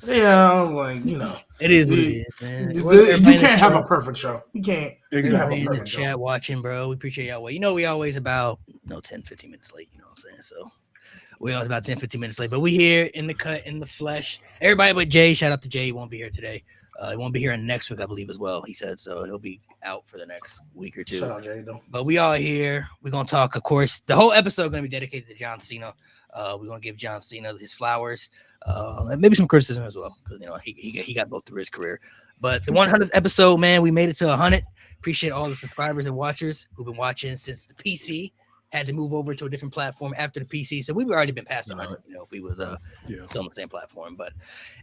Yeah, I was like, It is what it you, is, man. you Everybody in the can't have a chat, perfect show. You can't. You can't have a everybody in the Exactly. perfect show. chat watching, bro. We appreciate y'all. Well, we always about 10, 15 minutes late. You know what I'm saying? So we always about 10, 15 minutes late. But we here in the cut, in the flesh. Everybody but Jay. Shout out to Jay. He won't be here today. He won't be here next week, I believe, as well. He said so. He'll be out for the next week or Shout two. out Jay though. But we all here. We're gonna talk, of course. The whole episode gonna be dedicated to John Cena. We're gonna give John Cena his flowers, and maybe some criticism as well, because he got both through his career. But the 100th episode, man, we made it to 100. Appreciate all the subscribers and watchers who've been watching since the PC had to move over to a different platform after the PC. So we've already been past 100. If we was still on the same platform. But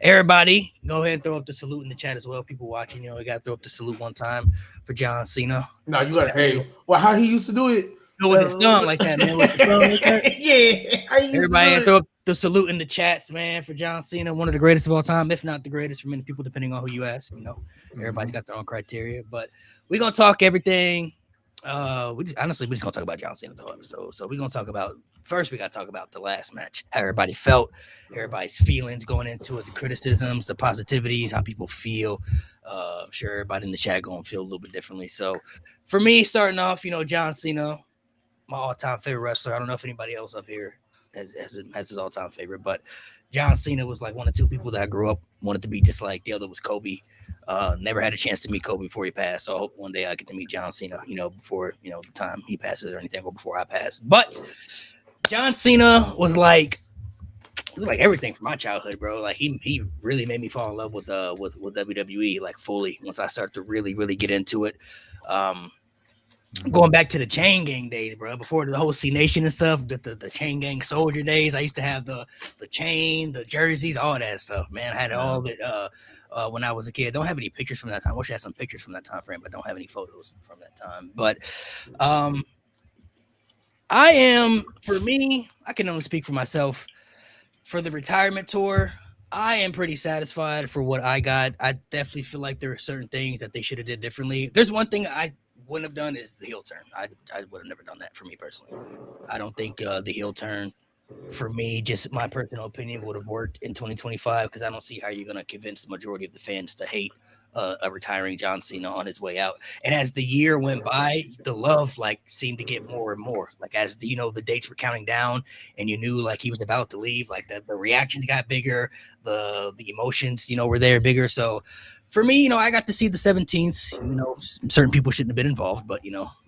everybody, go ahead and throw up the salute in the chat as well. People watching, we got to throw up the salute one time for John Cena. No, you gotta. Hey, well, how he used to do it? With his thumb like that, man. With the thumb like that. Yeah. Everybody throw up the salute in the chats, man, for John Cena, one of the greatest of all time, if not the greatest for many people, depending on who you ask. Everybody's got their own criteria. But we're gonna talk everything. We just gonna talk about John Cena the whole episode. So we're gonna talk about first. We gotta talk about the last match, how everybody felt, everybody's feelings going into it, the criticisms, the positivities, how people feel. I'm sure everybody in the chat gonna feel a little bit differently. So for me, starting off, John Cena, my all-time favorite wrestler. I don't know if anybody else up here has his all-time favorite, but John Cena was like one of two people that I grew up wanted to be just like. The other was Kobe. Never had a chance to meet Kobe before he passed, so I hope one day I get to meet John Cena, before the time he passes or anything, or before I pass. But John Cena was like everything from my childhood, bro. Like he really made me fall in love with WWE like fully once I started to really get into it. Going back to the Chain Gang days, bro, before the whole C Nation and stuff, the Chain Gang Soldier days. I used to have the chain, the jerseys, all that stuff, man. I had all of it when I was a kid. Don't have any pictures from that time. Wish I had some pictures from that time frame, but don't have any photos from that time. But for me, I can only speak for myself. For the retirement tour, I am pretty satisfied for what I got. I definitely feel like there are certain things that they should have did differently. There's one thing I wouldn't have done is the heel turn. I would have never done that for me personally. I don't think the heel turn for me, just my personal opinion, would have worked in 2025 because I don't see how you're going to convince the majority of the fans to hate a retiring John Cena on his way out. And as the year went by, the love seemed to get more and more. Like as the dates were counting down and you knew like he was about to leave, like the reactions got bigger, the emotions were there bigger. So for me, I got to see the 17th. Certain people shouldn't have been involved, but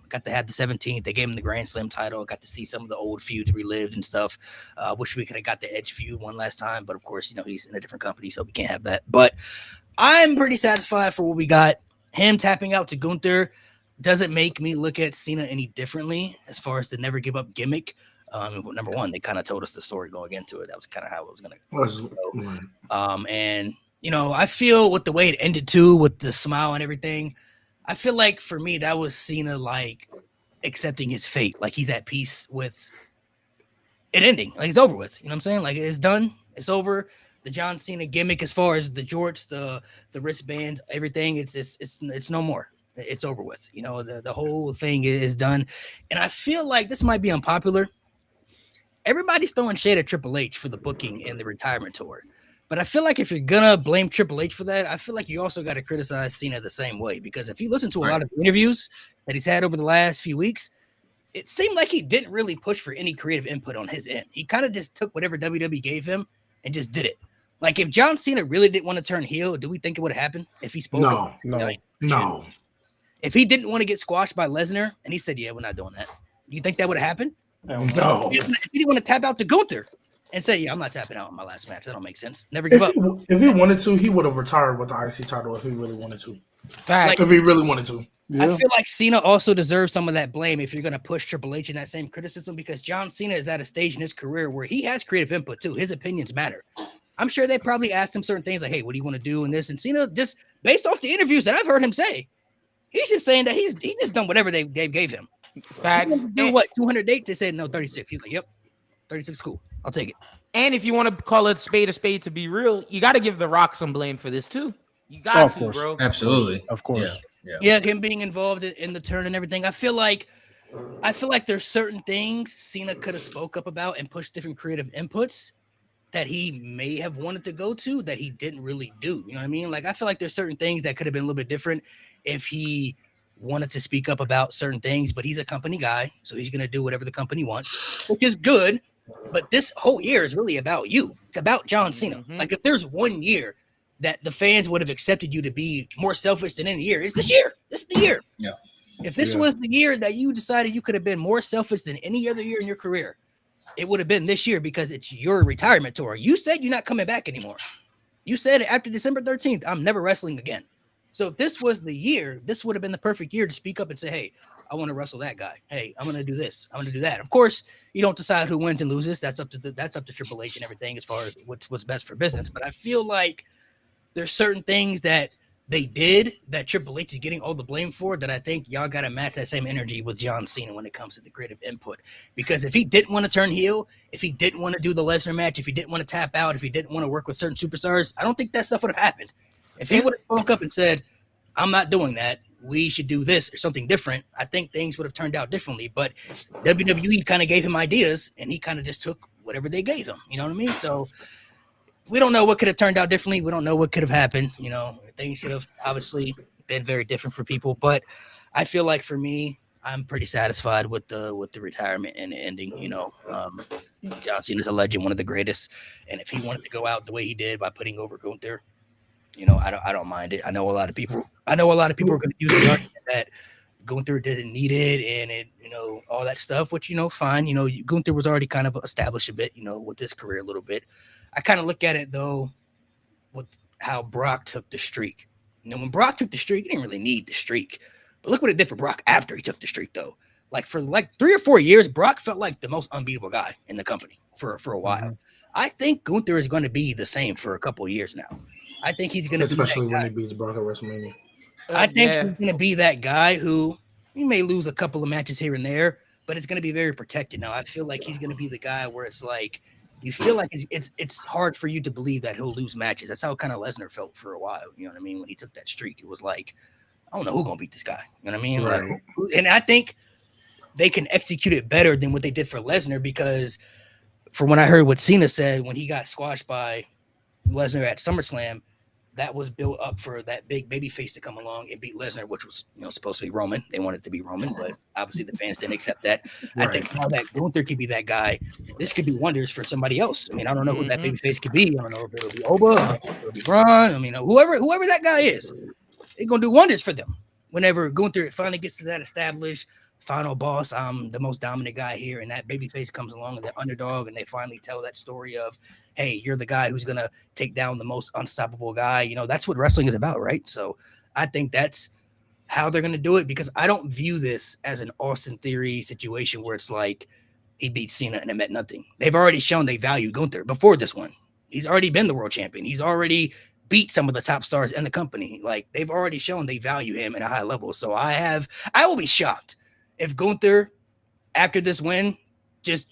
got to have the 17th. They gave him the Grand Slam title. Got to see some of the old feuds relived and stuff. Wish we could have got the Edge feud one last time, but of course, he's in a different company, so we can't have that. But I'm pretty satisfied for what we got. Him tapping out to Gunther doesn't make me look at Cena any differently as far as the never give up gimmick. Number one, they kind of told us the story going into it. That was kind of how it was going to go. And I feel with the way it ended too, with the smile and everything, I feel like for me, that was Cena like accepting his fate. Like he's at peace with it ending. Like it's over with. You know what I'm saying? Like it's done. It's over. The John Cena gimmick, as far as the jorts, the wristbands, everything, it's no more. It's over with. The whole thing is done. And I feel like this might be unpopular. Everybody's throwing shade at Triple H for the booking and the retirement tour. But I feel like if you're gonna blame Triple H for that, I feel like you also got to criticize Cena the same way. Because if you listen to a lot of interviews that he's had over the last few weeks, it seemed like he didn't really push for any creative input on his end. He kind of just took whatever WWE gave him and just did it. Like if John Cena really didn't want to turn heel, do we think it would have happened if he spoke? No. If he didn't want to get squashed by Lesnar and he said, "Yeah, we're not doing that," do you think that would have happened? No. If he didn't want to tap out to Gunther and say, "Yeah, I'm not tapping out on my last match. That don't make sense. Never give up." If he wanted to, he would have retired with the IC title if he really wanted to. Like, if he really wanted to. Yeah. I feel like Cena also deserves some of that blame if you're going to push Triple H in that same criticism, because John Cena is at a stage in his career where he has creative input too. His opinions matter. I'm sure they probably asked him certain things like, "Hey, what do you want to do in this?" And Cena, just based off the interviews that I've heard him say, he's just saying that he's just done whatever they gave him. Facts. Do what? 200 dates? They said no, 36. He's like, "Yep, 36 is cool. I'll take it." And if you want to call it a spade to be real, you got to give The Rock some blame for this too. You got to, bro. Absolutely. Of course. Yeah, him being involved in the turn and everything. I feel like there's certain things Cena could have spoke up about and pushed different creative inputs. that he may have wanted to go to that he didn't really do. You know what I mean? Like, I feel like there's certain things that could have been a little bit different if he wanted to speak up about certain things, but he's a company guy, so he's going to do whatever the company wants, which is good. But this whole year is really about you. It's about John Cena. Like, if there's one year that the fans would have accepted you to be more selfish than any year, it's this year. This is the year. Yeah. If this was the year that you decided you could have been more selfish than any other year in your career, it would have been this year because it's your retirement tour. You said you're not coming back anymore. You said after December 13th, I'm never wrestling again. So if this was the year, this would have been the perfect year to speak up and say, hey, I want to wrestle that guy. Hey, I'm going to do this. I'm going to do that. Of course, you don't decide who wins and loses. That's up to Triple H and everything as far as what's best for business. But I feel like there's certain things that they did that Triple H is getting all the blame for that I think y'all got to match that same energy with John Cena when it comes to the creative input. Because if he didn't want to turn heel, if he didn't want to do the Lesnar match, if he didn't want to tap out, if he didn't want to work with certain superstars, I don't think that stuff would have happened. If he would have spoke up and said, I'm not doing that, we should do this or something different, I think things would have turned out differently. But WWE kind of gave him ideas, and he kind of just took whatever they gave him. You know what I mean? So we don't know what could have turned out differently. We don't know what could have happened. You know, things could have obviously been very different for people. But I feel like for me, I'm pretty satisfied with the retirement and the ending. You know, John Cena's a legend, one of the greatest. And if he wanted to go out the way he did by putting over Gunther, you know, I don't mind it. I know a lot of people are going to use the argument that Gunther didn't need it and it, you know, all that stuff, which, you know, fine. You know, Gunther was already kind of established a bit, you know, with his career a little bit. I kind of look at it though with how Brock took the streak. You know, when Brock took the streak, he didn't really need the streak. But look what it did for Brock after he took the streak, though. Like for like 3 or 4 years, Brock felt like the most unbeatable guy in the company for a while. Mm-hmm. I think Gunther is going to be the same for a couple of years now. I think he's going to especially when he beats Brock at WrestleMania. I think he's going to be that guy who he may lose a couple of matches here and there, but it's going to be very protected. Now, I feel like he's going to be the guy where it's like you feel like it's hard for you to believe that he'll lose matches. That's how kind of Lesnar felt for a while. You know what I mean? When he took that streak, it was like, I don't know who's going to beat this guy. You know what I mean? Right. Like, and I think they can execute it better than what they did for Lesnar because from what I heard what Cena said when he got squashed by Lesnar at SummerSlam, that was built up for that big baby face to come along and beat Lesnar, which was, you know, supposed to be Roman. They wanted it to be Roman, but obviously the fans didn't accept that. Right. I think now that Gunther could be that guy, this could do wonders for somebody else. I mean, I don't know who that baby face could be. I don't know if it'll be Oba, if it'll be Braun. I mean, whoever that guy is, it's gonna do wonders for them. Whenever Gunther finally gets to that established final boss, I'm the most dominant guy here, and that babyface comes along and that underdog, and they finally tell that story of, hey, you're the guy who's gonna take down the most unstoppable guy. You know, that's what wrestling is about, right? So I think that's how they're gonna do it because I don't view this as an Austin Theory situation where it's like he beat Cena and it meant nothing. They've already shown they value Gunther before this one. He's already been the world champion. He's already beat some of the top stars in the company. Like they've already shown they value him at a high level. So I will be shocked if Gunther, after this win, just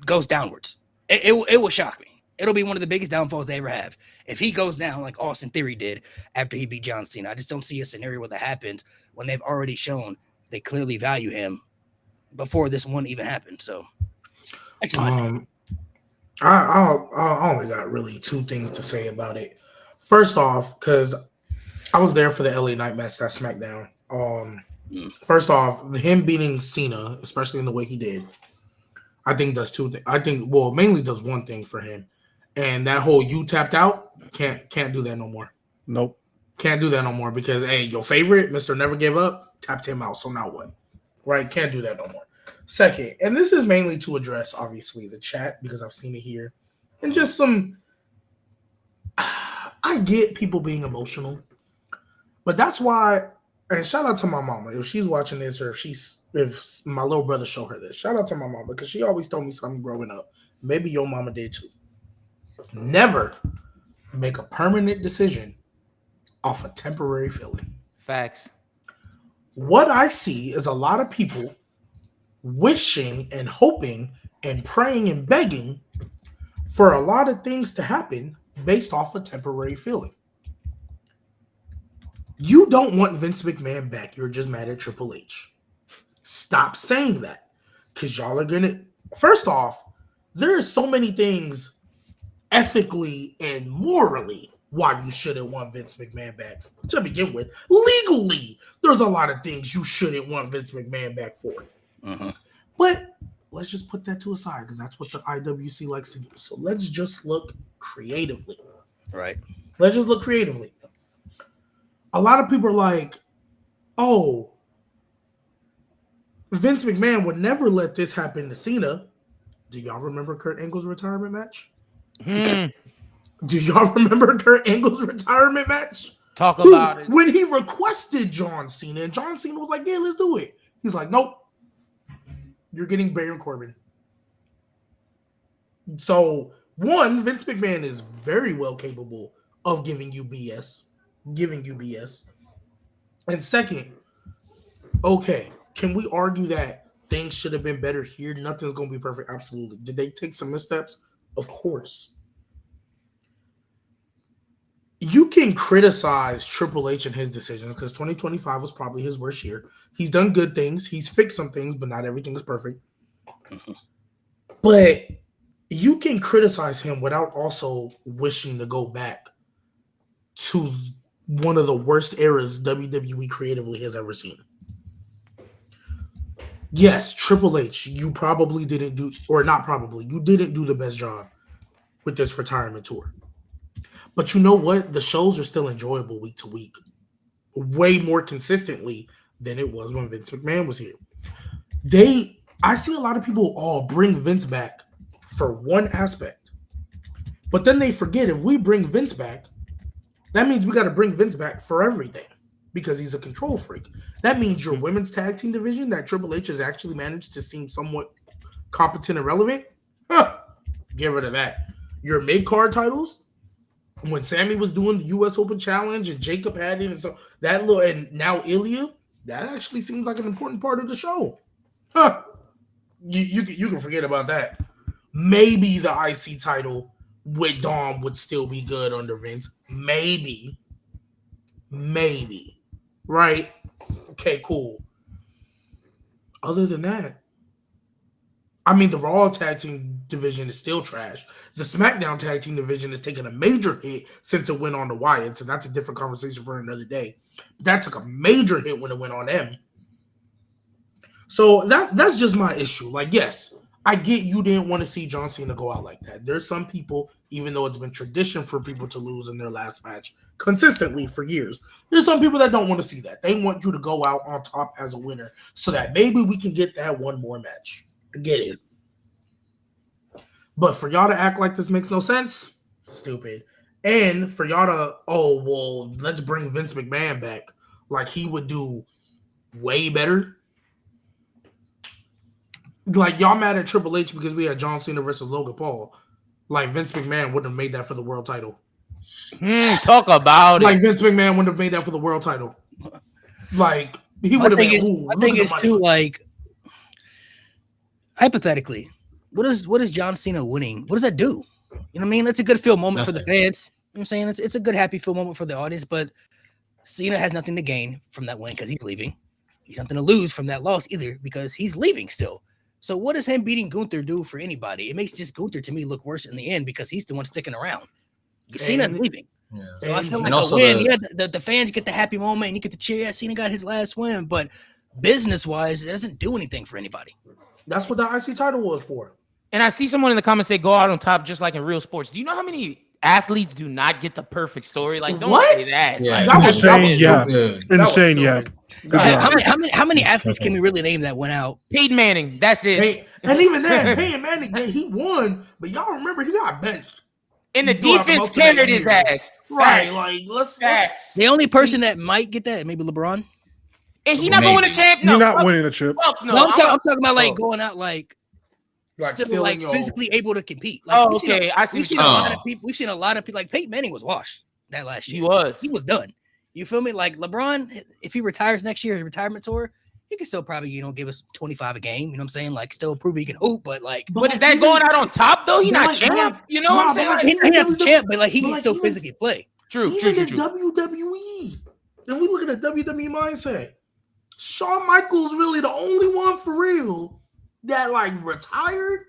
goes downwards. It will shock me. It'll be one of the biggest downfalls they ever have. If he goes down like Austin Theory did after he beat John Cena, I just don't see a scenario where that happens when they've already shown they clearly value him before this one even happened. So, actually, I only got really 2 things to say about it. First off, because I was there for the LA Night match, that SmackDown. First off, him beating Cena, especially in the way he did, I think does 2 things. I think, well, mainly does 1 thing for him, and that whole "you tapped out" can't do that no more. Nope, can't do that no more because hey, your favorite, Mr. Never Give Up, tapped him out. So now what? Right? Can't do that no more. Second, and this is mainly to address obviously the chat because I've seen it here, and just some. I get people being emotional, but that's why. And shout out to my mama if she's watching this, or if my little brother showed her this. Shout out to my mama because she always told me something growing up. Maybe your mama did too. Never make a permanent decision off a temporary feeling. Facts. What I see is a lot of people wishing and hoping and praying and begging for a lot of things to happen based off a temporary feeling. You don't want Vince McMahon back. You're just mad at Triple H. Stop saying that. Because y'all are going to... First off, there are so many things ethically and morally why you shouldn't want Vince McMahon back to begin with. Legally, there's a lot of things you shouldn't want Vince McMahon back for. But let's just put that to a side because that's what the IWC likes to do. So let's just look creatively. Right. Let's just look creatively. A lot of people are like, oh, Vince McMahon would never let this happen to Cena. Do y'all remember Kurt Angle's retirement match? Do y'all remember Kurt Angle's retirement match? Talk about it. When he requested John Cena, and John Cena was like, yeah, let's do it. He's like, nope. You're getting Baron Corbin. So, one, Vince McMahon is very well capable of giving you BS. And second, okay, can we argue that things should have been better here? Nothing's going to be perfect. Absolutely. Did they take some missteps? Of course. You can criticize Triple H and his decisions because 2025 was probably his worst year. He's done good things. He's fixed some things, but not everything is perfect. But you can criticize him without also wishing to go back to one of the worst eras WWE creatively has ever seen. Yes, Triple H, you probably didn't do, or not probably, you didn't do the best job with this retirement tour. But you know what? The shows are still enjoyable week to week, way more consistently than it was when Vince McMahon was here. I see a lot of people bring Vince back for one aspect, but then they forget if we bring Vince back, that means we got to bring Vince back for everything because he's a control freak. That means your women's tag team division that Triple H has actually managed to seem somewhat competent and relevant. Get rid of that. Your mid-card titles. When Sammy was doing the U.S. Open Challenge and Jacob had it, and so and now Ilya, that actually seems like an important part of the show. You can forget about that. Maybe the IC title with Dom would still be good under Vince. Maybe. Right? Okay, cool. Other than that, I mean, the Raw tag team division is still trash. The SmackDown tag team division has taken a major hit since it went on to Wyatt, so that's a different conversation for another day. But that took a major hit when it went on them. So that's just my issue. Like, yes, I get you didn't want to see John Cena go out like that. There's some people, even though it's been tradition for people to lose in their last match consistently for years, there's some people that don't want to see that. They want you to go out on top as a winner so that maybe we can get that one more match. I get it. But for y'all to act like this makes no sense, stupid. And for y'all to, let's bring Vince McMahon back like he would do way better. Like, y'all mad at Triple H because we had John Cena versus Logan Paul. Like, Vince McMahon wouldn't have made that for the world title. Talk about Like, Vince McMahon wouldn't have made that for the world title. Like, he would have been, I think it's too, like, hypothetically, what is John Cena winning? What does that do? You know what I mean? That's a good feel moment for the fans. You know what I'm saying? It's a good happy feel moment for the audience, but Cena has nothing to gain from that win because he's leaving. He's nothing to lose from that loss either because he's leaving still. So what does him beating Gunther do for anybody? It makes just Gunther to me look worse in the end because he's the one sticking around. Cena's leaving. Yeah. So I feel like a win. The fans get the happy moment and you get to cheer. Yeah, Cena got his last win, but business-wise, it doesn't do anything for anybody. That's what the IC title was for. And I see someone in the comments say, go out on top just like in real sports. Do you know how many athletes do not get the perfect story? Like, don't say that. Yeah. Like, that was insane. Yeah. How many athletes can we really name that went out? Peyton Manning. That's it. And even then, Peyton Manning, he won, but y'all remember he got benched. And the defense carried his ass. Right. Like, let's the only person that might get that, maybe LeBron. And he's not going to win a champ. No, he's not winning a chip. No, I'm talking about like going out like still like physically able to compete. Like, okay. We've seen a lot of people. We've seen a lot of people. Like Peyton Manning was washed that last year. He was done. You feel me? Like LeBron, if he retires next year, his retirement tour, he can still probably give us 25 a game. You know what I'm saying? Like still prove he can hoop, but like. But is that going out on top though? He's not champ. You know what I'm saying? Like, he's not the champ, but like he can still physically play. True. WWE. Then we look at the WWE mindset. Shawn Michaels really the only one for real that like retired,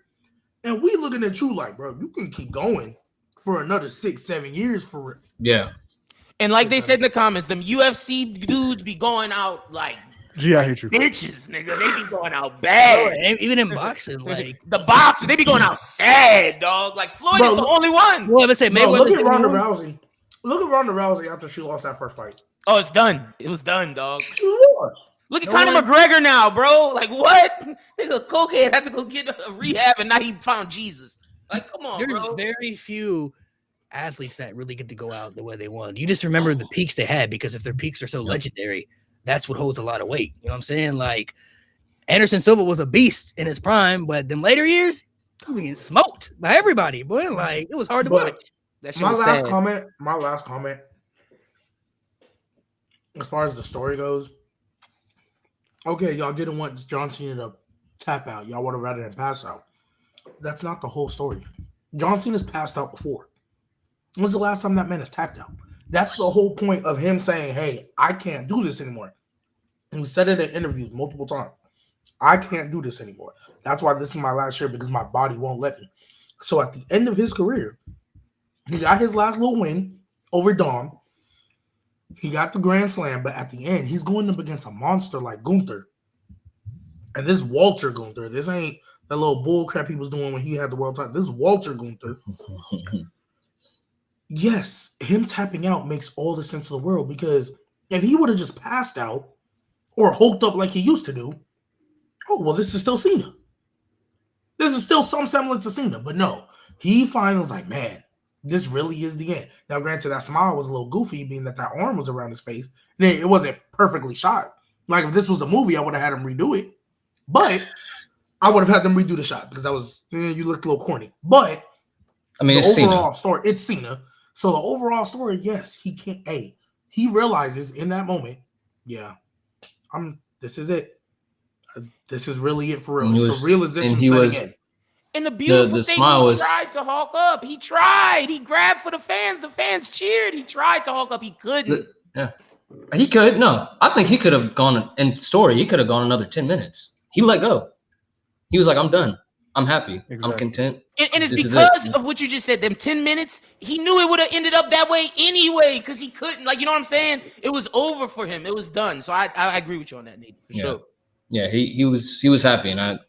and we looking at you like, bro, you can keep going. for another 6-7 years for it. Yeah. And like they said in the comments, them UFC dudes be going out like G, I hate you. bitches, nigga. They be going out bad. Even in boxing, like the boxers, they be going out sad, dog. Like Floyd is the only one. Well, let's say Mayweather's look at the Ronda only one. Rousey. Look at Ronda Rousey after she lost that first fight. Oh, it's done. It was done, dog. She was. Look at Conor McGregor now, bro. Like what? Nigga, cokehead had to go get a rehab, and now he found Jesus. Like, come on, There's bro. very few athletes that really get to go out the way they want. You just remember the peaks they had, because if their peaks are so legendary, that's what holds a lot of weight. You know what I'm saying? Like Anderson Silva was a beast in his prime, but them later years, he was getting smoked by everybody. Boy, like it was hard to watch. My last comment. As far as the story goes, okay, y'all didn't want John Cena to tap out. Y'all would have rather than pass out. That's not the whole story. John Cena's passed out before. When's the last time that man has tapped out? That's the whole point of him saying, hey, I can't do this anymore. And he said it in interviews multiple times. I can't do this anymore. That's why this is my last year, because my body won't let me. So at the end of his career, he got his last little win over Dom. He got the Grand Slam, but at the end, he's going up against a monster like Gunther. And this Walter Gunther, this ain't that little bull crap he was doing when he had the world title. This is Walter Gunther. Yes, him tapping out makes all the sense in the world, because if he would have just passed out or hulked up like he used to do, oh, well, this is still Cena. This is still some semblance of Cena. But no, he finally was like, man, this really is the end. Now, granted, that smile was a little goofy, being that arm was around his face. And it wasn't perfectly shot. Like, if this was a movie, I would have had him redo it. But I would have had them redo the shot, because that was, you looked a little corny. But I mean, the it's overall Cena. story, it's Cena. So the overall story, yes, he can't. Hey, he realizes in that moment, yeah, this is it. This is really it for real. It's the realization setting in. And the beautiful the thing, smile he was, tried to hulk up. He tried. He grabbed for the fans. The fans cheered. He tried to hulk up. He couldn't. Yeah, he could. No, I think he could have gone in story. He could have gone another 10 minutes. He let go. He was like, I'm done. I'm happy. Exactly. I'm content. And it's because of what you just said, them 10 minutes, he knew it would have ended up that way anyway, because he couldn't. Like, you know what I'm saying? It was over for him. It was done. So I agree with you on that, Nate, for sure. Yeah, he was happy. And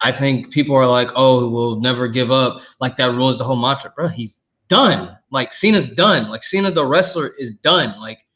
I think people are like, oh, we'll never give up. Like, that ruins the whole mantra. Bro, he's done. Like, Cena's done. Like, Cena, the wrestler, is done. Like,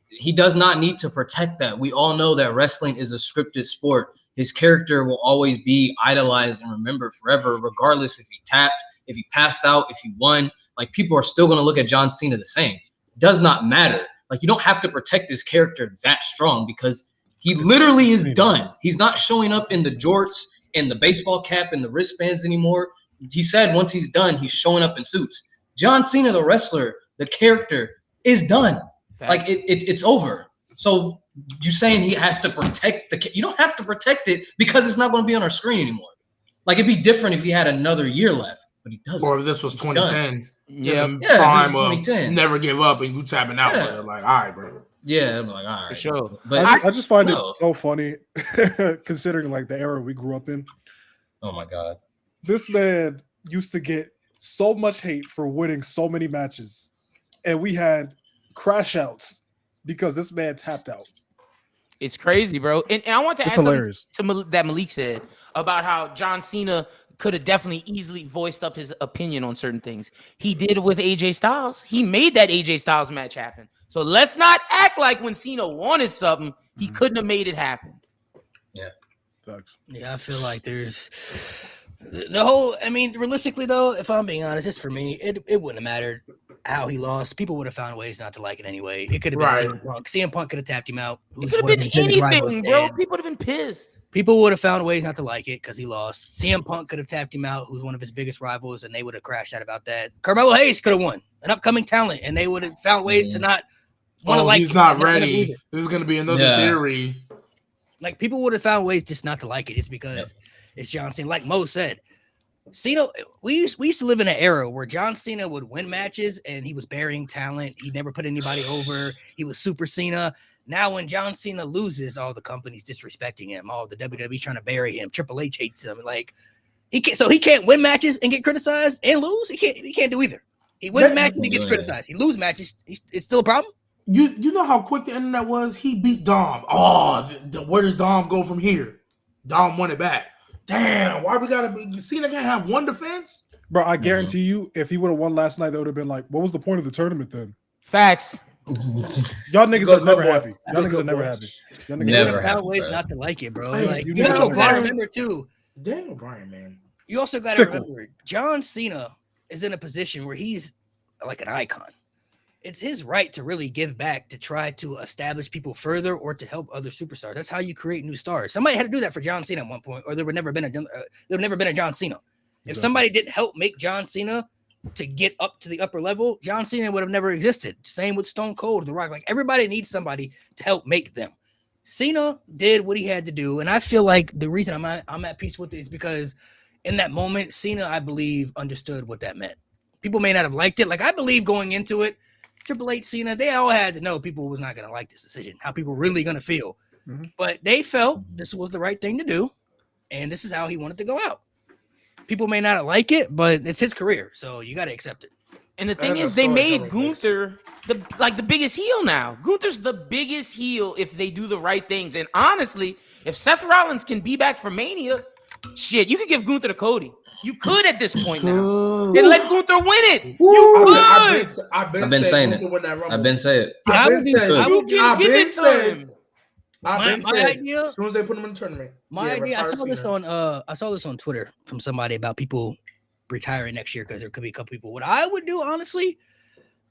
he does not need to protect that. We all know that wrestling is a scripted sport. His character will always be idolized and remembered forever, regardless if he tapped, if he passed out, if he won. Like, people are still going to look at John Cena the same. It does not matter. Like, you don't have to protect his character that strong, because he literally is done. He's not showing up in the jorts and the baseball cap and the wristbands anymore. He said once he's done, he's showing up in suits. John Cena, the wrestler, the character, is done. Like, it's over. So you saying he has to protect you don't have to protect it, because it's not going to be on our screen anymore. Like, it'd be different if he had another year left, but he doesn't. Or if this was 2010. Yeah, prime 2010. Never give up and you tapping out. Yeah. Like, all right, bro. Yeah, I'm like, all right. For sure. But I just find it so funny, considering like the era we grew up in. Oh my God. This man used to get so much hate for winning so many matches, and we had crash outs because this man tapped out. It's crazy, bro. And I want to add something to that Malik said about how John Cena could have definitely easily voiced up his opinion on certain things. He did with AJ Styles. He made that AJ Styles match happen. So let's not act like when Cena wanted something, he couldn't have made it happen. Yeah. Thanks. Yeah, I feel like there's the whole, I mean, realistically though, if I'm being honest, just for me, it wouldn't have mattered how he lost. People would have found ways not to like it anyway. It could have been CM Punk. CM Punk could have tapped him out. It could have been anything, bro. People would have been pissed. People would have found ways not to like it because he lost. CM Punk could have tapped him out, who's one of his biggest rivals, and they would have crashed out about that. Carmelo Hayes could have won, an upcoming talent, and they would have found ways to not want to like he's not ready. This is going to be another theory. Like, people would have found ways just not to like it just because it's John Cena. Like Mo said, Cena, we used to live in an era where John Cena would win matches and he was burying talent. He never put anybody over. He was Super Cena. Now, when John Cena loses, all the companies disrespecting him, all the WWE trying to bury him. Triple H hates him. Like, he can't win matches and get criticized and lose. He can't do either. He wins matches, he gets criticized. He loses matches, it's still a problem. You know how quick the internet was? He beat Dom. Oh, where does Dom go from here? Dom won it back. Damn, why we gotta be? Cena can't have one defense? Bro, I guarantee you, if he would have won last night, they would have been like, what was the point of the tournament then? Facts. Y'all niggas are never happy. Y'all niggas are never happy. Y'all niggas Never are happy, ways not to like it, bro. Hey, Like you you niggas also are gotta never- remember too. Daniel Bryan, man. You also gotta Fickle. remember John Cena is in a position where he's like an icon. It's his right to really give back, to try to establish people further or to help other superstars. That's how you create new stars. Somebody had to do that for John Cena at one point, or there would never been a John Cena. If somebody didn't help make John Cena to get up to the upper level, John Cena would have never existed. Same with Stone Cold, The Rock. Like everybody needs somebody to help make them. Cena did what he had to do, and I feel like the reason I'm at peace with it is because in that moment, Cena, I believe, understood what that meant. People may not have liked it. Like I believe going into it, Triple H, Cena, they all had to know people was not going to like this decision, how people really going to feel. Mm-hmm. But they felt this was the right thing to do, and this is how he wanted to go out. People may not like it, but it's his career, so you got to accept it. And the thing is, they made Gunther the biggest heel now. Gunther's the biggest heel if they do the right things. And honestly, if Seth Rollins can be back for Mania, shit, you could give Gunther to Cody. You could at this point now. And let Gunther win it. You could. I've been saying it. I've been saying it. You can give it to him. My idea, as soon as they put him in the tournament. My idea, I saw this on Twitter from somebody about people retiring next year because there could be a couple people. What I would do, honestly,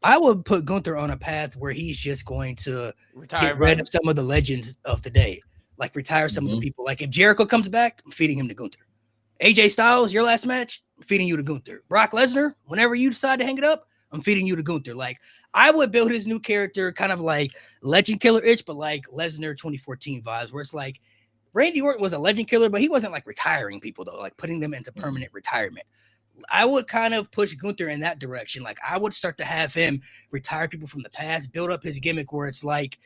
I would put Gunther on a path where he's just going to get rid of some of the legends of today, like retire some of the people. Like if Jericho comes back, I'm feeding him to Gunther. AJ Styles, your last match, I'm feeding you to Gunther. Brock Lesnar, whenever you decide to hang it up, I'm feeding you to Gunther. Like I would build his new character kind of like Legend Killer-ish, but like Lesnar 2014 vibes, where it's like Randy Orton was a legend killer, but he wasn't like retiring people though, like putting them into permanent retirement. I would kind of push Gunther in that direction. Like I would start to have him retire people from the past, build up his gimmick where it's like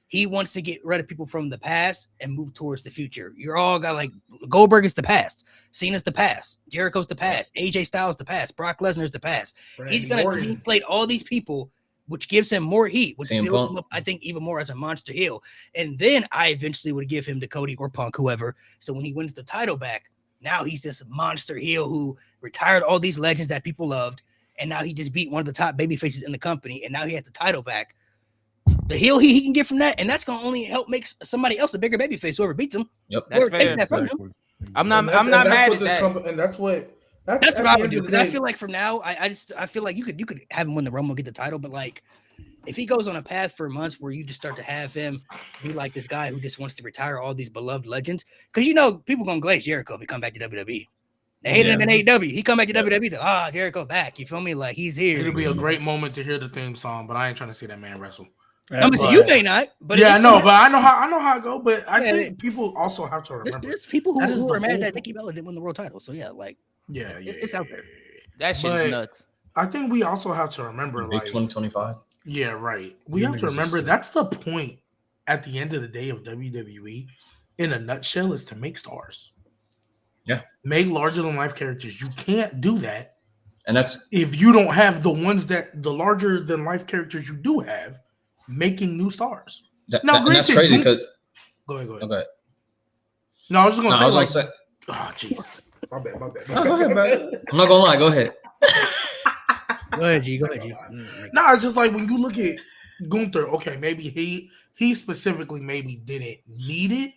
he wants to get rid of people from the past and move towards the future. You're all got like Goldberg is the past, Cena's the past, Jericho's the past, AJ Styles the past, Brock Lesnar's the past. He's gonna inflate all these people, which gives him more heat, which builds him up, I think, even more as a monster heel. And then I eventually would give him to Cody or Punk, whoever. So when he wins the title back, now he's this monster heel who retired all these legends that people loved, and now he just beat one of the top baby faces in the company, and now he has the title back. The heel he can get from that, and that's gonna only help make somebody else a bigger baby face, whoever beats him. Yep, that's fair. That from him. I'm not mad at that. And that's what I would do, because I feel like from now, I feel like you could have him win the Rumble, get the title, but like if he goes on a path for months where you just start to have him be like this guy who just wants to retire all these beloved legends, because you know people gonna glaze Jericho if he come back to WWE. They hated him in AEW. He come back to WWE. Jericho back. You feel me? Like he's here. It'll be a great moment to hear the theme song, but I ain't trying to see that man wrestle. I mean, you may not, but yeah, I know, but I know how it go. But I think people also have to remember. There's people who are mad that Nikki Bella didn't win the world title. So yeah, like it's out there. That shit's nuts. I think we also have to remember, like 2025. Yeah, right. We have to remember that's the point at the end of the day of WWE. In a nutshell, is to make stars. Yeah, make larger than life characters. You can't do that, and that's if you don't have the ones that the larger than life characters you do have making new stars. That's crazy because go ahead. Okay. No, I was just gonna say oh jeez. My bad. No, go ahead, bro. I'm not gonna lie. Go ahead. Go ahead, G. No, it's just like when you look at Gunther. Okay, maybe he specifically maybe didn't need it,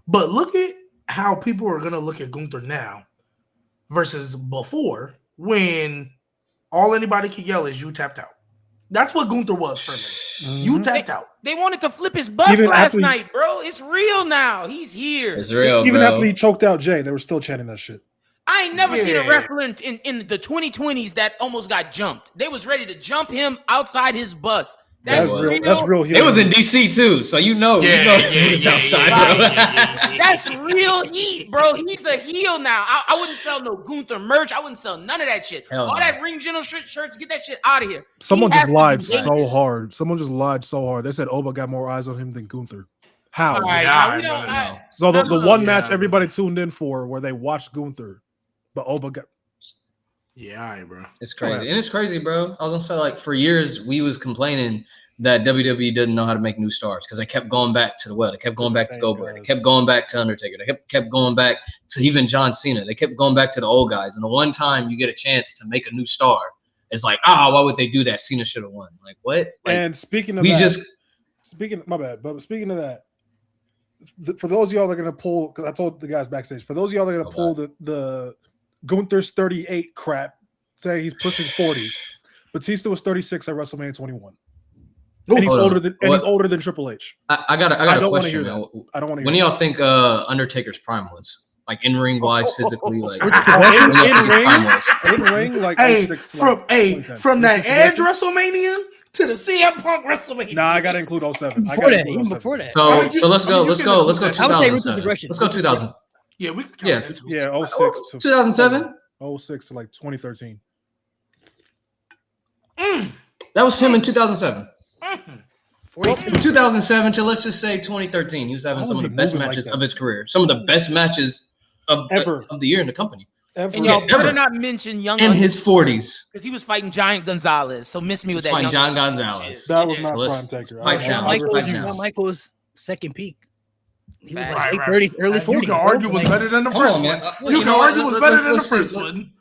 but look at how people are gonna look at Gunther now versus before, when all anybody could yell is "you tapped out." That's what Gunther was for me. Mm-hmm. You tapped out. They wanted to flip his bus last night, bro. It's real now. He's here. It's real. Even after he choked out Jay, they were still chanting that shit. I ain't never seen a wrestler in the 2020s that almost got jumped. They was ready to jump him outside his bus. That's real. That's real. It was in DC too, so you know he's outside, bro. That's real heat, bro. He's a heel now. I wouldn't sell no Gunther merch. I wouldn't sell none of that shit. All that Ring General shirts, get that shit out of here. Someone just lied so hard. They said Oba got more eyes on him than Gunther. How? Right, so the one match everybody tuned in for where they watched Gunther, but Oba got. Yeah, all right, bro. It's crazy. And it's crazy, bro. I was gonna say, like, for years we was complaining that WWE didn't know how to make new stars because they kept going back to the well. They kept going back to Goldberg. They kept going back to Undertaker. They kept going back to even John Cena. They kept going back to the old guys. And the one time you get a chance to make a new star, it's like, why would they do that? Cena should have won. Like, what? Like, and speaking of my bad, but speaking of that, for those of y'all that are going to pull, because I told the guys backstage, for those of y'all that are going to pull the Gunther's 38 crap, say he's pushing 40. Batista was 36 at WrestleMania 21. And he's older than Triple H. I got a question. I don't want to hear when do y'all think Undertaker's prime was? Like in ring wise, physically, like in ring, like hey, 06, from that Edge WrestleMania to the CM Punk WrestleMania. Nah, I gotta include 07. Even before that. So let's go 2007. Let's go 2000. Yeah, we can count that too. Yeah, 06 to 2007. 06 to like 2013. That was him in 2007. From 2007 to let's just say 2013, he was having some of the best matches of his career. Some of the best matches of the year in the company. And y'all better not mention young in his 40s because he was fighting Giant Gonzalez. So miss me with that. Fighting John Gonzalez. That was not prime Taker. Shawn Michaels' second peak. He was like late 30s, early 40s. You can argue was better than the first one. You can argue was better than the first one.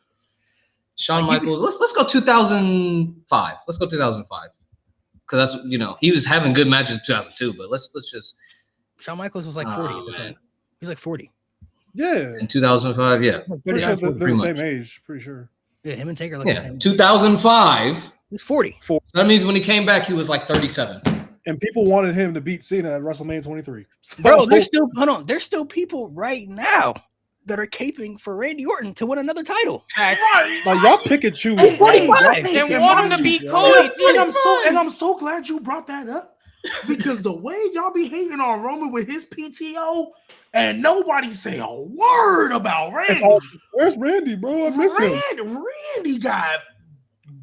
Shawn Michaels. Let's go 2005. Let's go 2005. Because that's he was having good matches in 2002, but let's just. Shawn Michaels was like 40 at the time. He was like 40. Yeah. In 2005, yeah. Pretty sure they're the same age. Pretty sure. Yeah, him and Taker like the same. 2005. He's 40. So that means when he came back, he was like 37. And people wanted him to beat Cena at WrestleMania 23. So, bro, there's still people right now that are caping for Randy Orton to win another title. Like y'all pick and choose. And want him to beat Cody. And I'm so glad you brought that up because the way y'all be hating on Roman with his PTO and nobody say a word about Randy. Where's Randy, bro? I miss him. Randy got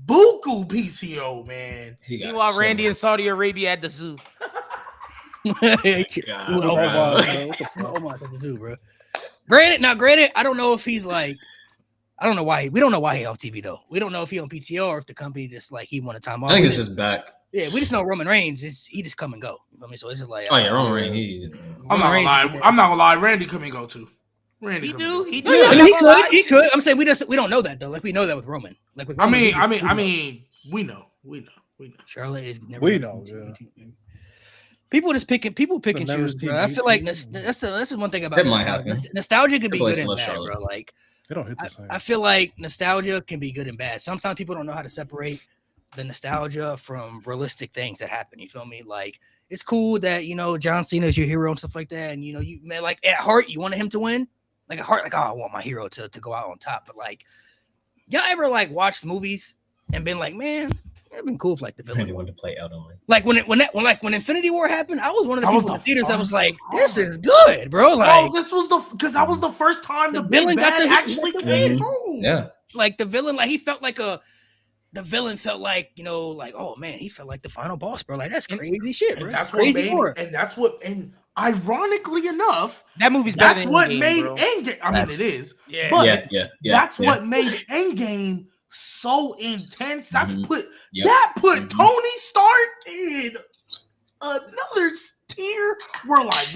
buku PTO, man. Meanwhile, Randy in Saudi Arabia at the zoo. At the zoo, bro. Granted, I don't know if he's like, we don't know why he off TV though. We don't know if he on PTO or if the company just like he wanted time off. I think it's his back. Yeah, we just know Roman Reigns he just come and go. You know what I mean? So it's just like, Roman Reigns. I'm not gonna lie. Randy come and go too. Randy, he do. He could. I'm saying we don't know that though. Like we know that with Roman. Like with Roman, I mean, we know. Charlotte is never. We know. Yeah. People pick and choose, bro. I feel like that's the one thing about nostalgia can be good and bad, bro. Like they don't hit the same. I feel like nostalgia can be good and bad. Sometimes people don't know how to separate the nostalgia from realistic things that happen. You feel me? Like it's cool that John Cena is your hero and stuff like that, and you like at heart you wanted him to win. Like at heart, like I want my hero to go out on top. But like, y'all ever like watched movies and been like, man, it'd been cool if like the villain wanted to play out only. Like when Infinity War happened, I was one of the people in the theaters that was like, this is good, bro. Like this was because that was the first time the villain got to actually came through. Yeah. Like the villain, like he felt like the villain felt like, like, oh man, he felt like the final boss, bro. Like that's crazy shit, bro. That's crazy and ironically enough, that movie's better than what Endgame, made bro. Endgame. I mean, it is. Yeah. But that's what made Endgame so intense. That put Tony Stark in another tier where like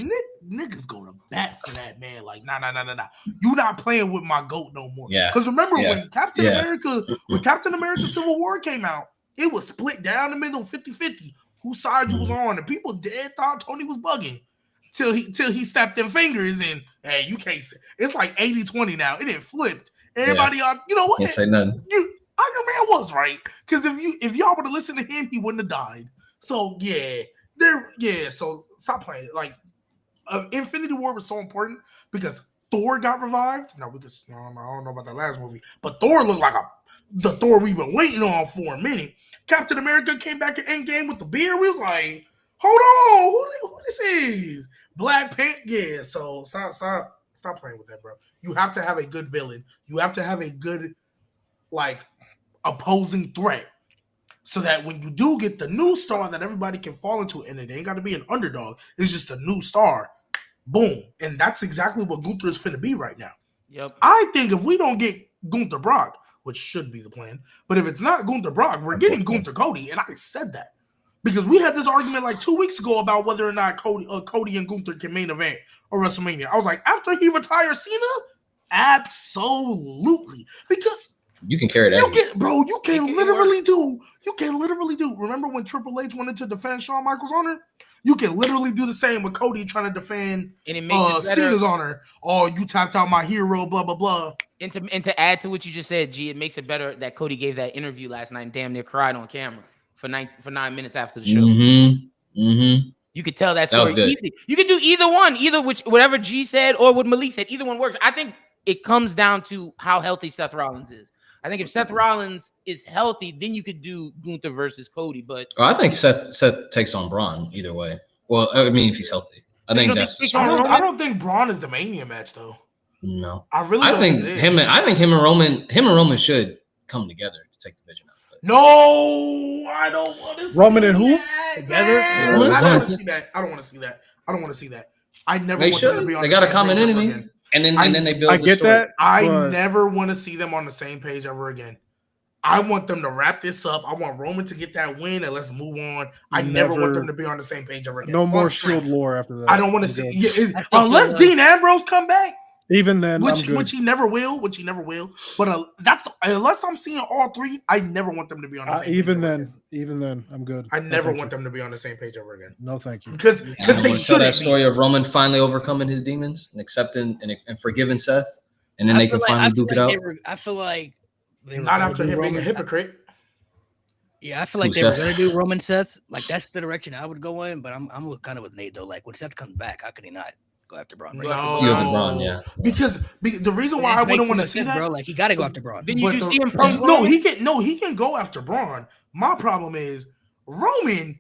niggas go to bat for that man. Like, nah. You not playing with my GOAT no more. Yeah. Because remember when Captain America Civil War came out, it was split down the middle 50-50 whose side you was on, and people dead thought Tony was bugging till he snapped them fingers and hey, you can't say it's like 80-20 now. It didn't flipped. Everybody you know what? Can't say nothing. Iron Man was right. Because if y'all would have listened to him, he wouldn't have died. So so stop playing. Like Infinity War was so important because Thor got revived. Now with this, I don't know about that last movie, but Thor looked like the Thor we've been waiting on for a minute. Captain America came back in Endgame with the beard. We was like, hold on, who this is? Black Panther. Yeah, so stop playing with that, bro. You have to have a good villain. You have to have a good like opposing threat. So that when you do get the new star that everybody can fall into, and it ain't got to be an underdog, it's just a new star. Boom. And that's exactly what Gunther is finna be right now. Yep. I think if we don't get Gunther Brock, which should be the plan. But if it's not Gunther Brock, we're getting Gunther Cody, and I said that because we had this argument like 2 weeks ago about whether or not Cody and Gunther can main event or WrestleMania. I was like, after he retires Cena, absolutely, because you can carry that. You can literally do. Remember when Triple H wanted to defend Shawn Michaels' honor? You can literally do the same with Cody trying to defend Cena's honor. Oh, you tapped out my hero, blah, blah, blah. And to add to what you just said, G, it makes it better that Cody gave that interview last night and damn near cried on camera for 9 minutes after the show. You could tell that story easily. You can do either one, whatever G said or what Malik said. Either one works. I think it comes down to how healthy Seth Rollins is. I think if Seth Rollins is healthy, then you could do Gunther versus Cody. But I think Seth takes on Braun either way. Well, I mean, if he's healthy, I think that's. I don't think Braun is the Mania match though. No, I think him and Roman should come together to take the division out. No, I don't want to. Roman and who together? I don't want to see that. I don't want to see that. I never. They should. They got a common enemy. And then they build. I get story. that. I never want to see them on the same page ever again. I want them to wrap this up. I want Roman to get that win and let's move on. I never want them to be on the same page ever again. No more Shield lore after that. I don't want to see unless Dean Ambrose come back. Even then, which he never will. But unless I'm seeing all three, I never want them to be on the same page. Even then, I'm good. I never want them to be on the same page ever again. No, thank you. Because they should that story of Roman finally overcoming his demons and accepting and forgiving Seth, and then they can finally duke it out. I feel like not after him being a hypocrite. Yeah, I feel like they were gonna do Roman Seth. Like that's the direction I would go in. But I'm kind of with Nate though. Like when Seth comes back, how could he not go after Braun? Right? No, Braun, yeah. Because the reason why I wouldn't want to see that, bro, like he got to go after Braun. Then you see him. He can go after Braun. My problem is Roman.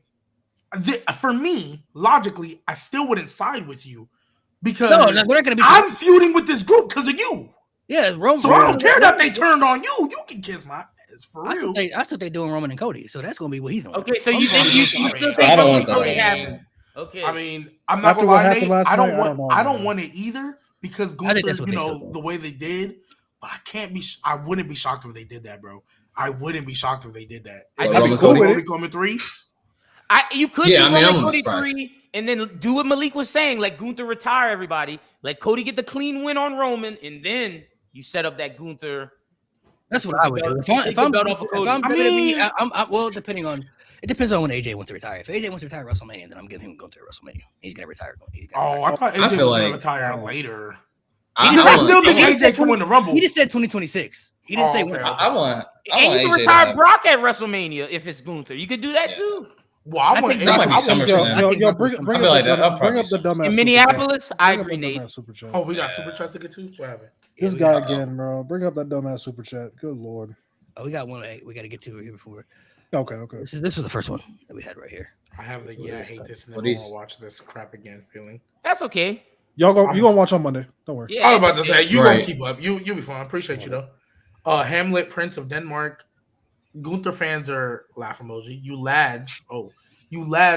For me, logically, I still wouldn't side with you because we're not gonna be. I'm feuding with this group because of you. Yeah, Roman. So I don't care that they turned on you. You can kiss my ass for real. I still think doing Roman and Cody. So that's gonna be what he's doing. Okay, so you still think I don't want Cody that. happen? Okay. I mean, I'm not After gonna what lie, happened Nate, last I don't night, want. I don't want it either because Gunther, the way they did. But I can't be. I wouldn't be shocked if they did that, bro. I wouldn't be shocked if they did that. I'd be cool with Cody coming 3. You could do Cody 3 and then do what Malik was saying, like Gunther retire everybody, let Cody get the clean win on Roman, and then you set up that Gunther. That's what I would do. If I'm well, depending on it depends on when AJ wants to retire. If AJ wants to retire WrestleMania, then I'm giving him Gunther at WrestleMania. He's gonna retire. I thought AJ was gonna retire later. I still think AJ can win the Rumble. He just said 2026. He didn't say when. I want and you can retire Brock at WrestleMania if it's Gunther. You could do that too. Well, I think that might be SummerSlam. Bring up the dumbass in Minneapolis. I agree, Nate. Oh, we got super chats to get to. What happened? This guy again, bro. Bring up that dumbass super chat. Good lord. Oh, we got one. We got to get to it here before. Okay. This was the first one that we had right here. I have the I hate this and then I want to watch this crap again feeling. That's okay. You gonna watch on Monday? Don't worry. Yeah, I was about to say you gonna keep up. You'll be fine. Appreciate you though. Hamlet, Prince of Denmark. Gunther fans are laugh emoji. You lads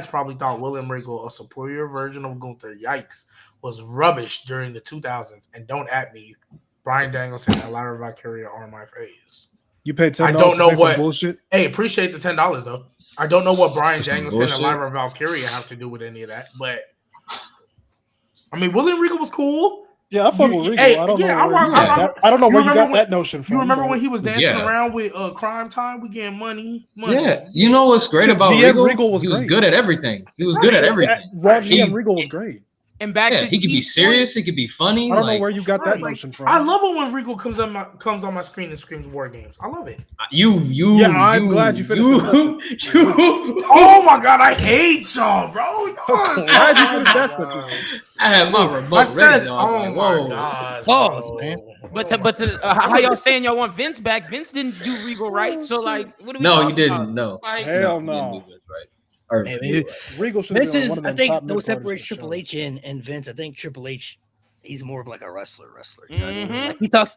probably thought William Regal, a superior version of Gunther, yikes, was rubbish during the 2000s. And don't at me, Bryan Danielson and Lyra Valkyria are my face. You paid $10. I don't know what bullshit. Hey, appreciate the $10 though. I don't know what Bryan Danielson and Lyra Valkyria have to do with any of that, but I mean, William Regal was cool. Yeah, I fuck with Regal. I don't know where you got that notion from. You remember when he was dancing around with Crime Time? We getting money. Yeah, you know what's great about Regal? He was good at everything. He was good at everything. GM Regal was great. And back to he could be serious. He could be funny. I don't know where you got that notion from. I love it when Regal comes on my screen and screams War Games. I love it. I'm glad you finished. Oh my god, I hate y'all, bro. Glad you finished that sentence. I had my remote ready. Oh my god, pause, man. But how y'all saying y'all want Vince back? Vince didn't do Regal right. So like, what do we? No, he didn't. No, hell no. Regal should have been one of them. I think no separates Triple H and Vince. I think Triple H, he's more of like a wrestler. You know what I mean? Like he talks.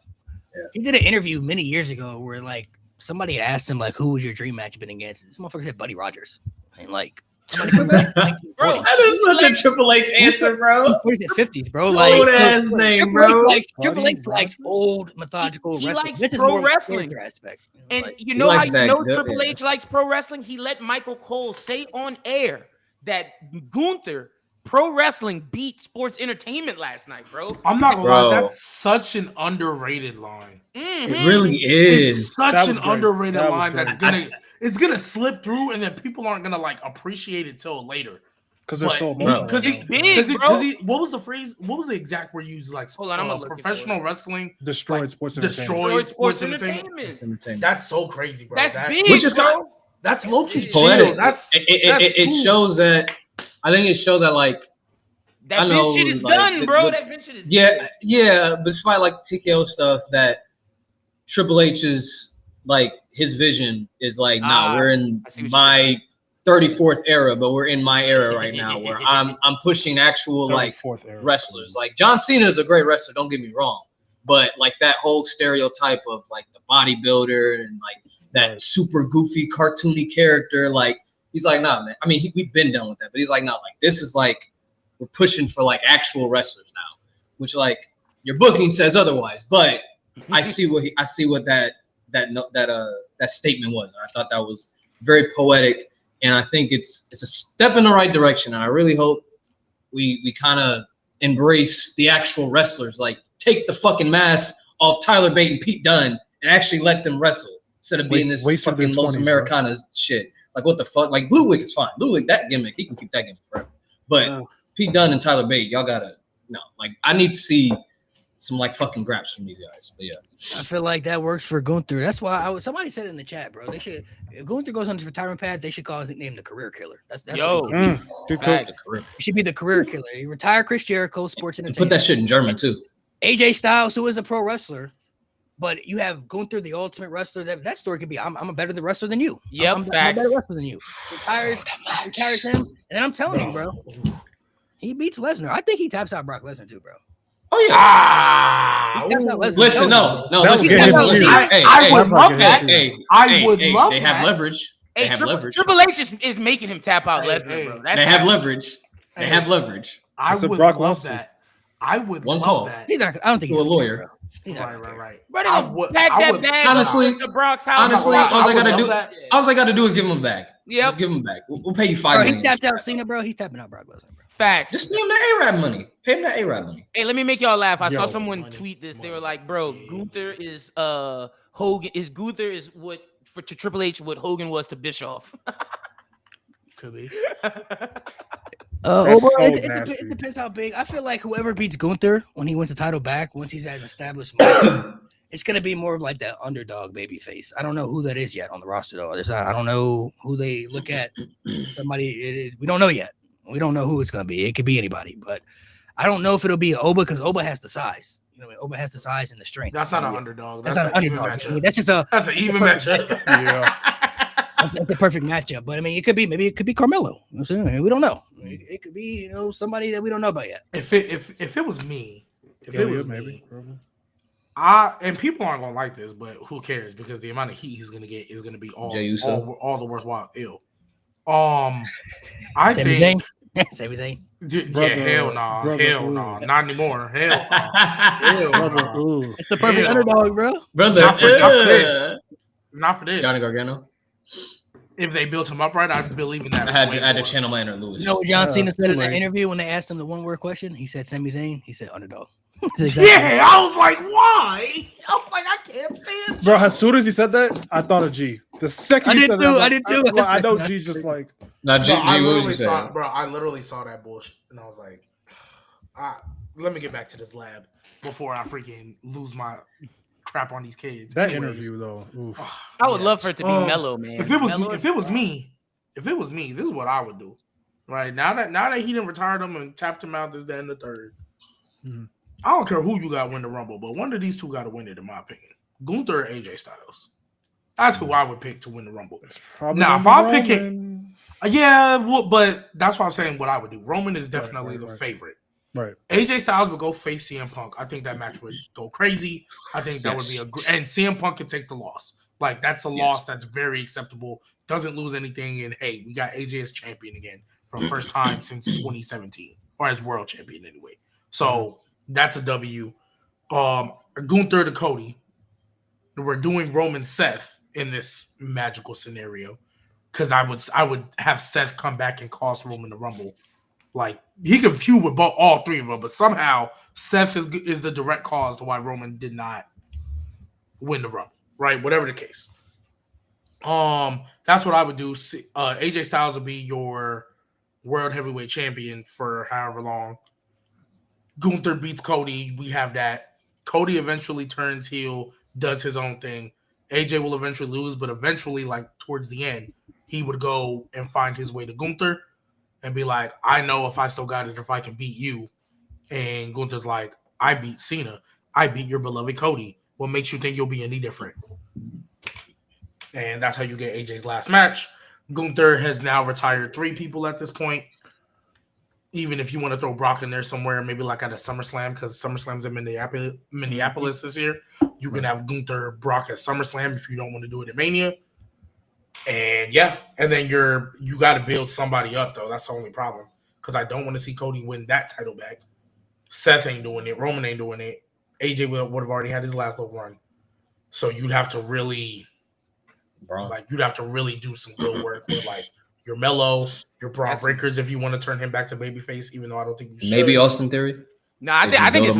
Yeah. He did an interview many years ago where like somebody asked him like, "Who would your dream match been against?" This motherfucker said Buddy Rogers, and like Bro, that is such a Triple H answer, bro. 40s and 50s, bro. Old ass name, bro. Triple H likes old methodical he wrestling. likes This is pro more wrestling. character aspect. And Like, you know how you know good, Triple H likes pro wrestling? He let Michael Cole say on air that Gunther pro wrestling beat sports entertainment last night, bro. I'm not gonna lie, that's such an underrated line. It really is. It's such an underrated line great. that's gonna slip through, and then people aren't gonna like appreciate it till later. Because they're so emotional. Because he's big, bro. What was the phrase? What was the exact word used? Like, hold on, I'm professional wrestling destroyed sports entertainment. That's so crazy, bro. That's big, which is bro. That's low key poetic. That's it shows that. I think it shows that like that Vince shit is done, bro. That Vince shit is done. Yeah. But despite like TKO stuff, that Triple H's like his vision is like, we're in my 34th era, but we're in my era right now where I'm pushing actual like wrestlers. Like John Cena is a great wrestler, don't get me wrong, but like that whole stereotype of like the bodybuilder and like that super goofy cartoony character, like he's like, nah, man. I mean, we've been done with that, but he's like, no, like this is like we're pushing for like actual wrestlers now, which like your booking says otherwise, but I see what that statement was. And I thought that was very poetic. And I think it's a step in the right direction. And I really hope we kind of embrace the actual wrestlers. Like, take the fucking mask off Tyler Bate and Pete Dunne and actually let them wrestle instead of being this fucking Los Americanas shit. Like, what the fuck? Like, Ludwig is fine. Ludwig, that gimmick, he can keep that gimmick forever. But Pete Dunne and Tyler Bate, y'all gotta like, I need to see some like fucking graps from these guys. But yeah, I feel like that works for Gunther. That's why somebody said it in the chat, bro. They should, if Gunther goes on his retirement path, they should call his nickname the Career Killer. That's good coach. He should be the Career Killer. He retire Chris Jericho, sports entertainment. Put that shit in German too. AJ Styles, who is a pro wrestler, but you have Gunther, the ultimate wrestler. That story could be, I'm a better wrestler than you. Yep, I'm a better wrestler than you. Retires him, and then I'm telling you, bro, he beats Lesnar. I think he taps out Brock Lesnar too, bro. Oh yeah. Listen, no. I would love that. I would love that. They have leverage. They have leverage. Triple H is making him tap out Lesnar, bro. They have leverage. They have leverage. I would love that. I would love that. I don't think he's a lawyer. Right. But honestly, to Brock's house. All I gotta do is give him a bag. Yeah, just give him back. We'll pay you $5 million. He tapped out Cena, bro. He's tapping out Brock Lesnar, bro. Facts. Just pay him that A-Rab money. Pay him that A-Rab money. Hey, let me make y'all laugh. I saw someone tweet this. They were like, "Bro, Gunther is Hogan. Gunther is what to Triple H what Hogan was to Bischoff." Could be. It depends how big. I feel like whoever beats Gunther when he wins the title back, once he's at an established market, it's gonna be more of like that underdog baby face. I don't know who that is yet on the roster though. I don't know who they look at. Somebody we don't know yet. We don't know who it's gonna be. It could be anybody, but I don't know if it'll be Oba because Oba has the size. You know, Oba has the size and the strength. That's not an underdog. That's not an underdog. I mean, that's an even matchup. That's the perfect matchup. But I mean, maybe it could be Carmelo. You know what I'm saying? We don't know. It could be, somebody that we don't know about yet. If it was me, and people aren't gonna like this, but who cares? Because the amount of heat he's gonna get is gonna be all the worthwhile ill. I think. Same thing. Yeah, hell no, not anymore. Hell no. It's the perfect underdog, bro. Brother, not for this. Johnny Gargano. If they built him up right, I believe in that. I had to channel my inner Lewis. You know what John Cena said in the interview when they asked him the one-word question? He said, Sami Zayn. He said, underdog. Yeah, I was like, why? I was like, I can't stand. Bro, as soon as he said that, I thought of G. The second he said that, I did too. I know G's just like. Nah, G, I literally saw that bullshit, and I was like, let me get back to this lab before I freaking lose my crap on these kids. That interview though, I would love for it to be mellow, man. If it was me, this is what I would do. Right now that he didn't retire them and tapped him out this, that, and the third. Mm-hmm. I don't care who you got win the Rumble, but one of these two got to win it, in my opinion. Gunther or AJ Styles. That's who I would pick to win the Rumble. Now, if I'm picking, but that's why I'm saying what I would do. Roman is definitely the favorite. Right. AJ Styles would go face CM Punk. I think that match would go crazy. I think that would be and CM Punk can take the loss. Like, that's a loss that's very acceptable. doesn't lose anything, and hey, we got AJ as champion again for the first time since 2017, or as world champion anyway. So that's a W. Gunther to Cody. We're doing Roman Seth in this magical scenario because I would have Seth come back and cost Roman the Rumble. Like he could feud with all three of them, but somehow Seth is the direct cause to why Roman did not win the Rumble. Right, whatever the case. That's what I would do. AJ Styles will be your world heavyweight champion for however long. Gunther beats Cody. We have that. Cody eventually turns heel, does his own thing. AJ will eventually lose, but eventually, like towards the end, he would go and find his way to Gunther and be like, I know if I still got it, if I can beat you. And Gunther's like, I beat Cena. I beat your beloved Cody. What makes you think you'll be any different? And that's how you get AJ's last match. Gunther has now retired 3 people at this point. Even if you want to throw Brock in there somewhere, maybe like at a SummerSlam, because SummerSlam's in Minneapolis this year. You can have Gunther, Brock at SummerSlam if you don't want to do it at Mania. And and then you got to build somebody up, though. That's the only problem. Because I don't want to see Cody win that title back. Seth ain't doing it. Roman ain't doing it. AJ would have already had his last little run. So you'd have to really... you'd have to really do some good work with your Mello, your Braun Breakers if you want to turn him back to babyface, even though I don't think you should. Maybe Austin Theory. No, I think it's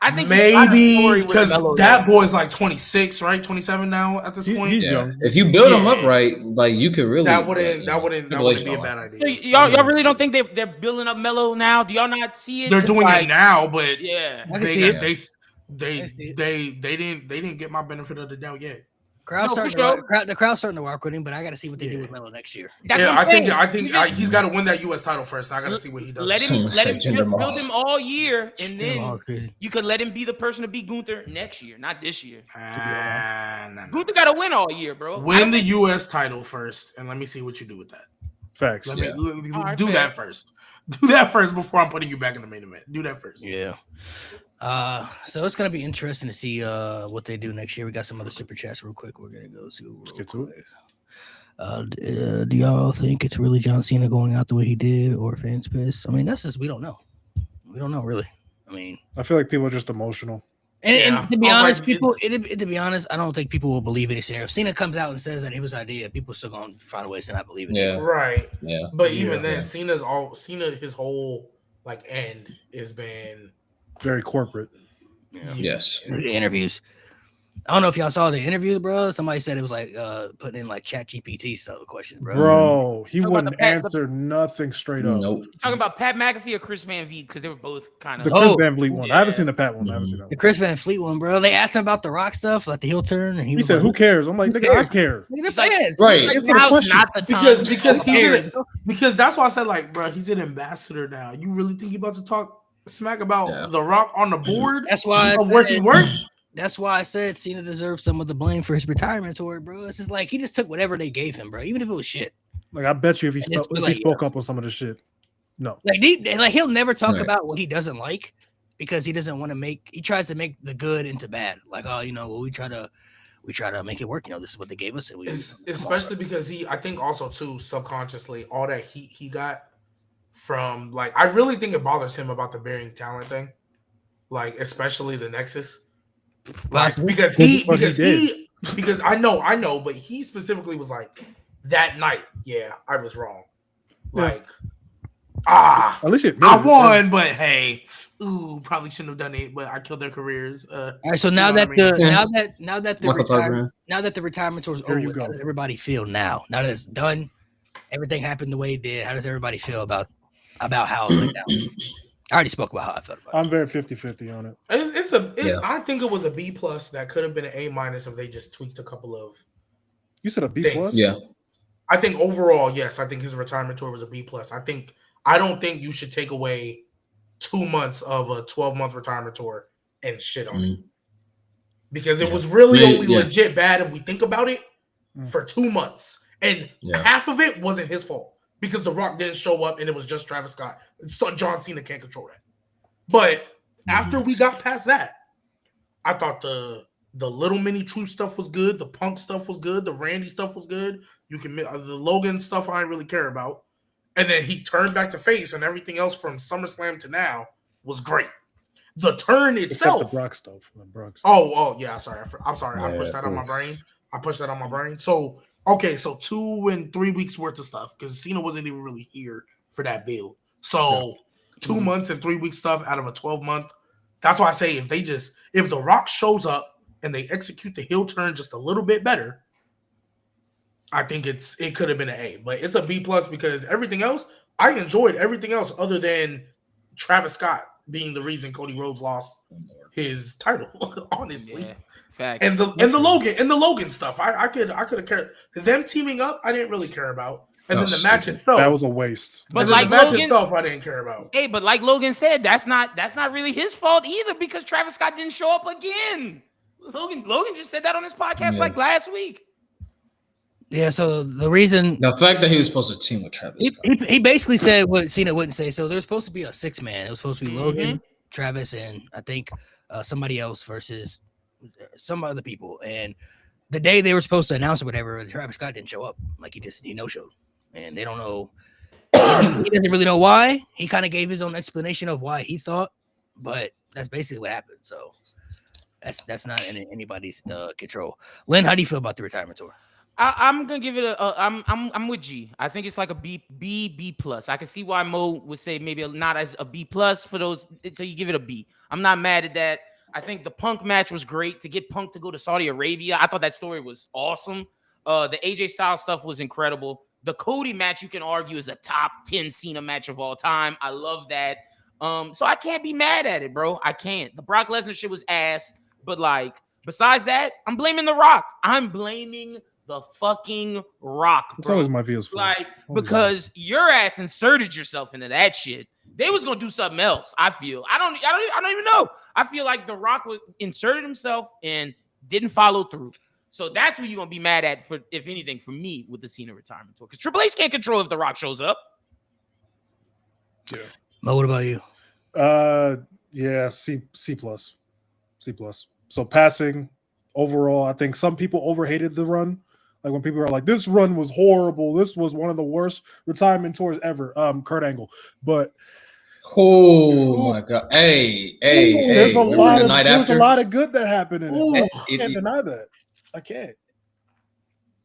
I think maybe because that boy's like 26, right? 27 now at this point. He's young. If you build him up right, like you could really that wouldn't be a bad idea. Y'all really don't think they're building up Mello now? Do y'all not see it? They're doing it now, but I can see it. They didn't get my benefit of the doubt yet. The crowd's starting to work with him, but I got to see what they do with Melo next year. I think he's got to win that U.S. title first. I got to see what he does. Let him build him all year, and then you could let him be the person to beat Gunther next year, not this year. Gunther got to win all year, bro. Win the U.S. title first, and let me see what you do with that. Facts. Do that first. Do that first before I'm putting you back in the main event. Do that first. Yeah. So it's gonna be interesting to see what they do next year. We got some other super chats real quick. We're gonna go to. Let's get to it. Do y'all think it's really John Cena going out the way he did, or fans pissed? I mean, that's just we don't know. We don't know really. I mean, I feel like people are just emotional. And to be honest, to be honest, I don't think people will believe any scenario. Cena comes out and says that it was idea. People still gonna find a way to not believe it. Yeah, right. Yeah, but even then, Cena his whole end has been very corporate. Yeah. Yes. The interviews. I don't know if y'all saw the interviews, bro. Somebody said it was like putting in like Chat GPT style questions, bro. Bro, he wouldn't answer nothing straight up. Nope. Talking about Pat McAfee or Chris Van Vliet because they were both kind of the Chris Van Vliet one. Yeah. I haven't seen the Pat one. I haven't seen that one. The Chris Van Vliet one, bro. They asked him about the Rock stuff, like the heel turn, and he said, like, "Who cares?" I'm like, "Nigga, I care." Nigga, fans. Right. Like, now's not the time because that's why I said like, bro, he's an ambassador now. You really think you about to talk smack about The Rock on the board? That's why work. That's why I said Cena deserves some of the blame for his retirement tour, bro. It's just like he just took whatever they gave him, bro, even if it was shit. Like I bet you if he spoke up on some of the shit, no. Like he'll never talk about what he doesn't like because he doesn't want to he tries to make the good into bad. Like, oh, we try to make it work. This is what they gave us. And especially because I think also too subconsciously all that he got from I really think it bothers him about the burying talent thing, especially the Nexus. Because I know, but he specifically was like that night. Yeah, I was wrong. At least I won, but hey, probably shouldn't have done it. But I killed their careers. All right, so now that the retirement tour is over, how does everybody feel now? Now that it's done, everything happened the way it did. How does everybody feel about how it went down? I already spoke about how I felt about it. I'm very 50-50 on it. I think it was a B+ that could have been an A- if they just tweaked a couple of. You said a B+? Yeah. I think overall, yes. I think his retirement tour was a B+. I don't think you should take away 2 months of a 12-month retirement tour and shit on it. Because it was really only legit bad if we think about it for 2 months. And half of it wasn't his fault. Because The Rock didn't show up and it was just Travis Scott. So John Cena can't control that. But after we got past that, I thought the The little mini truth stuff was good. The Punk stuff was good. The Randy stuff was good. You can the Logan stuff I didn't really care about. And then he turned back to face, and everything else from SummerSlam to now was great. The turn itself, except the Brock stuff. Oh, yeah. Sorry, I'm sorry. Yeah, I pushed that on my brain. So okay, so 2 and 3 weeks worth of stuff because Cena wasn't even really here for that build. So 2 months and 3 weeks stuff out of a 12-month. That's why I say if The Rock shows up and they execute the heel turn just a little bit better, I think it could have been an A, but it's a B+ because everything else, I enjoyed everything else other than Travis Scott being the reason Cody Rhodes lost his title, honestly. Yeah, facts. And the Logan stuff, I could have cared. Them teaming up, I didn't really care about. And then the match itself, that was a waste. But like the match Logan, itself, I didn't care about. Hey, but like Logan said, that's not really his fault either because Travis Scott didn't show up again. Logan just said that on his podcast like last week. Yeah, so the fact that he was supposed to team with Travis, he basically said what Cena wouldn't say. So there's supposed to be a 6-man. It was supposed to be Logan, Travis, and I think somebody else versus some other people. And the day they were supposed to announce or whatever, Travis Scott didn't show up. Like he no-showed, and they don't know. He doesn't really know why. He kind of gave his own explanation of why he thought, but that's basically what happened. So that's not in anybody's control. Lynn, how do you feel about the retirement tour? I'm gonna give it I'm with G. I think it's like a B+. I can see why Mo would say maybe not as a B+ for those. So you give it a B. I'm not mad at that. I think the Punk match was great. To get Punk to go to Saudi Arabia, I thought that story was awesome. The AJ Styles stuff was incredible. The Cody match, you can argue, is a top 10 Cena match of all time. I love that. So I can't be mad at it, bro. I can't. The Brock Lesnar shit was ass, but like besides that, I'm blaming The Rock. I'm blaming the fucking Rock, bro. It's always my views. Like, because your ass inserted yourself into that shit. They was gonna do something else. I feel. I don't even know. I feel like The Rock inserted himself and didn't follow through. So that's what you're gonna be mad at for, if anything, for me with the Cena retirement tour. Because Triple H can't control if The Rock shows up. Yeah. Mo, what about you? Yeah, C+. So passing overall, I think some people overhated the run. Like when people are like, "This run was horrible. This was one of the worst retirement tours ever." Kurt Angle, but my god, hey, there's a lot of good that happened in it. I can't deny that. I can't.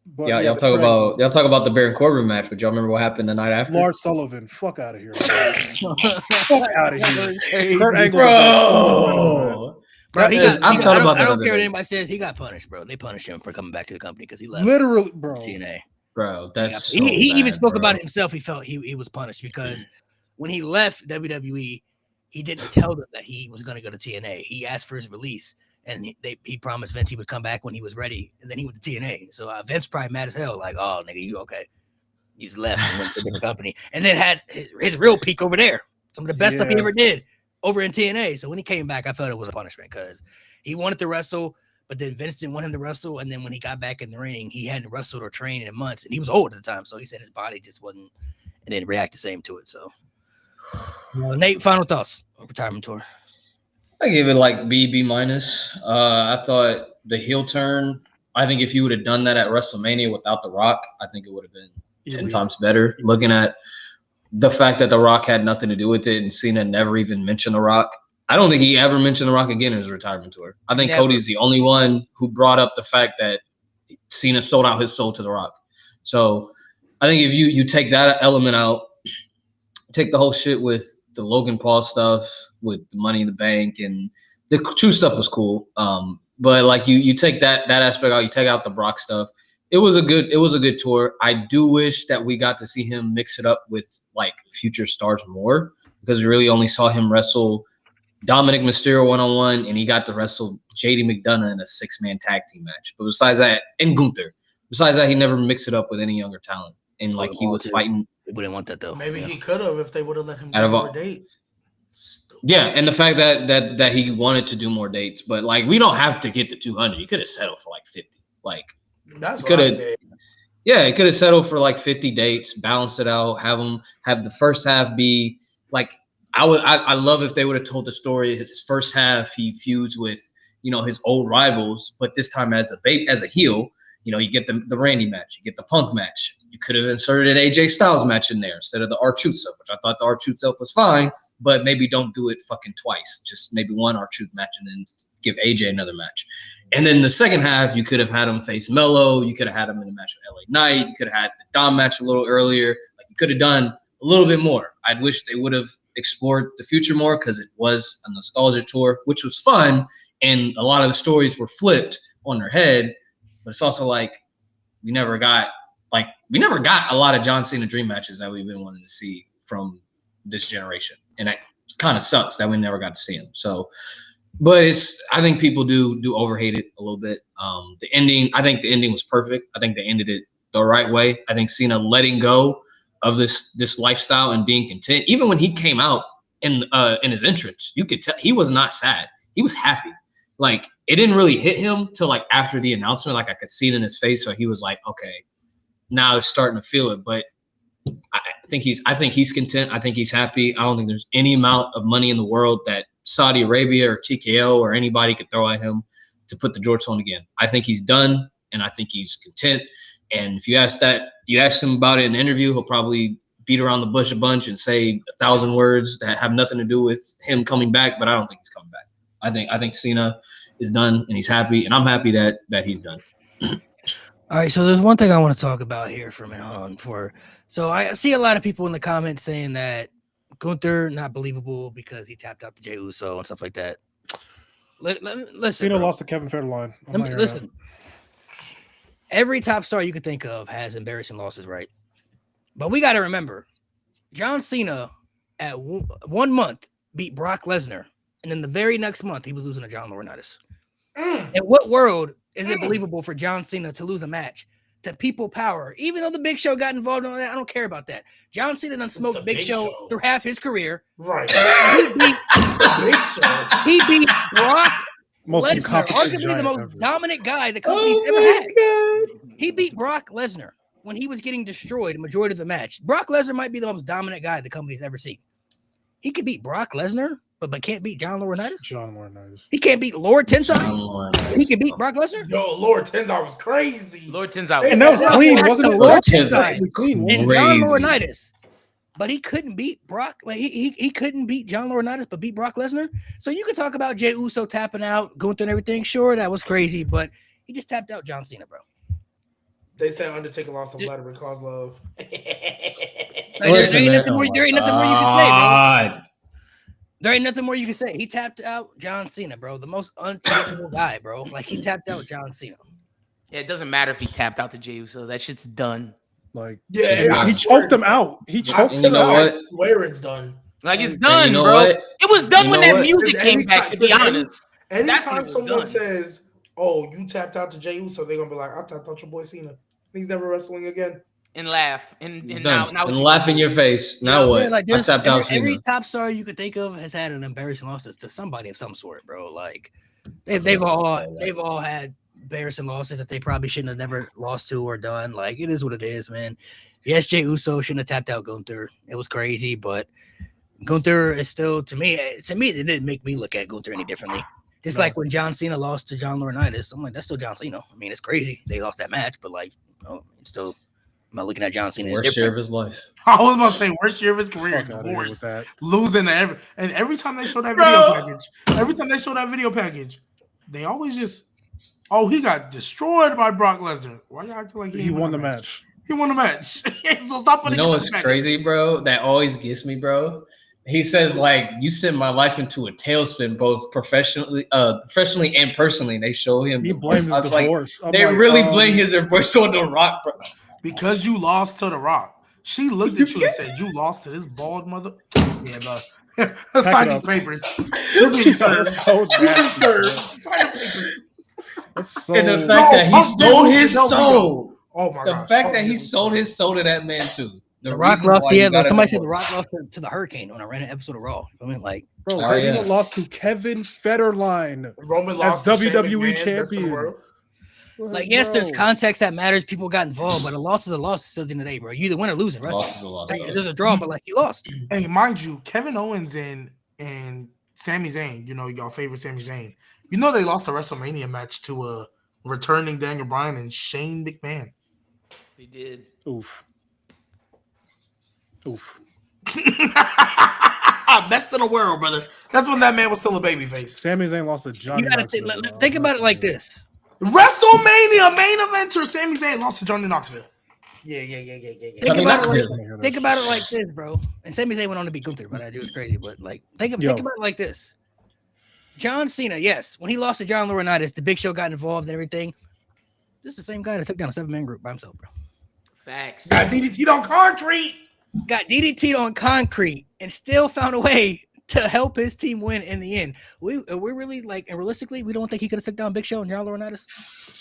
But yeah, y'all talk about the Baron Corbin match, but y'all remember what happened the night after? Lars Sullivan, fuck out of here. Fuck out of here. Kurt Angle, bro. I don't care what anybody says. He got punished, bro. They punished him for coming back to the company because he left. Literally, bro. TNA. Bro, that's he even spoke about it himself. He felt he was punished because when he left WWE, he didn't tell them that he was going to go to TNA. He asked for his release, and he promised Vince he would come back when he was ready, and then he went to TNA. So Vince probably mad as hell, like, "Oh, nigga, you okay?" You just left and went to a different company, and then had his real peak over there. Some of the best stuff he ever did over in TNA. So when he came back, I felt it was a punishment because he wanted to wrestle, but then Vince didn't want him to wrestle. And then when he got back in the ring, he hadn't wrestled or trained in months, and he was old at the time. So he said his body just wasn't, and didn't react the same to it. So, Nate, final thoughts on retirement tour? I give it like B-. I thought the heel turn, I think if you would have done that at WrestleMania without The Rock, I think it would have been 10 times better. Looking at the fact that The Rock had nothing to do with it and Cena never even mentioned The Rock. I don't think he ever mentioned The Rock again in his retirement tour. I think Cody's the only one who brought up the fact that Cena sold out his soul to The Rock. So I think if you take that element out, take the whole shit with the Logan Paul stuff, with the Money in the Bank, and the true stuff was cool. But like you take that aspect out, you take out the Brock stuff. It was a good tour. I do wish that we got to see him mix it up with like future stars more, because we really only saw him wrestle Dominic Mysterio one-on-one, and he got to wrestle JD McDonough in a 6-man tag team match. But besides that, and Gunther. Besides that, he never mixed it up with any younger talent. And like he was fighting. We wouldn't want that though. Maybe he could have if they would have let him do more dates. Yeah, and the fact that he wanted to do more dates, but like we don't have to get to 200. He could have settled for like 50. Like that's what I said. Yeah, he could have settled for like 50 dates, balance it out, have the first half be like I love if they would have told the story. His first half he feuds with his old rivals, but this time as a heel. You get the Randy match, you get the Punk match. You could have inserted an AJ Styles match in there instead of the R-Truth stuff, which I thought the R-Truth stuff was fine, but maybe don't do it fucking twice. Just maybe one R-Truth match and then give AJ another match. And then the second half, you could have had him face Mello. You could have had him in a match with LA Knight. You could have had the Dom match a little earlier. Like, you could have done a little bit more. I'd wish they would have explored the future more because it was a nostalgia tour, which was fun. And a lot of the stories were flipped on their head. But it's also like we never got a lot of John Cena dream matches that we've been wanting to see from this generation, and that kind of sucks that we never got to see him. So, but I think people do overhate it a little bit. The ending, I think the ending was perfect. I think they ended it the right way. I think Cena letting go of this lifestyle and being content, even when he came out in his entrance, you could tell he was not sad. He was happy. Like, it didn't really hit him till like after the announcement. Like, I could see it in his face, so he was like, okay, now it's starting to feel it. But I think he's content. I think he's happy. I don't think there's any amount of money in the world that Saudi Arabia or TKO or anybody could throw at him to put the jorts on again. I think he's done, and I think he's content. And if you ask him about it in an interview, he'll probably beat around the bush a bunch and say 1,000 words that have nothing to do with him coming back. But I don't think he's coming back. I think Cena is done, and he's happy, and I'm happy that he's done. All right, so there's one thing I want to talk about here for a minute. So I see a lot of people in the comments saying that Gunther not believable because he tapped out to Jey Uso and stuff like that. Listen, Cena lost to Kevin Federline. Listen. Every top star you could think of has embarrassing losses, right? But we got to remember, John Cena at 1 month beat Brock Lesnar. And then the very next month, he was losing to John Laurinaitis. In what world is it believable for John Cena to lose a match to People Power? Even though the Big Show got involved in all that, I don't care about that. John Cena done smoked Big Show through half his career. Right. He beat Brock Lesnar, arguably the most dominant guy the company's ever had. God. He beat Brock Lesnar when he was getting destroyed the majority of the match. Brock Lesnar might be the most dominant guy the company's ever seen. He could beat Brock Lesnar, but can't beat John Laurinaitis. He can't beat Lord Tensai. He can beat Brock Lesnar. Yo, Lord Tensai was crazy. Lord Tensai. And that was clean, wasn't it? Lord Tensai and John Laurinaitis. But he couldn't beat Brock. He couldn't beat John Laurinaitis, but beat Brock Lesnar. So you could talk about Jey Uso tapping out, Gunther and everything. Sure, that was crazy, but he just tapped out John Cena, bro. They said Undertaker lost to Vladimir Kozlov. There ain't nothing more you can say, bro. There ain't nothing more you can say. He tapped out John Cena, bro. The most untappable guy, bro. Like, he tapped out John Cena. Yeah, it doesn't matter if he tapped out to Jey Uso. That shit's done. Like, yeah, he choked him out. He choked him out. I swear it's done. Like, it's done, bro. What? It was done when that music came back, to be honest. Anytime someone says, oh, you tapped out to Jey Uso, they're going to be like, I tapped out your boy Cena. He's never wrestling again. And laugh. And now and laugh in your face. Now what? Like, I tapped out Cena. Every top star you could think of has had an embarrassing loss to somebody of some sort, bro. Like, they've all had embarrassing losses that they probably shouldn't have never lost to or done. Like, it is what it is, man. Yes, Jey Uso shouldn't have tapped out Gunther. It was crazy, but Gunther is still, to me, it didn't make me look at Gunther any differently. Just like when John Cena lost to John Laurinaitis, I'm like, that's still John Cena. I mean, it's crazy they lost that match, but like, it's still, I'm not looking at John Cena. Worst year of his life. I was about to say worst year of his career. Divorce, losing every time they show that video package, they always just, oh, he got destroyed by Brock Lesnar. Why y'all acting like he won the match? He won the match. So stop putting. You know what's crazy, bro? That always gets me, bro. He says, like, you sent my life into a tailspin, both professionally and personally. They show him. He blames his divorce. Like, they really blame his divorce on The Rock, bro. Because you lost to The Rock. She looked at you and said, you lost to this bald mother. Yeah, bro. Sign these papers. So and the fact that he sold his soul. Oh my god! The fact that he sold his soul to that man too. The Rock lost. Yeah, somebody said The Rock lost to the Hurricane on a random episode of Raw. I mean, like, bro, Cena lost to Kevin Federline. Roman lost as WWE champion. Like, yes, there's context that matters. People got involved, but a loss is a loss still at the end of the day, bro. You either win or lose in wrestling. There's a draw, but like, you lost. Hey, mind you, Kevin Owens and Sami Zayn, you know, y'all favorite Sami Zayn, You know they lost a WrestleMania match to a returning Daniel Bryan and Shane McMahon. They did. Oof. Best in the world, brother. That's when that man was still a babyface. Sami Zayn lost to Johnny You gotta Knoxville. think about it like this. WrestleMania main eventer, Sami Zayn lost to Johnny Knoxville. Yeah. Think about it like this, bro. And Sami Zayn went on to beat Gunther, but it was crazy. But like, think about it like this. John Cena, yes, when he lost to John Laurinaitis, the Big Show got involved and everything. This is the same guy that took down a 7-man group by himself, bro. Facts. Got DDT'd on concrete. Got DDT'd on concrete and still found a way to help his team win in the end. We really like, and realistically, we don't think he could have took down Big Show and John Laurinaitis.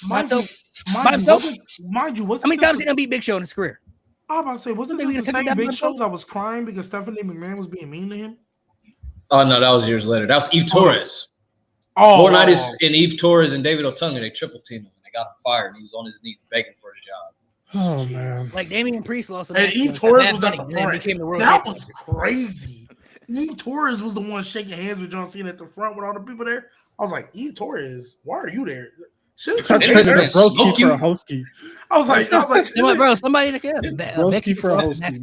Mind you, how many times did he beat Big Show in his career? I was about to say, wasn't there the same Big Show that was crying because Stephanie McMahon was being mean to him? Oh no, that was years later. That was Eve Torres. Laurinaitis and Eve Torres and David Otunga, they triple teamed him. They got him fired, and he was on his knees begging for his job. Oh man! Like Damian Priest lost, and Eve Torres was at the front. That was crazy. Eve Torres was the one shaking hands with John Cena at the front with all the people there. I was like, Eve Torres, why are you there? I was like, bro, somebody Becky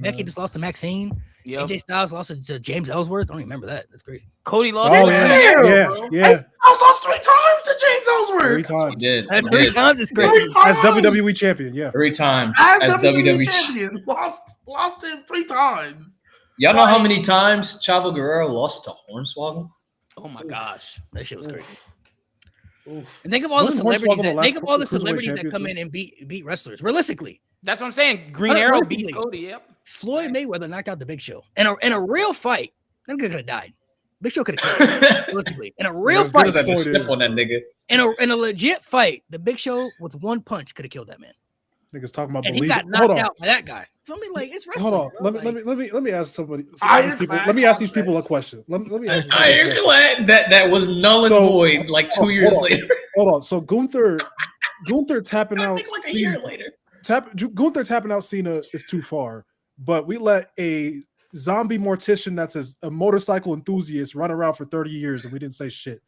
Becky just lost to Maxine. Yep. AJ Styles lost to James Ellsworth. I don't even remember that. That's crazy. Cody lost. Yeah. I lost 3 times to James Ellsworth. 3 times. He did. Three times is crazy. As WWE champion, yeah. 3 times. As WWE champion. Lost him 3 times. Y'all know how many times Chavo Guerrero lost to Hornswoggle? Oh my gosh. That shit was crazy. And think of all the celebrities that come in and beat wrestlers. Realistically. That's what I'm saying. Green Arrow beat Cody. Yep. Floyd Mayweather knocked out the Big Show. In a real fight, that nigga could have died. Big Show could have killed him. Realistically. In a real fight. On that nigga. In a legit fight, the Big Show with one punch could have killed that man. Niggas talking about and he got knocked out by that guy. Feel me? Like it's wrestling. Hold on. Let me ask somebody. Let me ask these people a question. Let me ask Ironclad that was null and void like 2 years later. Hold on. So Gunther tapping out like a year later. Gunther tapping out Cena is too far, but we let a zombie mortician that's a motorcycle enthusiast run around for 30 years and we didn't say shit.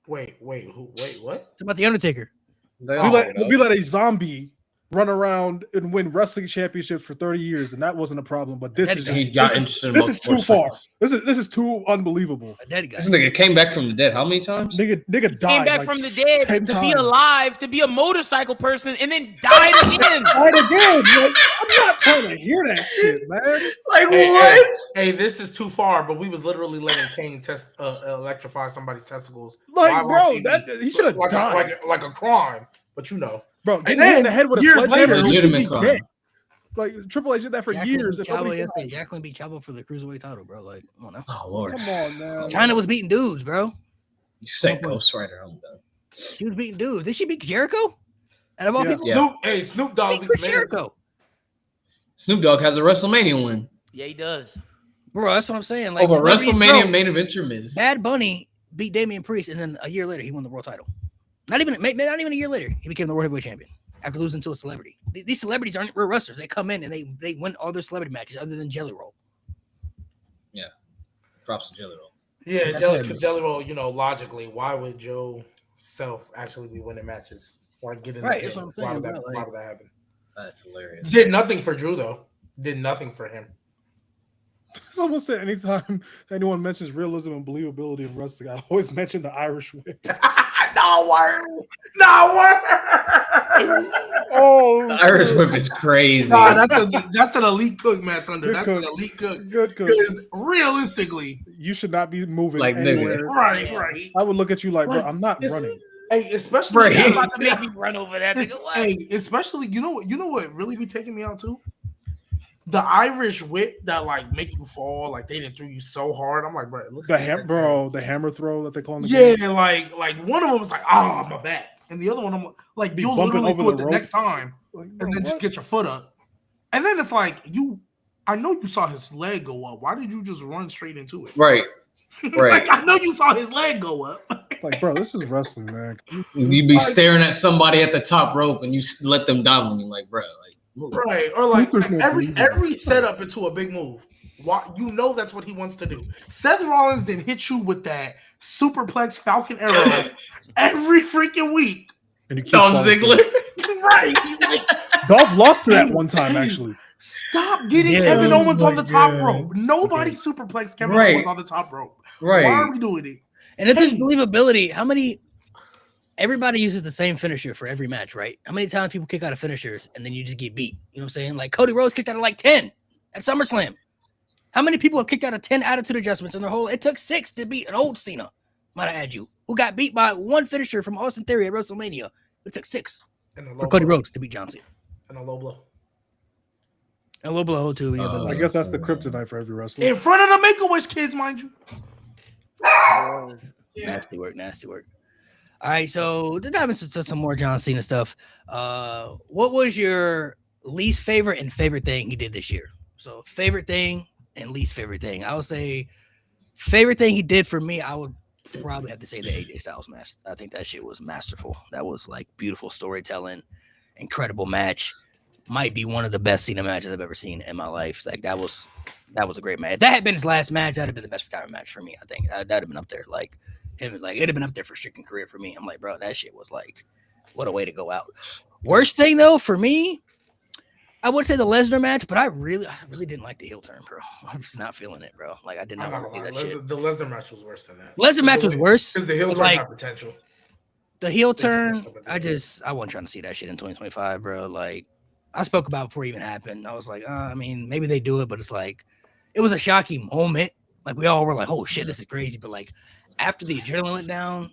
Wait, what? It's about the Undertaker. We let a zombie run around and win wrestling championships for 30 years, and that wasn't a problem. But this is too far. This is too unbelievable. A dead guy. This nigga came back from the dead. How many times? Nigga died. Came back from the dead to be alive, to be a motorcycle person, and then died again. Died again. Like, I'm not trying to hear that shit, man. Like what? Hey, this is too far. But we was literally letting Kane electrify somebody's testicles. Like, bro, he should have died like a crime. But you know. Bro, getting hit in the head with a sledgehammer, legitimate crime. Like Triple H did that for years. Jacqueline beat Chavo for the cruiserweight title, bro. Like, come on now. Oh Lord, come on now. China was beating dudes, bro. You say Ghost Rider? I'm done. She was beating dudes. Did she beat Jericho? Out of all people, Snoop Dogg beat Jericho. Snoop Dogg has a WrestleMania win. Yeah, he does. Bro, that's what I'm saying. Like over WrestleMania main eventer Miz. Bad Bunny beat Damian Priest, and then a year later he won the world title. Not even a year later, he became the world heavyweight champion after losing to a celebrity. These celebrities aren't real wrestlers. They come in and they win all their celebrity matches other than Jelly Roll. Yeah, props to Jelly Roll. Yeah, Jelly Roll. You know, logically, why would Joe Self actually be winning matches? Why get in the that's what I'm saying. Why would that happen? That's hilarious. Did nothing for Drew though. Did nothing for him. Someone said anytime anyone mentions realism and believability in wrestling, I always mention the Irish whip. No word. Oh, the Irish whip is crazy. Nah, that's an elite cook, Matt Thunder. That's an elite cook. Good cook. Because realistically, you should not be moving like anywhere. Right. I would look at you like, bro, I'm not running. Hey, especially you're about to make me run over that. Hey, especially you know what really be taking me out too? The Irish whip that like make you fall, like they didn't throw you so hard. I'm like, bro, it looks the hammer throw that they call in the game. game. like one of them was like, my back, and the other one I'm like, you'll literally do it the next time, and then just get your foot up, and then it's like I know you saw his leg go up. Why did you just run straight into it? Right. Like I know you saw his leg go up. Like, bro, this is wrestling, man. You be staring at somebody at the top rope and you let them dive on you, like, bro, like. Right, or like every setup into a big move. Why? You know that's what he wants to do. Seth Rollins then hit you with that superplex Falcon Arrow every freaking week. And you keep Dolph falling for Ziggler. it. Right? Like, Dolph lost to that one time, actually. Stop getting Yeah. Kevin Oh Owens my on the top God. rope. Nobody Okay. superplex Kevin Right. Owens on the top rope. Right. Why are we doing it? And if there's Hey. believability, how many? Everybody uses the same finisher for every match, right? How many times people kick out of finishers and then you just get beat? You know what I'm saying? Like Cody Rhodes kicked out of like 10 at SummerSlam. How many people have kicked out of 10 attitude adjustments in their whole? It took 6 to beat an old Cena. Might I add you, who got beat by one finisher from Austin Theory at WrestleMania? It took 6 for Cody Rhodes to beat John Cena. And a low blow. A low blow too. Yeah, but I like, guess that's the kryptonite for every wrestler. In front of the Make-A-Wish kids, mind you. nasty work, nasty work. All right, so to dive into some more John Cena stuff, what was your least favorite and favorite thing he did this year? So favorite thing and least favorite thing. I would say favorite thing he did for me, I would probably have to say the AJ Styles match. I think that shit was masterful. That was like beautiful storytelling, incredible match. Might be one of the best Cena matches I've ever seen in my life. Like that was a great match. If that had been his last match, that'd have been the best retirement match for me. I think that'd have been up there. Like him, like it'd have been up there for freaking career for me. I'm like, bro, that shit was like, what a way to go out. Worst thing though for me, I would say the Lesnar match, but I really didn't like the heel turn, bro. I'm just not feeling it, bro. Like I did not want to do that shit. The Lesnar match was worse than that. Lesnar match was worse. Because the heel turn like, had potential. The heel turn, I wasn't trying to see that shit in 2025, bro. Like I spoke about before it even happened. I was like, I mean, maybe they do it, but it's like, it was a shocking moment. Like we all were like, oh shit, this is crazy. But like after the adrenaline went down,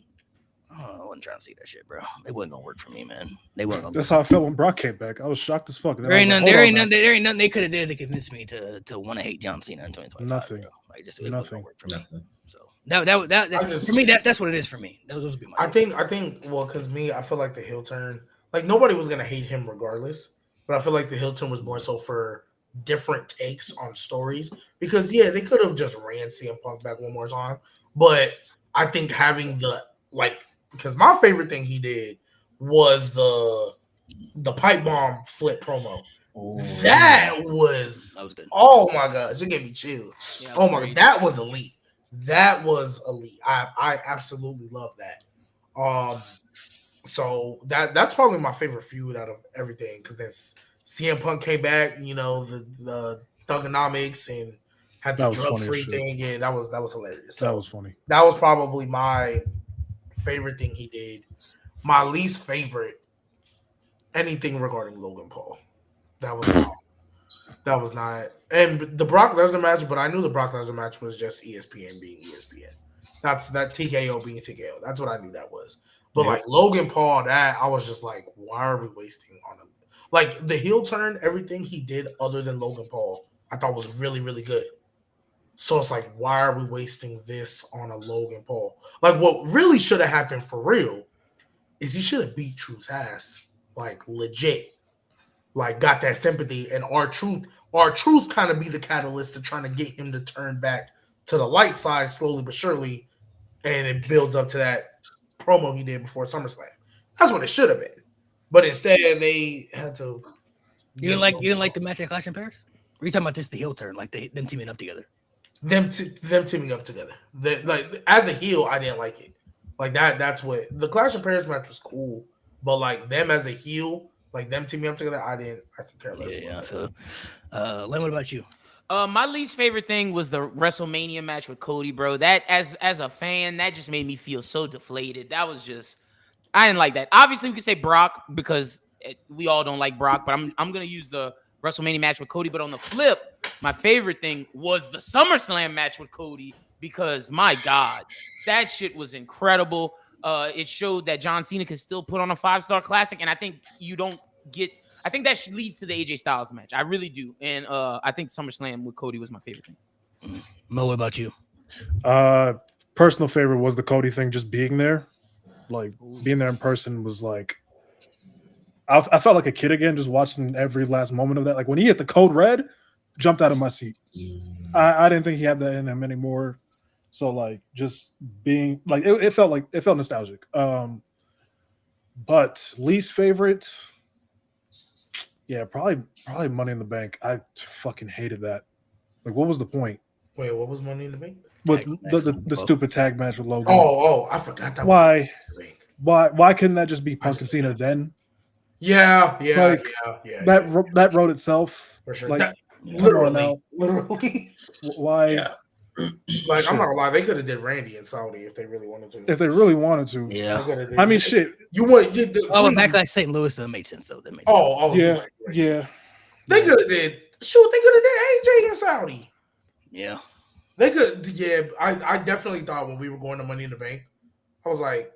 I wasn't trying to see that shit, bro. It wasn't gonna work for me, man. They wasn't gonna. That's how I felt when Brock came back. I was shocked as fuck. There ain't nothing they could have did to convince me to want to hate John Cena in 2025. Nothing. Bro. Like just it wasn't gonna work for me. Nothing. So that for me, that's what it is for me. Those would be my. I think well, because me, I feel like the heel turn, like nobody was gonna hate him regardless. But I feel like the heel turn was more so for different takes on stories. Because yeah, they could have just ran CM Punk back one more time. But I think having because my favorite thing he did was the pipe bomb flip promo. That was good. Oh my gosh, it gave me chills. Yeah, Oh my god, that was elite. That was elite. I absolutely love that. So that's probably my favorite feud out of everything because then CM Punk came back, you know, the Thugonomics and had the drug free thing. Yeah, that was hilarious. So that was funny. That was probably my favorite thing he did. My least favorite, anything regarding Logan Paul. That was not. And the Brock Lesnar match, but I knew the Brock Lesnar match was just ESPN being ESPN. That's that TKO being TKO. That's what I knew that was. But like Logan Paul, that I was just like, why are we wasting on him? Like the heel turn, everything he did other than Logan Paul, I thought was really, really good. So it's like, why are we wasting this on a Logan Paul? Like what really should have happened for real is he should have beat Truth's ass, like legit. Like got that sympathy, and our truth kind of be the catalyst to trying to get him to turn back to the light side slowly but surely, and it builds up to that promo he did before SummerSlam. That's what it should have been, but instead they had to. You didn't like the match at Clash in Paris? Or are you talking about just the heel turn, like them teaming up together? Them teaming up together. Like as a heel, I didn't like it. Like that. That's what the Clash of Paris match was cool, but like them as a heel. Like them teaming up together, I could care less. Yeah, I feel. Len, what about you? My least favorite thing was the WrestleMania match with Cody, bro. That as a fan, that just made me feel so deflated. That was just, I didn't like that. Obviously, we could say Brock because we all don't like Brock, but I'm gonna use the WrestleMania match with Cody. But on the flip, my favorite thing was the SummerSlam match with Cody because my God, that shit was incredible. It showed that John Cena can still put on a 5-star classic, and I think I think that leads to the AJ Styles match. I really do, and I think SummerSlam with Cody was my favorite thing. Mo, what about you? Personal favorite was the Cody thing. Just being there, like being there in person was like, I felt like a kid again, just watching every last moment of that. Like when he hit the code red, jumped out of my seat. I didn't think he had that in him anymore. So like just being like it felt nostalgic. But least favorite, yeah, probably Money in the Bank. I fucking hated that. Like, what was the point? Wait, what was Money in the Bank? With the stupid tag match with Logan. Oh, I forgot that. Why couldn't that just be Punk and Cena then? Yeah. That wrote itself for sure. Like, literally. Why? Yeah. Like, I'm not gonna lie, they could have did Randy and Saudi if they really wanted to. If they really wanted to, yeah. I mean, shit. You want? Backlash St. Louis that made sense though. That made sense. Yeah. They could have did. Shoot, they could have did AJ and Saudi. Yeah. They could. Yeah, I definitely thought when we were going to Money in the Bank, I was like,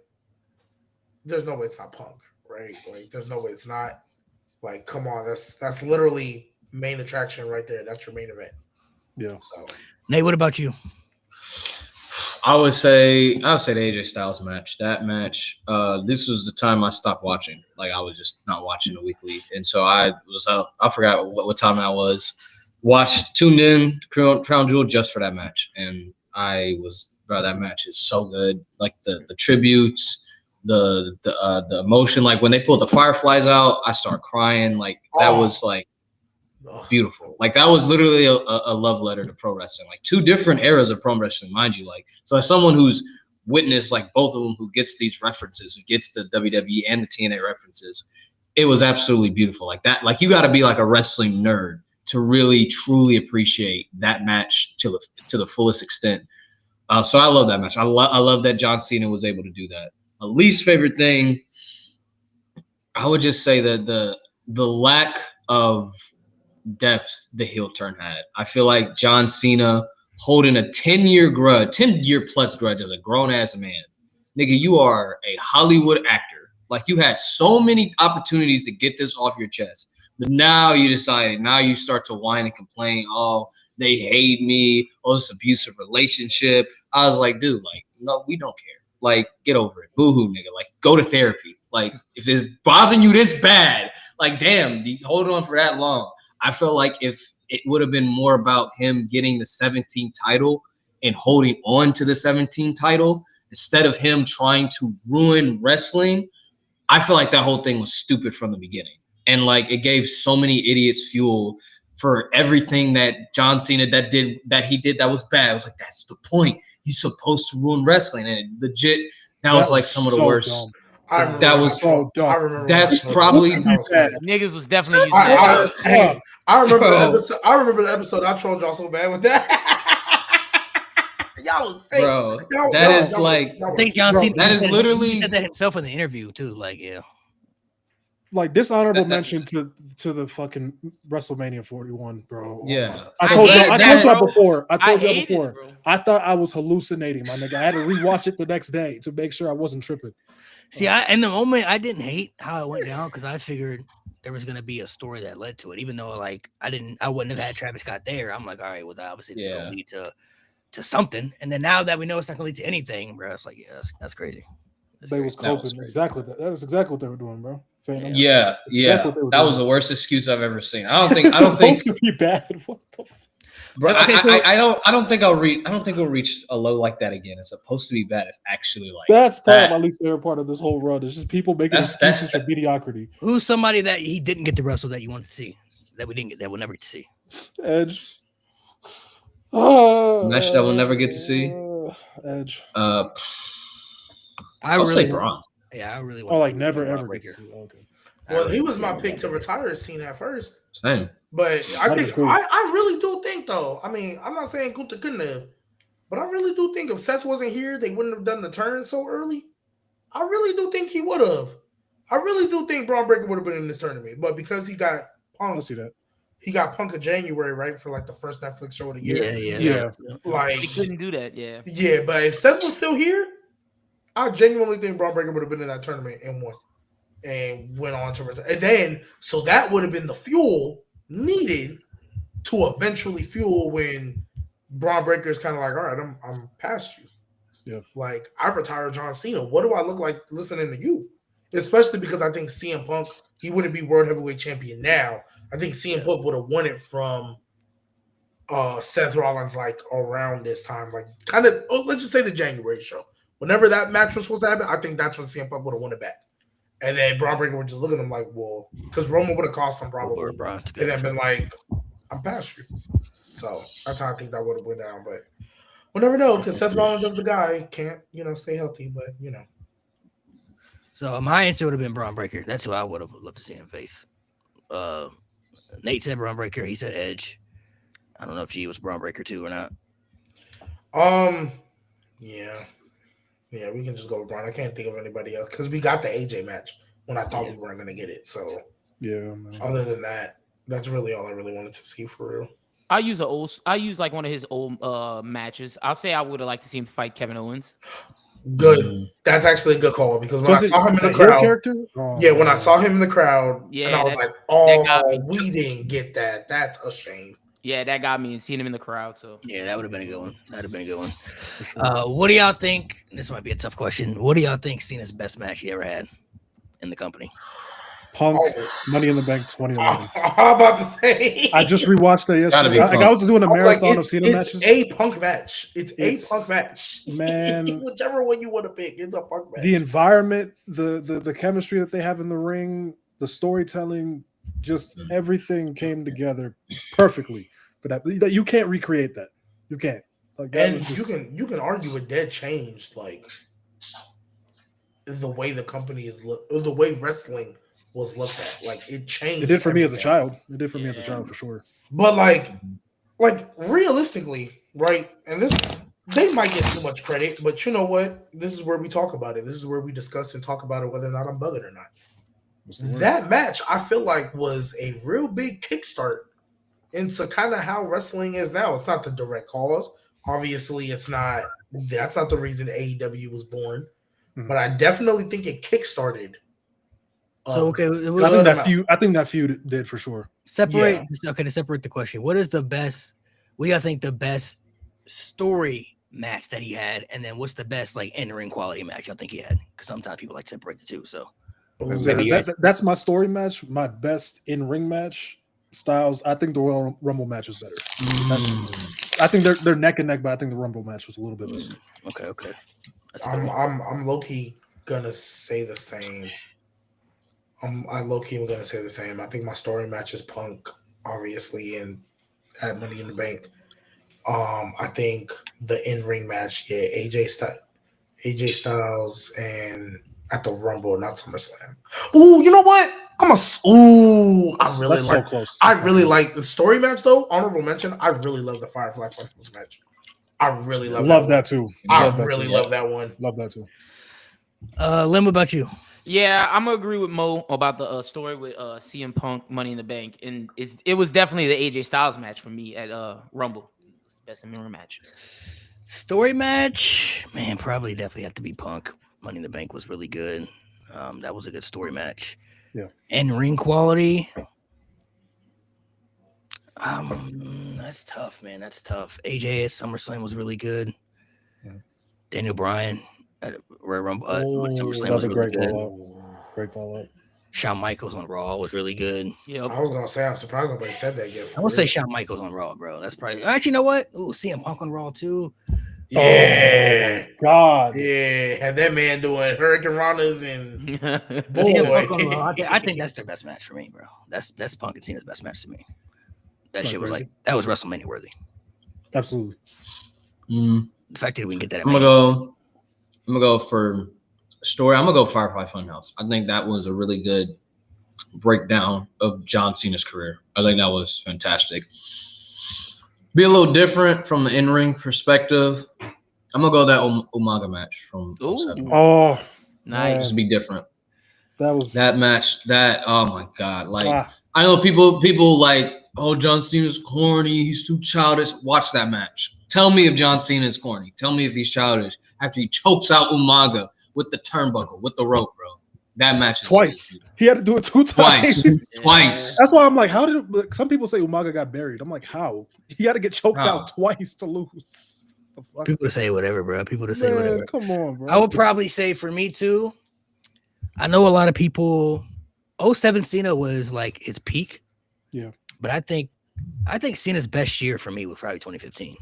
"There's no way it's not Punk, right? Like, there's no way it's not. Like, come on, that's literally main attraction right there. That's your main event." Yeah. So. Nate, what about you? I would say the AJ Styles match. That match, this was the time I stopped watching. Like, I was just not watching it weekly, and so I forgot what time that was. Tuned in Crown Jewel just for that match, and that match is so good. Like the tributes, the emotion. Like when they pulled the fireflies out, I start crying. Like that was like beautiful. Like that was literally a love letter to pro wrestling. Like two different eras of pro wrestling, mind you. Like, so as someone who's witnessed like both of them, who gets these references, who gets the WWE and the TNA references, it was absolutely beautiful. Like that, like you got to be like a wrestling nerd to really truly appreciate that match to the fullest extent. So I love that match. I love that John Cena was able to do that. My least favorite thing, I would just say that the lack of depth the heel turn had. I feel like John Cena holding a 10-year plus grudge as a grown-ass man. Nigga, you are a Hollywood actor. Like, you had so many opportunities to get this off your chest. But now you start to whine and complain, oh, they hate me, oh, this abusive relationship. I was like, dude, like, no, we don't care. Like, get over it. Boo-hoo, nigga. Like, go to therapy. Like, if it's bothering you this bad, like, damn, hold on for that long. I felt like if it would have been more about him getting the 17th title and holding on to the 17th title instead of him trying to ruin wrestling, I feel like that whole thing was stupid from the beginning. And like it gave so many idiots fuel for everything that John Cena he did that was bad. I was like, that's the point. He's supposed to ruin wrestling. And legit, that was like some of the worst. Dumb. I remember. That's probably niggas was definitely using that. I remember the episode. I remember the episode. I trolled y'all so bad with that. Y'all was fake. Bro, that is like. I think John Cena. That is literally. He said that himself in the interview too. Like, yeah. Like dishonorable mention to the fucking WrestleMania 41, bro. Yeah, I told y'all before. I thought I was hallucinating, my nigga. I had to rewatch it the next day to make sure I wasn't tripping. See, in the moment, I didn't hate how it went down because I figured there was gonna be a story that led to it. Even though, like, I wouldn't have had Travis Scott there. I'm like, all right, well, obviously it's gonna lead to something. And then now that we know it's not gonna lead to anything, bro, it's like, yeah, that's crazy. They was coping exactly. That is exactly what they were doing, bro. Yeah. Exactly that was the worst excuse I've ever seen. I don't think to be bad. What the bro, I don't think we'll reach a low like that again. It's supposed to be bad. It's actually like that's part of my least favorite part of this whole run. It's just people making excuses for mediocrity. Who's somebody that he didn't get to wrestle that you wanted to see that we didn't get that we'll never get to see? Edge. Match that we'll never get to see. Edge. I'll say Braun. Yeah, I really want. Oh, like never ever get to see. Okay. Well, he was my pick to retire Cena at first. Same. But I think I really do think though. I mean, I'm not saying Gunther couldn't have, but I really do think if Seth wasn't here, they wouldn't have done the turn so early. I really do think he would have. I really do think Braun Breaker would have been in this tournament, but because he got Punk, I see that. He got Punk in January, right, for like the first Netflix show of the year. Yeah. Like he couldn't do that. Yeah. Yeah, but if Seth was still here, I genuinely think Braun Breaker would have been in that tournament and won. And went on to retire. And then, so that would have been the fuel needed to eventually fuel when Braun Breaker is kind of like, all right, I'm past you. Yeah. Like, I've retired John Cena. What do I look like listening to you? Especially because I think CM Punk, he wouldn't be World Heavyweight Champion now. I think CM Punk would have won it from Seth Rollins, like, around this time. Like, kind of, let's just say the January show. Whenever that match was supposed to happen, I think that's when CM Punk would have won it back. And then Braun Breaker would just look at him like, well, because Roman would have cost him probably. And then been like, I'm past you. So that's how I think that would have went down. But we'll never know because Seth Rollins is the guy. Can't stay healthy, but So my answer would have been Braun Breaker. That's who I would have loved to see him face. Nate said Braun Breaker. He said Edge. I don't know if G was Braun Breaker too or not. Yeah, we can just go with Braun. I can't think of anybody else because we got the AJ match when I thought we weren't gonna get it. So man. Other than that, that's really all I really wanted to see for real. I use like one of his old matches. I'll say I would have liked to see him fight Kevin Owens. Good. That's actually a good call because when I saw him in the crowd, when I saw him in the crowd, and I was like, "Oh, we didn't get that. That's a shame." Yeah, that got me and seeing him in the crowd. So yeah, that would have been a good one. That'd have been a good one. What do y'all think? This might be a tough question. What do y'all think Cena's best match he ever had in the company? Punk, Money in the Bank 2011. I'm about to say. I just rewatched that yesterday. I was doing a marathon of Cena matches. It's a Punk match. It's a Punk match. Man, whichever one you want to pick, it's a Punk match. The environment, the chemistry that they have in the ring, the storytelling, just everything came together perfectly for that. You can't recreate that. You can't. And you can argue it dead changed like the way the company is the way wrestling was looked at. Like it changed. It did for me as a child. It did for me as a child for sure. But like realistically, right? And this they might get too much credit, but you know what? This is where we talk about it. This is where we discuss and talk about it, whether or not I'm bugging or not. That match, I feel like, was a real big kickstart into kind of how wrestling is now. It's not the direct cause. Obviously, it's not. That's not the reason AEW was born. Mm-hmm. But I definitely think it kickstarted. So okay, I think that feud did for sure. To separate the question, what do y'all think the best story match that he had, and then what's the best like in-ring quality match I think he had? Because sometimes people like to separate the two. So that's my story match. My best in-ring match, Styles. I think the Royal Rumble match is better. I think they're neck and neck, but I think the Rumble match was a little bit better. Okay. I'm low key gonna say the same. I low key am gonna say the same. I think my story match is Punk, obviously, and at Money in the Bank. I think the in-ring match, AJ Styles and at the Rumble, not SummerSlam. Ooh, you know what? I really like the story match though. Honorable mention. I really love the Firefly Funhouse match. I really love that too. Love that one. Love that too. Lim, what about you? Yeah, I'm gonna agree with Mo about the story with CM Punk, Money in the Bank, and it was definitely the AJ Styles match for me at Rumble. It's best in mirror match. Story match, man, probably definitely have to be Punk. Money in the Bank was really good. That was a good story match. Yeah. And ring quality. That's tough, man. That's tough. AJ at SummerSlam was really good. Yeah. Daniel Bryan at Royal Rumble, SummerSlam was really good. Great follow up. Shawn Michaels on Raw was really good. Yep. I was gonna say I'm surprised nobody said that yet. I would say Shawn Michaels on Raw, bro. That's probably actually, you know what? Ooh, CM Punk on Raw too. Yeah, God. Yeah, had that man doing Hurricane Ranas and I think that's their best match for me, bro. That's Punk and Cena's best match to me. That shit was like that was WrestleMania worthy. Absolutely. The fact that we can get that. I'm gonna go for story. I'm gonna go Firefly Funhouse. I think that was a really good breakdown of John Cena's career. I think that was fantastic. Be a little different from the in-ring perspective. I'm gonna go that Umaga match from 07. Oh, nice. Just be different. That match. Oh my god! Like I know people like, oh, John Cena's corny. He's too childish. Watch that match. Tell me if John Cena is corny. Tell me if he's childish after he chokes out Umaga with the turnbuckle, with the rope, bro. That match is twice. He had to do it 2 times. Twice. That's why I'm like, how did some people say Umaga got buried? I'm like, how? He had to get choked out twice to lose. People say whatever, bro. People say whatever. Come on, bro. I would probably say for me too. I know a lot of people. 07 Cena was like his peak. Yeah. But I think Cena's best year for me was probably 2015.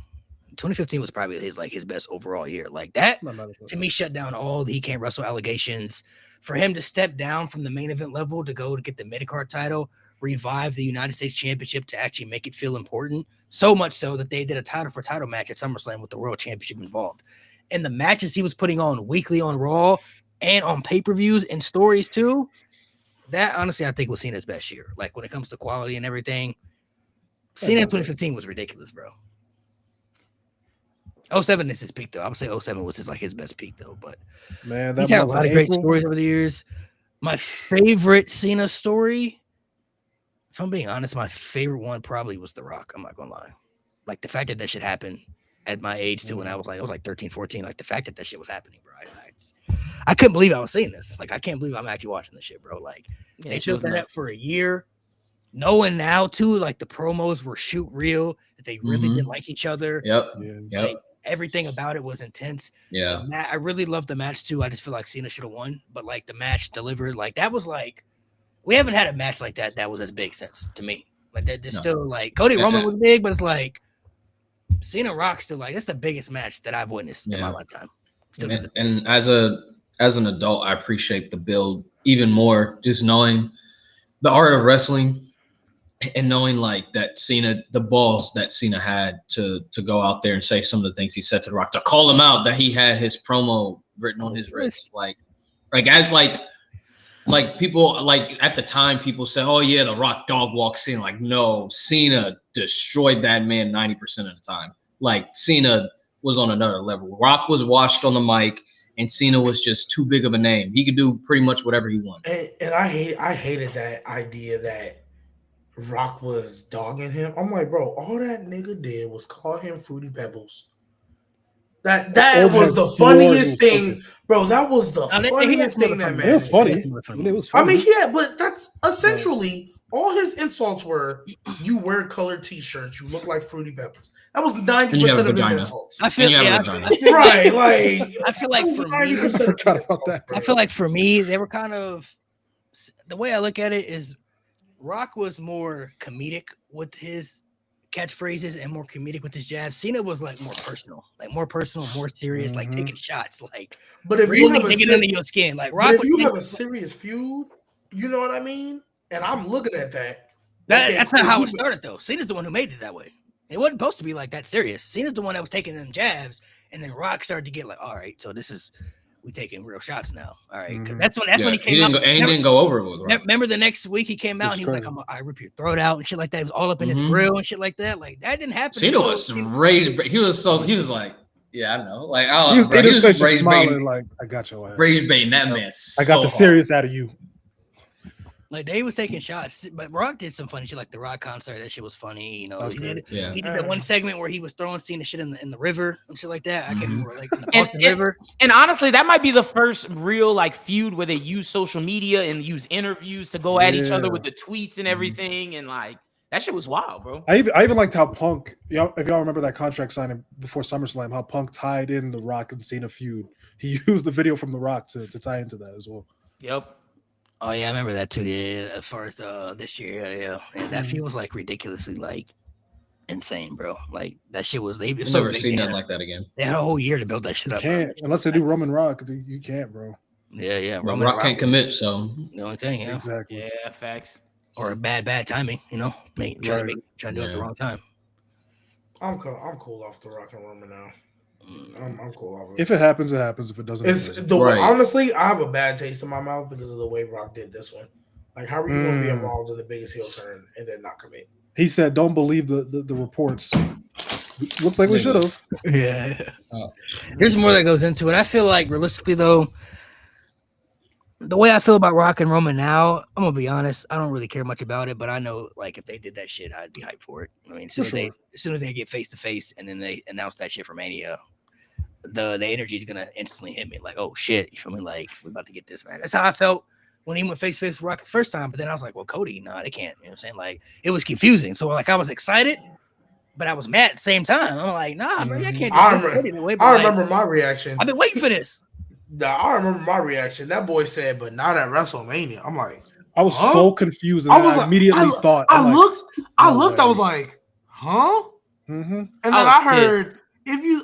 2015 was probably his best overall year. Like that to me shut down all the he can't wrestle allegations. For him to step down from the main event level to go to get the mid-card title revive the United States Championship to actually make it feel important. So much so that they did a title for title match at SummerSlam with the World Championship involved. And the matches he was putting on weekly on Raw and on pay-per-views and stories too, that honestly I think was Cena's best year. Like when it comes to quality and everything, Cena in 2015 was ridiculous, bro. 07 is his peak though. I would say 07 was his best peak though. But man, he's had a lot of great stories over the years. My favorite Cena story, if I'm being honest, my favorite one probably was The Rock. I'm not gonna lie. Like the fact that shit happened at my age too, when I was like 13, 14. Like the fact that shit was happening, bro. I couldn't believe I was seeing this. Like I can't believe I'm actually watching this shit, bro. Like they took that up for a year. Knowing now too, like the promos were shoot real, that they really didn't like each other. Yep. Like, everything about it was intense. Yeah. I really loved the match too. I just feel like Cena should have won, but like the match delivered, like that was like we haven't had a match like that was as big since to me. Like that still like Cody Roman was big, but it's like Cena Rock still like that's the biggest match that I've witnessed in my lifetime. And as an adult, I appreciate the build even more, just knowing the art of wrestling and knowing like that Cena, the balls that Cena had to go out there and say some of the things he said to The Rock, to call him out, that he had his promo written on his wrist. Like as like people like at the time people said, oh yeah, The Rock dog walk Cena. Like no, Cena destroyed that man 90% of the time. Like Cena was on another level. Rock was washed on the mic, and Cena was just too big of a name. He could do pretty much whatever he wanted. And I hated that idea that Rock was dogging him. I'm like, bro, all that nigga did was call him Fruity Pebbles. That was the funniest thing, bro. That was the funniest thing that man. It was funny. It was funny. I mean, yeah, but that's essentially all his insults were. You wear colored T-shirts. You look like Fruity Pebbles. That was 90% of his insults. I feel like for me, they were kind of the way I look at it is Rock was more comedic with his catchphrases and more comedic with his jabs. Cena was like more personal, more serious, like taking shots, like. But if really digging into your skin, like Rock, if you have a serious feud, you know what I mean. And I'm looking at that. That's not how it started, though. Cena's the one who made it that way. It wasn't supposed to be like that serious. Cena's the one that was taking them jabs, and then Rock started to get like, all right, so we taking real shots now. All right, because that's when he came out. He didn't go over it with Rock. Remember the next week he came out and he was like, I rip your throat out and shit like that. It was all up in his grill and shit like that. Like that didn't happen. Cena was raised. He was like, yeah, I know. Like he was raised smiling like, I got your ass. Raised baiting that man. I got the serious out of you. Like they was taking shots, but Rock did some funny shit, like the Rock concert. That shit was funny, you know. He did that one segment where he was throwing Cena shit in the river and shit like that. I can't remember, like in the Boston River. And honestly, that might be the first real like feud where they use social media and use interviews to go at each other with the tweets and everything, and like that shit was wild, bro. I even liked how Punk, if y'all remember that contract signing before SummerSlam, how Punk tied in the Rock and Cena feud. He used the video from the Rock to tie into that as well. Yep. Oh yeah, I remember that too. Yeah, as far as this year, yeah, that feud was like ridiculously like insane, bro. Like that shit was. They've never seen nothing like that again. They had a whole year to build that shit up. Can't unless they do Roman Rock. You can't, bro. Yeah. Roman Rock can't commit, so the only thing, exactly. Yeah, facts. Or a bad timing, trying to do it at the wrong time. I'm cool off the Rock and Roman now. I'm cool off of it. If it happens, it happens. If it doesn't, honestly, I have a bad taste in my mouth because of the way Rock did this one. Like, how are you going to be involved in the biggest heel turn and then not commit? He said, "Don't believe the reports." Looks like we should have. Yeah. There's more that goes into it. I feel like realistically, though, the way I feel about Rock and Roman now, I'm gonna be honest. I don't really care much about it, but I know, like, if they did that shit, I'd be hyped for it. I mean, as soon as they get face to face and then they announce that shit for Mania, the energy is gonna instantly hit me. Like, oh shit, you feel me? Like, we're about to get this, man. That's how I felt when he went face to face with Rock the first time. But then I was like, well, Cody, nah, they can't. You know what I'm saying? Like, it was confusing. So like, I was excited, but I was mad at the same time. I'm like, nah, bro, I can't. I remember my reaction. I've been waiting for this. I remember my reaction. That boy said, "But not at WrestleMania." I'm like, I was so confused. And I immediately thought. I looked. I was like, huh? Mm-hmm. And then I heard,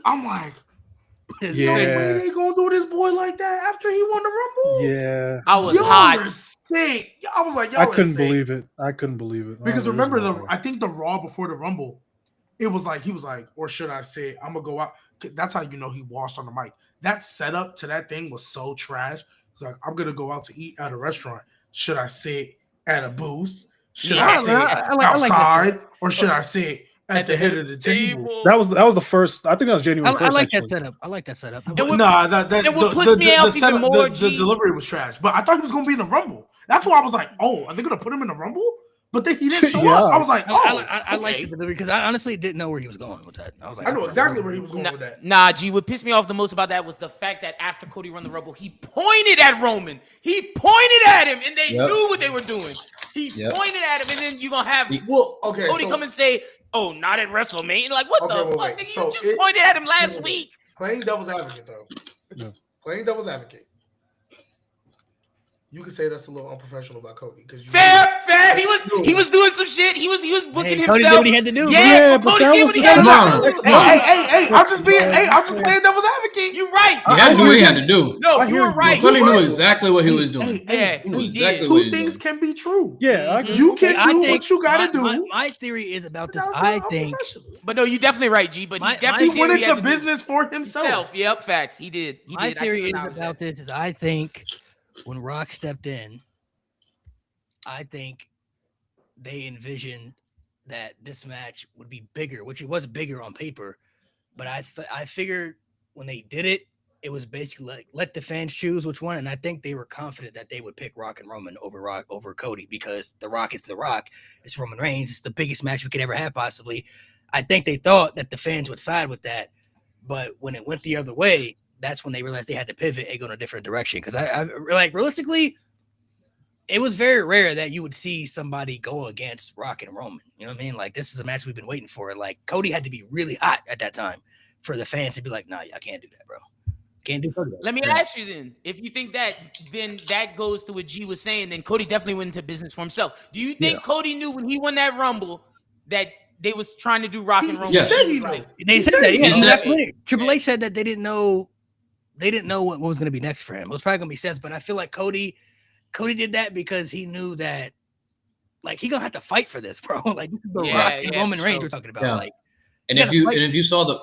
I'm like, No way they gonna do this boy like that after he won the Rumble. Yeah, I was y'all hot. are sick. I was like, y'all I couldn't sick. believe it. Because remember I think the Raw before the Rumble, it was like he was like, or should I say, I'm gonna go out. That's how you know he washed on the mic. That setup to that thing was so trash. It's like, I'm gonna go out to eat at a restaurant. Should I sit at a booth? Should I sit outside, or should I sit at the head of the table? That was the first. I think that was January 1st. I like that setup. I like that setup. It would puts me out even more. The delivery was trash, but I thought he was gonna be in the Rumble. That's why I was like, oh, are they gonna put him in the Rumble? But then he didn't show up. I was like, oh, I like the delivery because I honestly didn't know where he was going with that. I was like, I know exactly where he was going with that. Nah, G, what pissed me off the most about that was the fact that after Cody won the Rumble, he pointed at Roman. He pointed at him, and they knew what they were doing. He pointed at him, and then you're gonna have Cody come and say, "Oh, not at WrestleMania." Like, what the fuck? Nigga, you just pointed at him last week. Playing devil's advocate, though. Yeah. Playing devil's advocate. You could say that's a little unprofessional about Cody because fair. He was doing some shit. He was booking himself. Cody did what he had to do. Yeah, but Cody did what he had to do. Hey, I'm just playing devil's advocate. You're right. He had to do what he had to do. No, you were right. Cody knew exactly what he was doing. Yeah, two things can be true. Yeah, you can do what you gotta do. My theory is about this. I think, but no, you're definitely right, G. But he definitely went into business for himself. Yep, facts. He did. My theory is about this is I think when Rock stepped in, I think they envisioned that this match would be bigger, which it was bigger on paper. But I figured when they did it, it was basically like let the fans choose which one. And I think they were confident that they would pick Rock and Roman over Cody because The Rock is The Rock. It's Roman Reigns. It's the biggest match we could ever have possibly. I think they thought that the fans would side with that. But when it went the other way, that's when they realized they had to pivot and go in a different direction. Because I like realistically, it was very rare that you would see somebody go against Rock and Roman. You know what I mean? Like, this is a match we've been waiting for. Like, Cody had to be really hot at that time for the fans to be like, nah, I can't do that, bro. Can't do Cody. Let me ask you then, if you think that, then that goes to what G was saying, then Cody definitely went into business for himself. Do you think Cody knew when he won that Rumble that they was trying to do Rock and Roman? They said that. Yeah, Triple H said that they didn't know what was going to be next for him. It was probably going to be Seth, but I feel like Cody did that because he knew that, like, he gonna have to fight for this, bro. Like, this is the Rock and Roman Reigns we're talking about. Yeah. Like, and if you saw the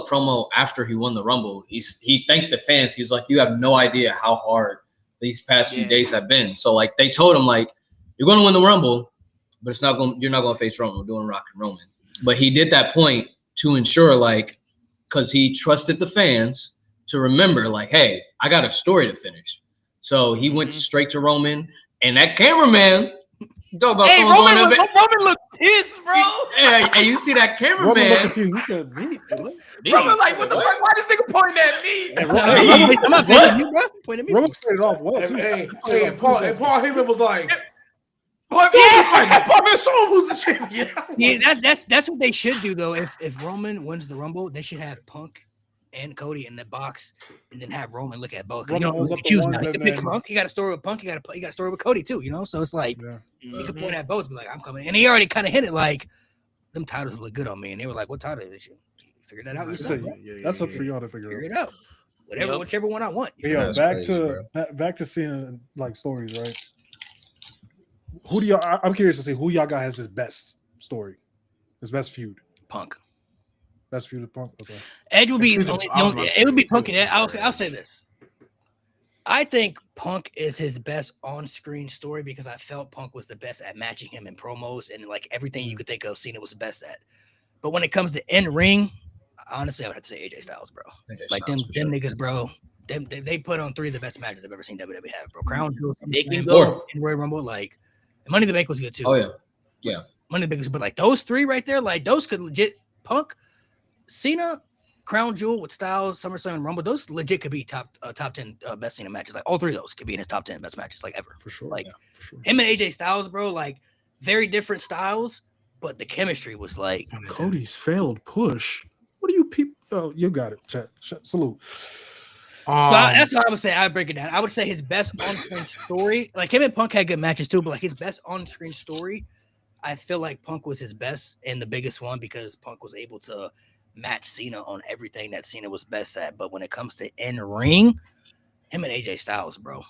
promo after he won the Rumble, he thanked the fans. He was like, "You have no idea how hard these past few days have been." So like, they told him like, "You're going to win the Rumble, but you're not going to face Roman. We're doing Rock and Roman." But he did that point to ensure, like, because he trusted the fans to remember, like, hey, I got a story to finish. So he went straight to Roman, and that cameraman. Talk about Roman looked pissed, bro. Hey, you see that cameraman? Roman looked confused. He said, "Me." Roman like, what the fuck? Why this nigga pointing at me? I'm not pointing you, bro. Pointing at me. Roman played it off well too. Hey, Paul Heyman was like, Paul show him who's the champion. Yeah, that's what they should do though. If Roman wins the Rumble, they should have Punk and Cody in the box, and then have Roman look at both. You know, choose now. He can pick Punk. He got a story with Punk. He got a story with Cody too. You know, so it's like he could point at both. Be like, I'm coming, and he already kind of hit it. Like, them titles look good on me, and they were like, "What title is you? Figure that out yourself." That's up for y'all to figure it out. Whichever one I want. Yeah, back to Cena like stories, right? Who do y'all? I'm curious to see who y'all got has his best story, his best feud. Punk. Best feud of Punk. Okay. Edge would be it would be Punk and Edge. I'll say this. I think Punk is his best on-screen story because I felt Punk was the best at matching him in promos and like everything you could think of. Cena was the best at. But when it comes to in-ring, honestly, I would have to say AJ Styles, bro. Like them niggas, bro. They put on 3 of the best matches I've ever seen WWE have, bro. Crown Jewel, they can go in Royal Rumble. Like, Money in the Bank was good too. Oh yeah. Money in the Bank was, but like those 3 right there, like those could legit Punk, Cena, Crown Jewel with Styles, SummerSlam, and Rumble. Those legit could be top 10 best Cena matches. Like all 3 of those could be in his top 10 best matches, like ever for sure. Like for sure. Him and AJ Styles, bro. Like very different styles, but the chemistry was like Cody's failed push. What do you people? Oh, you got it. Chat. Salute. So that's what I would say. I would break it down. I would say his best on-screen story, like him and Punk had good matches too, but like his best on-screen story, I feel like Punk was his best and the biggest one because Punk was able to match Cena on everything that Cena was best at. But when it comes to in ring, him and AJ Styles, bro,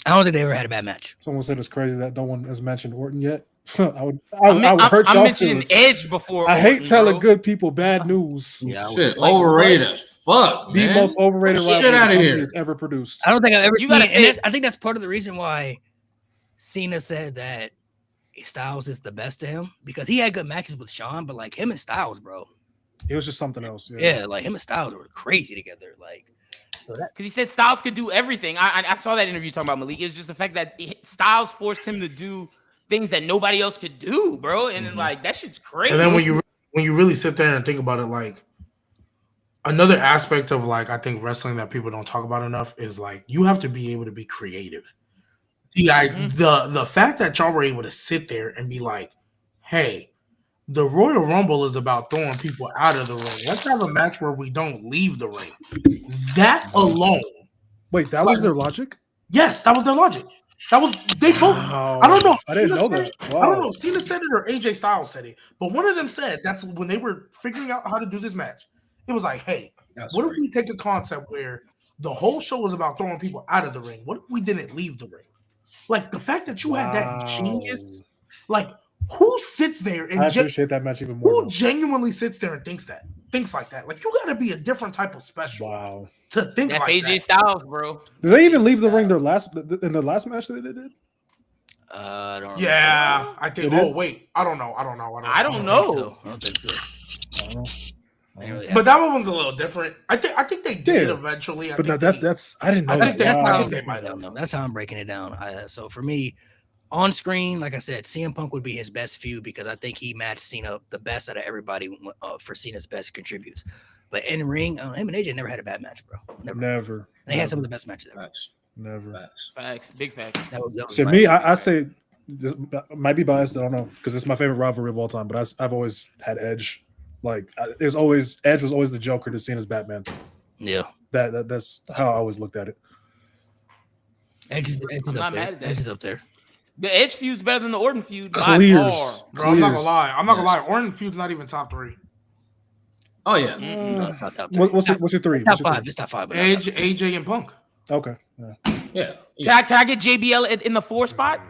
I don't think they ever had a bad match. Someone said it's crazy that no one has mentioned Orton yet. I would I'm hurt y'all mentioning feelings. Edge before. I hate Orton, telling bro. good people bad news. Yeah, Shit, like, overrated as fuck, The man. most overrated Get rivalry the outta company here. has ever produced. I don't think I've ever You seen gotta it. And say- I think that's part of the reason why Cena said that Styles is the best to him, because he had good matches with Shawn, but like him and Styles, bro. It was just something else. Yeah, like him and Styles were crazy together. Like, Because he said Styles could do everything. I saw that interview talking about Malik. It's just the fact that Styles forced him to do things that nobody else could do, bro. And then, like, that shit's crazy. And then when you really sit there and think about it, like another aspect of like I think wrestling that people don't talk about enough is like you have to be able to be creative. The fact that y'all were able to sit there and be like, hey, the Royal Rumble is about throwing people out of the ring. Let's have a match where we don't leave the ring. That alone. Wait, that was their logic? Yes, that was their logic. That was they both. Wow. I don't know. I didn't know Cena that. said it. Wow. I don't know. Cena said it or AJ Styles said it, but one of them said that's when they were figuring out how to do this match. It was like, hey, what if we take a concept where the whole show was about throwing people out of the ring? What if we didn't leave the ring? Like the fact that you had that genius, like who sits there and I appreciate that match even more. who genuinely sits there and thinks like that? Like you got to be a different type of special. Wow. To think That's like AJ that. Styles, bro. Did they even leave the ring in the last match that they did? I don't. Yeah, I think. They did? Oh wait, I don't know. I don't know. know. I don't think so. I don't know. But that one was a little different. I think they did Yeah. eventually. But no, that's I didn't know. I think that. I Wow. think they might have. That's how I'm breaking it down. So for me, on screen, like I said, CM Punk would be his best feud because I think he matched Cena the best out of everybody for Cena's best contributes. But in ring, him and AJ never had a bad match, bro. Never. And they had some of the best matches ever. Never. Facts. Big facts. That was To my me, favorite. I say this might be biased. I don't know because it's my favorite rivalry of all time. But I've always had Edge. Like Edge was always the Joker to Cena's Batman. Yeah, that's how I always looked at it. Edge is I'm up not there. mad at that. Edge is up there. The Edge feud's better than the Orton feud. Clears. By far. Bro, I'm not gonna lie. Orton feud's not even top 3. Oh yeah. No, it's not top three. What's your three? Top What's your 5. three? It's top 5. But not top Edge, three. AJ, and Punk. Okay. Yeah. Can I get JBL in the 4 spot?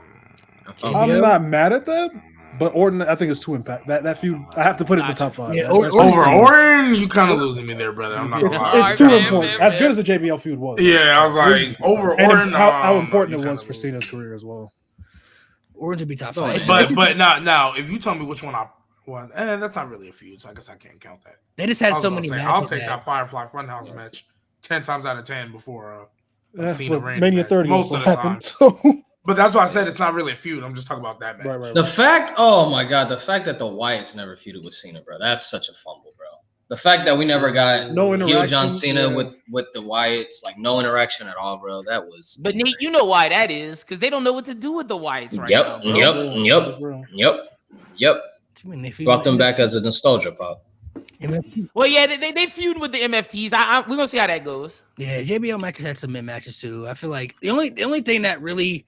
I'm not mad at that, but Orton I think is too impact. That feud I have to put it in the top 5. Yeah, That's Over just- Orton, you kind of losing me there, brother. I'm not gonna lie. It's too man, important. man, As good as the JBL feud was. Yeah, I was like over And Orton. how important you it was kinda for lose. Cena's career as well. Orton to be top Oh, 5. yeah. But now, if you tell me which one I won, that's not really a feud, so I guess I can't count that. They just had I was so gonna many say, matches. I'll take that Firefly Funhouse match 10 times out of 10 before Cena But Randy Mania match. 30 most also of the time. happened. So But that's why I said it's not really a feud. I'm just talking about that match. right. The fact, oh my god, the fact that the Wyatts never feuded with Cena, bro, that's such a fumble, bro. The fact that we never got No heel interaction, John Cena yeah. with the Wyatts, like no interaction at all, bro. That was. But Nate, you know why that is? Because they don't know what to do with the Wyatts right Yep, now. Bro. Yep. I mean, if you- Brought them back as a nostalgia pop. Well, yeah, they feud with the MFTs. We're gonna see how that goes. Yeah, JBL matches had some mid matches too. I feel like the only thing that really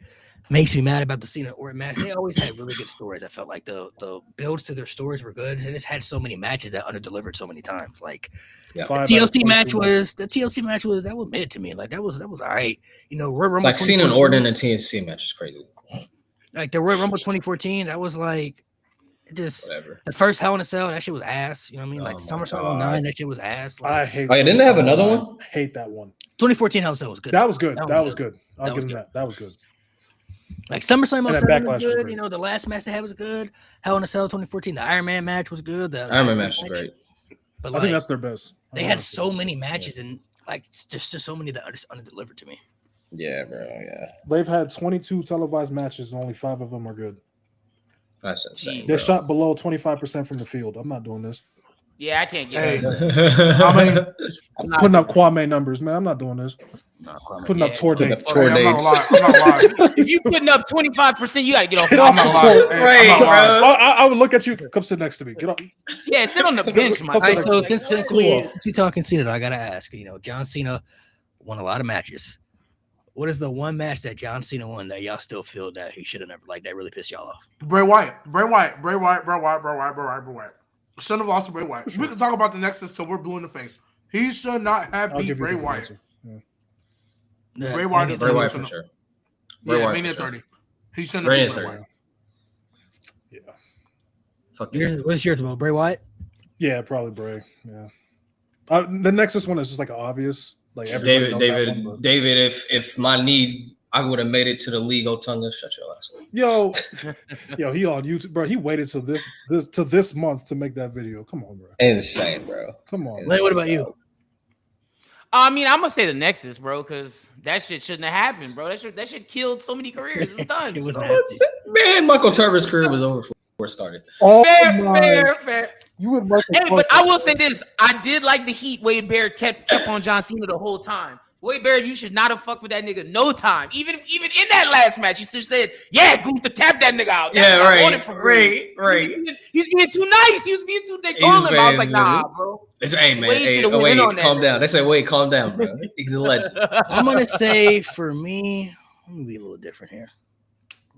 makes me mad about the Cena Orton match, they always had really good stories. I felt like the builds to their stories were good. They just had so many matches that underdelivered so many times. Like Yeah. the TLC match was mid to me. Like that was all right. You know, Royal Rumble Like Cena and 2014, Orton and TNC match is crazy. like the Royal Rumble 2014, that was like just Whatever. the first Hell in a Cell. That shit was ass. You know what I mean? Like Oh my SummerSlam God. 09, that shit was ass. Like, I hate. Oh, yeah, didn't they have another one? I hate that one. 2014 Hell in a Cell was good. That was good. That That was was good. I'll That give was him good. that. That was good. Like SummerSlam And that 07 Backlash was was good. great. You know, the last match they had was good. Hell in a Cell 2014, the Iron Man match was good. The Iron Man match is great. But I like, think that's their best. they had so many matches and like just so many that are just underdelivered to me. Yeah, bro. Yeah, They've had 22 televised matches, and only 5 of them are good. that's insane. They're bro. shot below 25% from the field. I'm not doing this. Yeah, I can't get Hey, that. how many? Putting up Kwame numbers, man. I'm not doing this. Putting up tour Putting dates. up tour Hey, I'm not dates. gonna lie. I'm not gonna lie. If you putting up 25%, you gotta get off. Get the off I'm field. not gonna lie. Hey, Right, I'm not gonna lie. bro. I would look at you. Come sit next to me. Get off. Yeah, sit on the bench, my All All right, guy. so since we Cool. talking Cena, I gotta ask. You know, John Cena won a lot of matches. What is the one match that John Cena won that y'all still feel that he should have never, like, that really pissed y'all off? Bray Wyatt. Shouldn't have lost to Bray Wyatt. We can talk about the Nexus till we're blue in the face. He should not have beat Bray Wyatt. Yeah. Bray Wyatt for sure. Mania 30. He shouldn't have beat Bray Wyatt. Yeah. Fuck What's yours, Mo? Bray Wyatt? Yeah, probably Bray. Yeah. The Nexus one is just like obvious. Like David, if my need, I would have made it to the league. Otunga, shut your ass up. Yo, he on YouTube, bro. He waited till this month to make that video. Come on, bro. Insane, bro. Come on. What about you? I mean, I'm gonna say the Nexus, bro, because that shit shouldn't have happened, bro. That shit killed so many careers. It was done. Man, Michael Turner's career was over before it started. Fair. You would like but I will say this: I did like the heat Wade Barrett kept on John Cena the whole time. Wade Barrett, you should not have fucked with that nigga no time. Even in that last match, he just said, "Yeah, Gunther, tap that nigga out." That's right. He's being too nice. He was being too. They told him, I was like, "Nah, bro." Hey man, Wade, calm down. They say, "Wade, calm down, bro." He's a legend. I'm gonna say for me, I'm gonna be a little different here.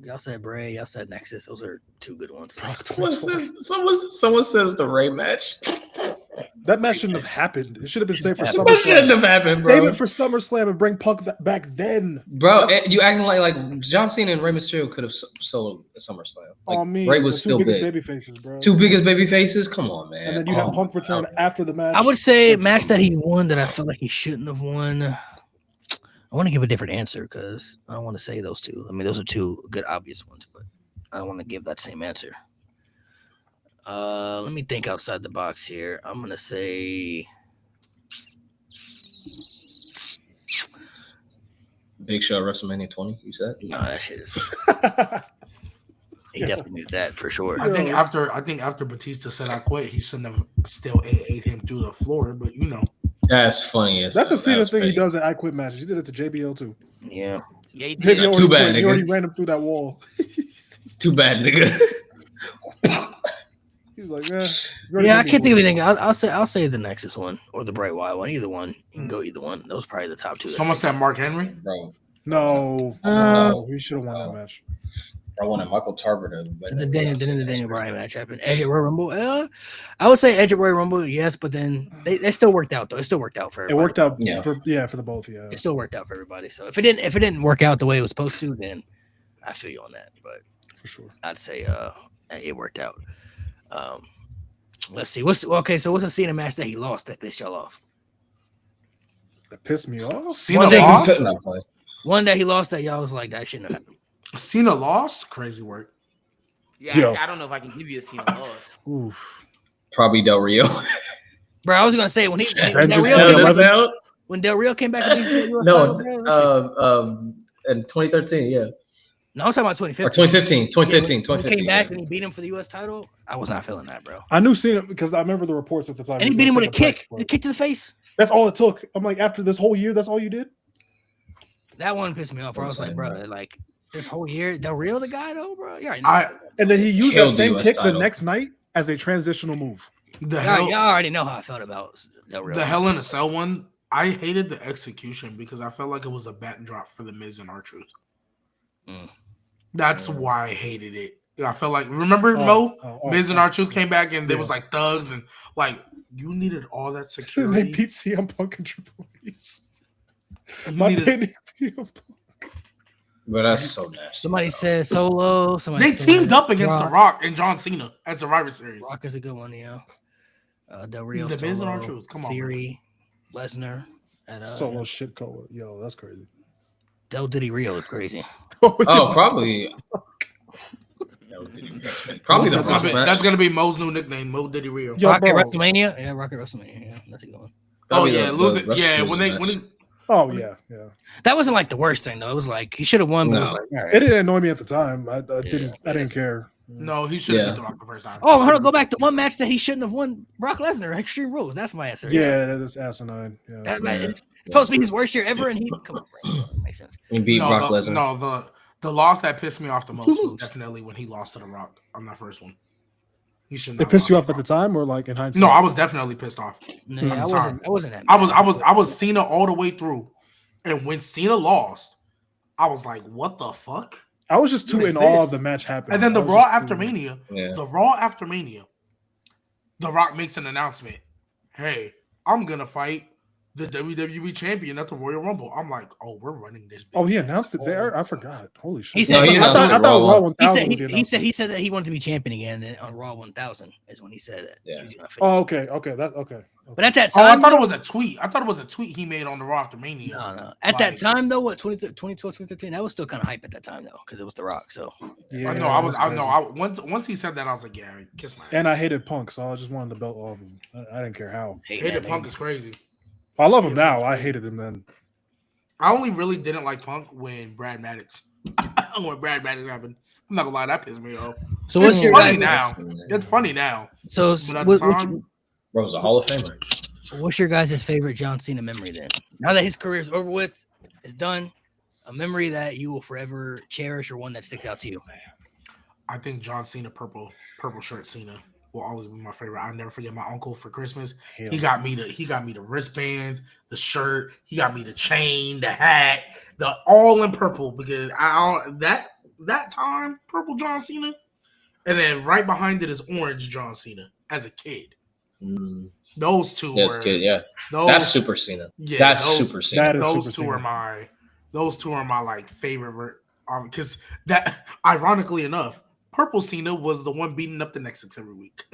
Y'all said Bray, y'all said Nexus. Those are two good ones. Someone says the Ray match. That match shouldn't have happened. It should have been saved for SummerSlam. That shouldn't have happened, bro. Save it for SummerSlam and bring Punk back then. Bro, you acting like John Cena and Rey Mysterio could have soloed at SummerSlam. Like, Ray was still big. Baby faces, bro. Two biggest baby faces? Come on, man. And then you have Punk return after the match. I would say match that he won that I feel like he shouldn't have won. I want to give a different answer because I don't want to say those two. I mean, those are two good obvious ones, but I don't want to give that same answer. Let me think outside the box here. I'm gonna say Big Show WrestleMania 20. You said no. That shit is. He definitely did that for sure. I think after Batista said I quit, he shouldn't have still ate him through the floor. But you know, that's funny. That's a Cena thing he does in I Quit matches. He did it to JBL too. Yeah. He did. JBL Too bad, nigga. nigga. He already ran him through that wall. Too bad, nigga. He's like, yeah. I can't think of anything. I'll say the Nexus one or the Bray Wyatt one. Either one. You can go either one. Those are probably the top two. Someone said Mark Henry. Bro. No, he should have won that match. I wanted Michael Tarver to. Then the Daniel Bryan match happened. Edge at Royal Rumble. I would say Edge at Royal Rumble, yes, but then they still worked out though. It still worked out for everybody. It worked out for the both. Yeah, it still worked out for everybody. So if it didn't work out the way it was supposed to, then I feel you on that. But for sure, I'd say it worked out. Let's see. What's a Cena match that he lost that pissed y'all off? That pissed me off. Cena lost. One that he lost that y'all was like that shouldn't have happened. Cena lost. Crazy work. Yeah, I don't know if I can give you a Cena loss. Oof. Probably Del Rio. Bro, I was gonna say when Del Rio came back and beat in 2013, yeah. No, I'm talking about 2015. Or 2015. When he came back and he beat him for the U.S. title. I was not feeling that, bro. I knew Cena because I remember the reports at the time. And he beat him with a kick to the face. That's all it took. I'm like, after this whole year, that's all you did? That one pissed me off. I was like, bro, like this whole year, Del Rio the guy though, bro. Yeah, and then he used that same kick the next night as a transitional move. Y'all already know how I felt about Del Rio. The Hell in a Cell one, I hated the execution because I felt like it was a backdrop for the Miz and R-Truth. That's why I hated it. I felt like Miz and R-Truth came back and there was like thugs and like you needed all that security. They beat CM Punk and Triple H. CM Punk. But that's so nasty. Somebody said Solo. They teamed up against The Rock and John Cena at Survivor Series. Rock is a good one, yeah. Del Rio, the Solo, Miz and R-Truth. Come on, Theory, Lesnar, Solo shit cola. Yo, that's crazy. Del Diddy Rio is crazy. Probably. Probably that's gonna be Mo's new nickname, Mo Diddy Rio. Rocket WrestleMania, yeah, Rocket WrestleMania, yeah, that's a good one. Lose it, yeah. When he. Oh yeah. That wasn't like the worst thing though. It was like he should have won. But it was like, all right. It didn't annoy me at the time. I didn't care. No, he should have beat The Rock the first time. Oh, hold on, go back to one match that he shouldn't have won. Brock Lesnar, Extreme Rules. That's my answer. Yeah, that's asinine. Yeah. It's supposed to be his worst year ever, and he come on, bro. Makes sense. He beat Brock Lesnar. No, the loss that pissed me off the most was definitely when he lost to The Rock on that first one. He shouldn't. It pissed you off at the time, or like in hindsight? No, I was definitely pissed off. No, I wasn't that. I was Cena all the way through, and when Cena lost, I was like, "What the fuck?" I was just too in awe of the match happening. And then the Raw after Mania, The Rock makes an announcement. Hey, I'm gonna fight the WWE champion at the Royal Rumble. I'm like, oh, we're running this. Oh, he announced it there. I forgot. Holy shit! He said he announced I it thought Raw Raw 1000 was the announcement. he said that he wanted to be champion again. Then on Raw 1000 is when he said that. Yeah. He was gonna face. Oh, okay. That okay. But at that Oh, time, I thought it was a tweet. I thought it was a tweet he made on the Raw after Mania. No. At that time, though, what 2012, 2013, that was still kind of hype at that time, though, because it was The Rock. So yeah, I know. Once he said that, I was like, yeah, kiss my ass. And I hated Punk, so I just wanted the belt off him. I didn't care how. Hated Punk is crazy. I love him now. I hated him then. I only really didn't like Punk when Brad Maddox happened. I'm not gonna lie, that pissed me off. So what's your funny guys? now? It's funny now. So Bro's a Hall of Famer. What's your guys' favorite John Cena memory then? Now that his career is over with, it's done, a memory that you will forever cherish or one that sticks out to you. I think John Cena purple shirt Cena will always be my favorite. I'll never forget my uncle for Christmas. He got me the wristbands, the shirt, he got me the chain, the hat, the all in purple because that time purple John Cena, and then right behind it is orange John Cena as a kid. Those two that's Super Cena. Yeah, that's Super Cena. Those two are my like favorite because that ironically enough, purple Cena was the one beating up the Nexus every week.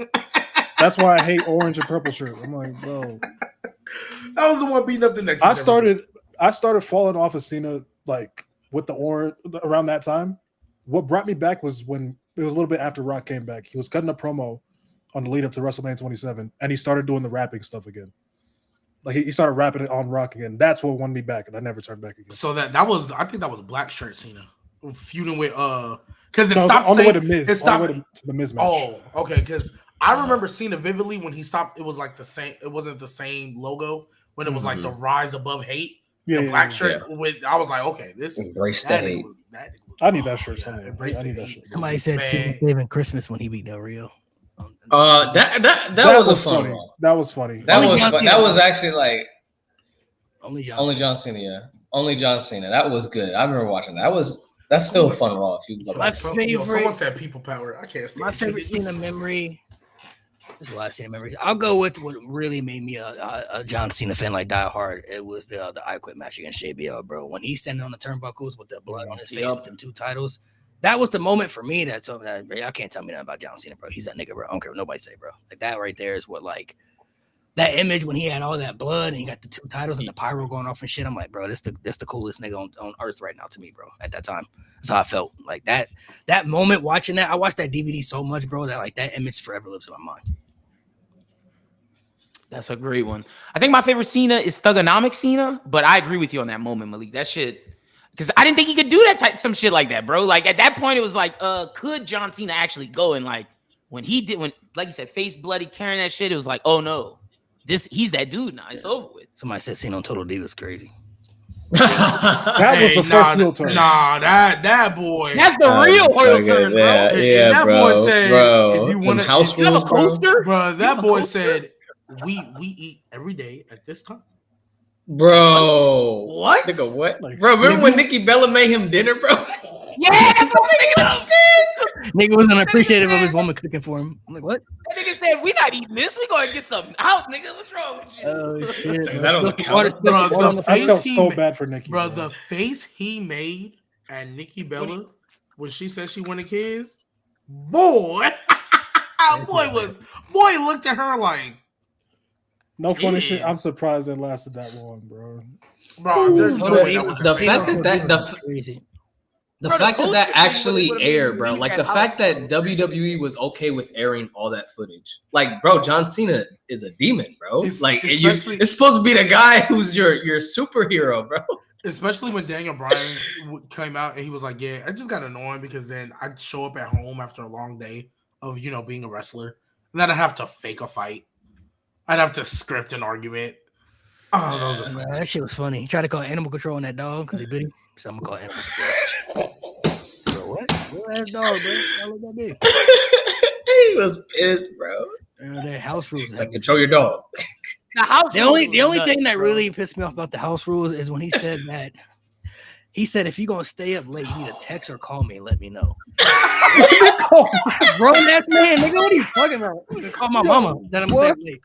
That's why I hate orange and purple shirt. I'm like, bro. That was the one beating up the Nexus. I started falling off of Cena like with the orange around that time. What brought me back was when it was a little bit after Rock came back. He was cutting a promo on the lead up to WrestleMania 27, and he started doing the rapping stuff again. Like he started rapping it on Rock again. That's what won me back, and I never turned back again. So that was, I think that was black shirt Cena feuding with because it No, stopped on the way saying to Miz. it stopped On the way to the Miz match. Oh, okay. Because I remember Cena vividly when he stopped. It was like the same. It wasn't the same logo when it was like the Rise Above Hate. Yeah, the black shirt with. I was like, okay, this embrace the hate. I need that shirt. I need that shirt. Somebody said Cena saving Christmas when he beat Del Rio. That was a fun funny. Raw. That was funny. That was actually like only John Cena. Yeah, only John Cena. That was good. I remember watching that. That's still a fun Raw. If you love my it. favorite, someone said people power. I can't stand my favorite Cena memory. There's a lot of Cena memories. I'll go with what really made me a John Cena fan, like die hard. It was the I Quit match against JBL, bro. When he's standing on the turnbuckles with the blood on his face with them 2 titles, that was the moment for me that told me that, bro, y'all can't tell me nothing about John Cena, bro. He's that nigga, bro. I don't care what nobody say, bro. Like that right there is what like that image when he had all that blood and he got the 2 titles and the pyro going off and shit. I'm like, bro, that's the coolest nigga on earth right now to me, bro. At that time, that's how I felt. Like that moment watching that. I watched that DVD so much, bro, that like that image forever lives in my mind. That's a great one. I think my favorite Cena is Thugonomics Cena, but I agree with you on that moment, Malik. That shit, because I didn't think he could do that some shit like that, bro. Like at that point, it was like, could John Cena actually go? And like when like you said, face bloody carrying that shit, it was like, oh no, he's that dude now. It's over with. Somebody said Cena on Total Divas crazy. That was the first heel turn. Nah, that boy. That's the real heel turn, bro. Yeah, that bro, boy said, bro. if you want to you have a coaster, bro. That boy said, we eat every day at this time. Bro. What? Nigga, what? Like, bro, remember when Nikki Bella made him dinner, bro? Yeah, that's what I'm thinking of. Nigga wasn't appreciative of his woman cooking for him. I'm like, what? That nigga said, we not eating this. We gonna get something out, nigga. What's wrong with you? Oh, shit. Is that on the counter? I felt so bad for Nikki. Bro, the face he made at Nikki Bella when she said she wanted kids, boy looked at her like, no funny shit. I'm surprised it lasted that long, bro. Bro, there's no way that was the fact that actually aired, bro. Like the fact that WWE was okay with airing all that footage. Like, bro, John Cena is a demon, bro. It's supposed to be the guy who's your superhero, bro. Especially when Daniel Bryan came out and he was like, yeah, I just got annoying because then I'd show up at home after a long day of, being a wrestler. And then I'd have to fake a fight. I'd have to script an argument. Oh, those are funny. That shit was funny. He tried to call Animal Control on that dog because he bit him. So I'm going to call Animal Control. Bro, what? What ass dog, bro? How look that big? He was pissed, bro. That house rules. It's like, control your dog. The only thing that really pissed me off about the house rules is when he said that He said, if you're gonna stay up late, you need to text or call me and let me know. Grown ass man, nigga, what are you talking about? I'm gonna call my mama that I'm staying late.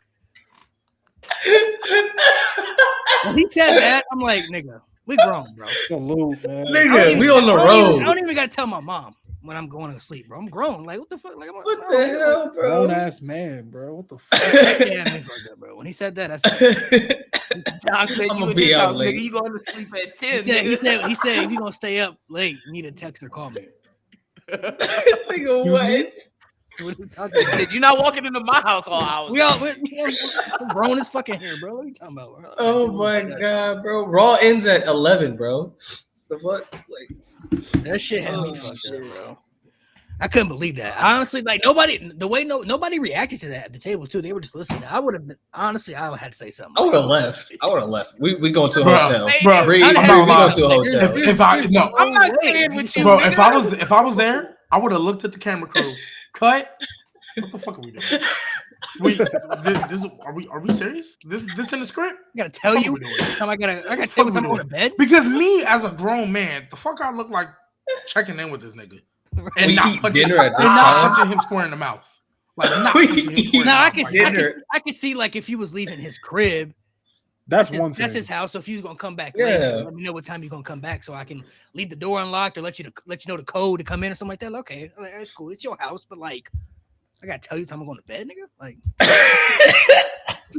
When he said that, I'm like, nigga, we grown, bro. Salute, man. Nigga, we on the road. I don't even gotta tell my mom when I'm going to sleep, bro. I'm grown. Like, what the fuck? Like, What the hell, bro? Grown ass man, bro. What the fuck? Yeah, me fucked up, bro. When he said that, I said, John said, I'ma you in be this out house, late. nigga. You going to sleep at 10. he said, if you're gonna stay up late, you need to text or call me. Nigga, what? What are you talking about? Said, you're not walking into my house all hours. We're grown as fucking here, bro. What are you talking about, bro? Oh my god, bro. Raw ends at 11, bro. The fuck? Like, that shit had me fucked up, bro. I couldn't believe that. Honestly, like nobody reacted to that at the table too. They were just listening. I would have been honestly. I had to say something. I would have left. We going to a Bro, hotel. bro, We I'm not going lying. to a hotel. I'm not staying with you, Bro, nigga. if I was there, I would have looked at the camera crew. Cut. What the fuck are we doing? Are we serious? This in the script? I gotta tell you. I gotta tell you when I'm going to bed. Because me as a grown man, the fuck I look like checking in with this nigga and We not eat punching, dinner at this and not time? punching him square in the mouth. Like not We punching him square in the Now mouth. I could see like if you was leaving his crib. That's one thing. That's his house. So if you're gonna come back Yeah. later, let me know what time you're gonna come back so I can leave the door unlocked or let you know the code to come in or something like that. Okay, like, that's cool. It's your house, but like I gotta tell you time I'm going to bed, nigga. Like,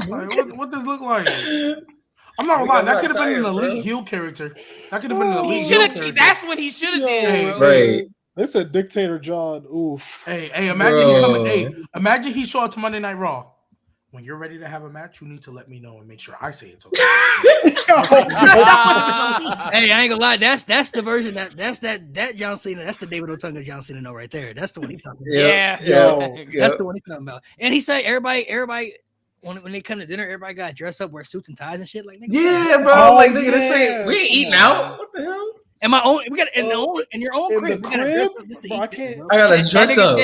what does look like? I'm not gonna lie, that could have been an elite heel character. That could have been an elite heel character. That's what he should have did. Right. They said Dictator John. Oof. Hey, imagine he coming. Hey, imagine he show up to Monday Night Raw. When you're ready to have a match, you need to let me know and make sure I say it's okay. hey, I ain't gonna lie. That's the version that John Cena. That's the David Otunga John Cena know right there. That's the one he's talking about. Yeah. That's the one he's talking about. And he said everybody when they come to dinner, everybody got dressed up, wear suits and ties and shit. Like, nigga, Yeah, bro. Like, nigga, this ain't. We ain't eating out. What the hell? in my own, we got in your own crib. The We gotta dress up crib? just to Bro, I eat this, can't. bro. I gotta dress up.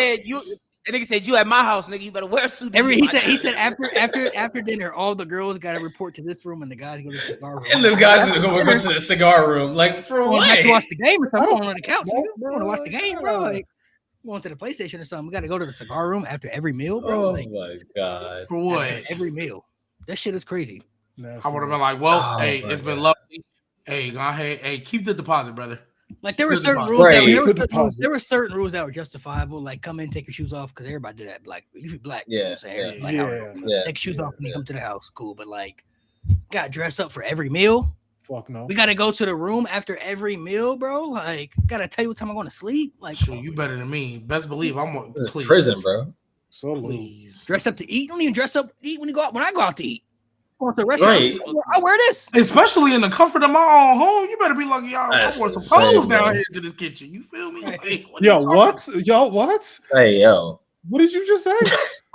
That nigga said, you at my house, nigga. You better wear a suit. He said after dinner, all the girls got to report to this room and the guys go to the cigar room. And the guys are going to go to the cigar room. Like, for I what? have to watch the game or something. I I'm on the couch. don't- I want to watch the game, bro. Like going to the PlayStation or something. We got to go to the cigar room after every meal, bro. Oh Like, my god. For what? after every meal. That shit is crazy. I would have been like, well, Oh, hey, my it's been God. lovely. Hey, go ahead. Hey, keep the deposit, brother. Like there were Good certain deposit. rules Right. that Good there were certain rurules that were justifiable. Like come in, take your shoes off because everybody did that. Like if you black, you know what I'm saying? Like, Yeah. take your shoes off when you come to the house. Cool, but like, got dress up for every meal. Fuck no. We got to go to the room after every meal, bro. Like, gotta tell you what time I'm going to sleep. Like, So you better than me. Best believe I'm on. This is Please, prison, bro. Salute. please. dress up to eat. Don't even dress up to eat when you go out. When I go out to eat, go to the restaurant. Right. I wear this. Especially in the comfort of my own home, you better be lucky. Y'all, I That's wore some insane, clothes bro. down here to this kitchen. You feel me? Like, what are Yo, you talking what? about? Yo, what? Hey, yo. What did you just say?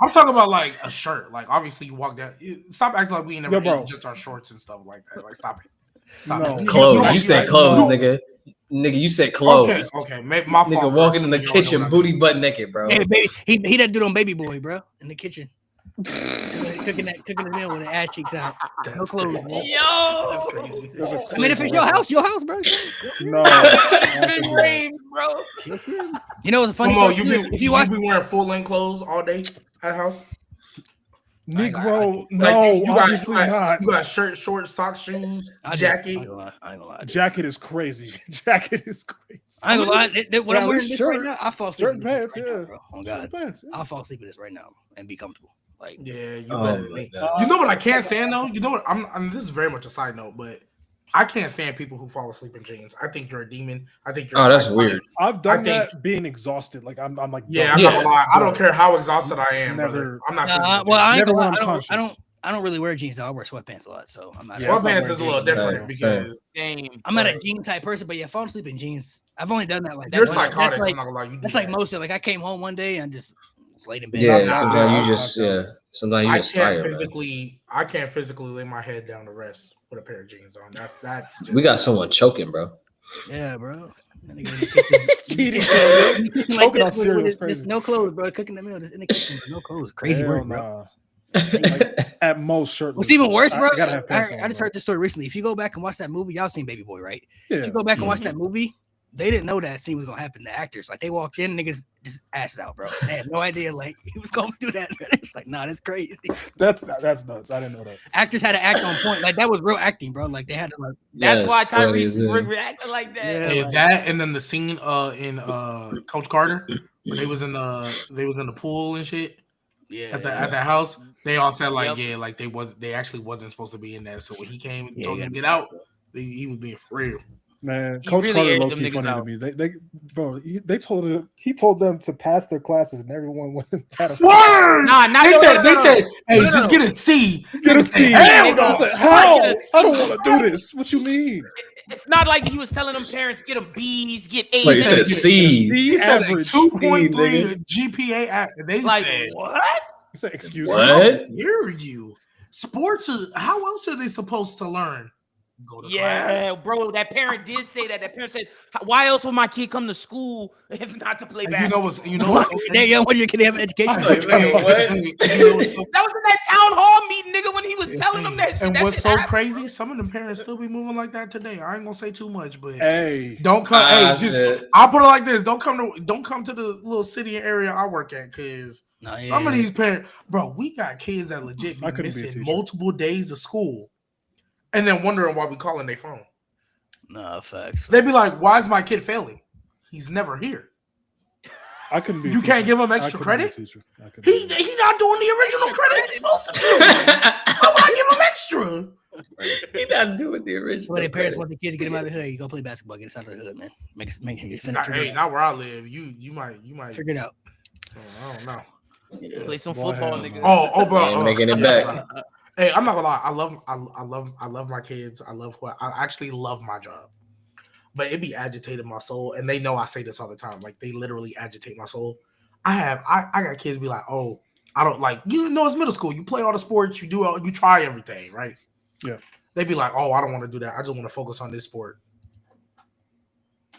I'm talking about like a shirt. Like obviously you walk down. Stop acting like we ain't never Yo, bro. ate just our shorts and stuff like that. Like stop it. Stop No. it. Clothes. You said clothes, No. nigga. Nigga, you said clothes. Okay. My fault. Nigga for walking in the assuming you don't know kitchen, what I booty mean. butt naked, bro. Hey, baby, he that dude on Baby Boy, bro, in the kitchen. cooking the meal with the ass cheeks out. No clothes. Man. That's crazy. There's a I mean, if it's your house, bro. No. Big range, bro. You know what's the funny Come on, part? you If you watch, be wearing full length clothes all day at house. Negro, Like, no, you got- obviously not. You got shirt, shorts, socks, shoes, I jacket. ain't gonna lie. Jacket is crazy. Jacket is crazy. I ain't gonna lie. What Yeah, I'm wearing at least this shirt- right now, I fall asleep shirt in and this pants, right now, yeah. bro. Oh God, Pants, yeah. I'll fall asleep in this right now and be comfortable. Like, Yeah, you Oh better. my Than God. you know what I can't stand though. You know what? I'm. This is very much a side note, but I can't stand people who fall asleep in jeans. I think you're a demon. I think you're. Oh, that's psychotic. weird. I've done I think- that being exhausted. Like I'm like, Yeah, done. I'm Yeah. not gonna lie. I don't But care how exhausted I am, never- brother. I'm not. nah, sleeping in well, I ain't Never gonna lie. when I'm I conscious. don't really wear jeans though. I wear sweatpants a lot, so I'm not. Yeah, jeans. Sweatpants is a little different Same. because Same. I'm not a jean type person, but yeah, falling asleep in jeans. I've only done that like you're that's psychotic. Like, I'm not gonna lie. You do that's like that. most of like I came home one day and just laid in bed. Yeah, Nah, sometimes you just sometimes you I just can't tired, man. physically. I can't physically lay my head down to rest with a pair of jeans on. That's just, We got someone choking, bro. Yeah, bro. That nigga in the kitchen. Choking on this, cereal is with crazy. no clothes, bro. Cooking the meal just in the kitchen, bro. No clothes. Crazy Hell work, bro. nah. Like, at most shirtless. What's even worse, bro? I just heard this story recently. If you go back and watch that movie, y'all seen Baby Boy, right? Yeah. If you go back and watch that movie, they didn't know that scene was gonna happen. The actors, like, they walked in, niggas just assed out, bro. They had no idea, like, he was gonna do that. It's like, nah, that's crazy. That's nuts. I didn't know that. Actors had to act on point, like that was real acting, bro. Like they had to, like. That's why Tyrese reacted like that. Yeah, that and then the scene in Coach Carter, when they was in the pool and shit. Yeah, at that house, they all said like, like they actually wasn't supposed to be in there. So when he came and told them to get out, he was being for real. Man, Coach Carter low-key funny to me. They told him, he told them to pass their classes, and everyone went and had a word. They said, hey, just get a C. Get a C. How? I don't want to do this. What you mean? It's not like he was telling them parents get them B's, get A's. Wait, he said C. He said average 2.3 GPA. They like said what? He said, excuse me. What? Hear you? Sports are. How else are they supposed to learn? Go to class. Bro. That parent did say that. That parent said, "Why else would my kid come to school if not to play basketball?" You know what's what your kid have an education? That was in that town hall meeting, nigga, when he was telling them that shit. And that what's shit so happened, crazy? bro. Some of them parents still be moving like that today. I ain't gonna say too much, but hey, don't come. I'll put it like this: don't come to the little city area I work at, because some of these parents, bro, we got kids that legit be missing multiple days of school, and then wondering why we calling their phone. No facts. They be like, "Why is my kid failing? He's never here." I couldn't be. You can't give him extra credit. He not doing the original credit he's supposed to do. Why would I give him extra? He not doing the original. When their parents want the kids to get him out of the hood, you go play basketball, get us out of the hood, man. Make it. Not where I live. You might figure it out. I don't know. Play some football, nigga. Oh, bro, making it back. Hey, I'm not gonna lie. I love my kids. I actually love my job, but it be agitating my soul. And they know I say this all the time. Like, they literally agitate my soul. I got kids be like, oh, I don't like, it's middle school. You play all the sports. You try everything, right? Yeah. They be like, oh, I don't want to do that. I just want to focus on this sport.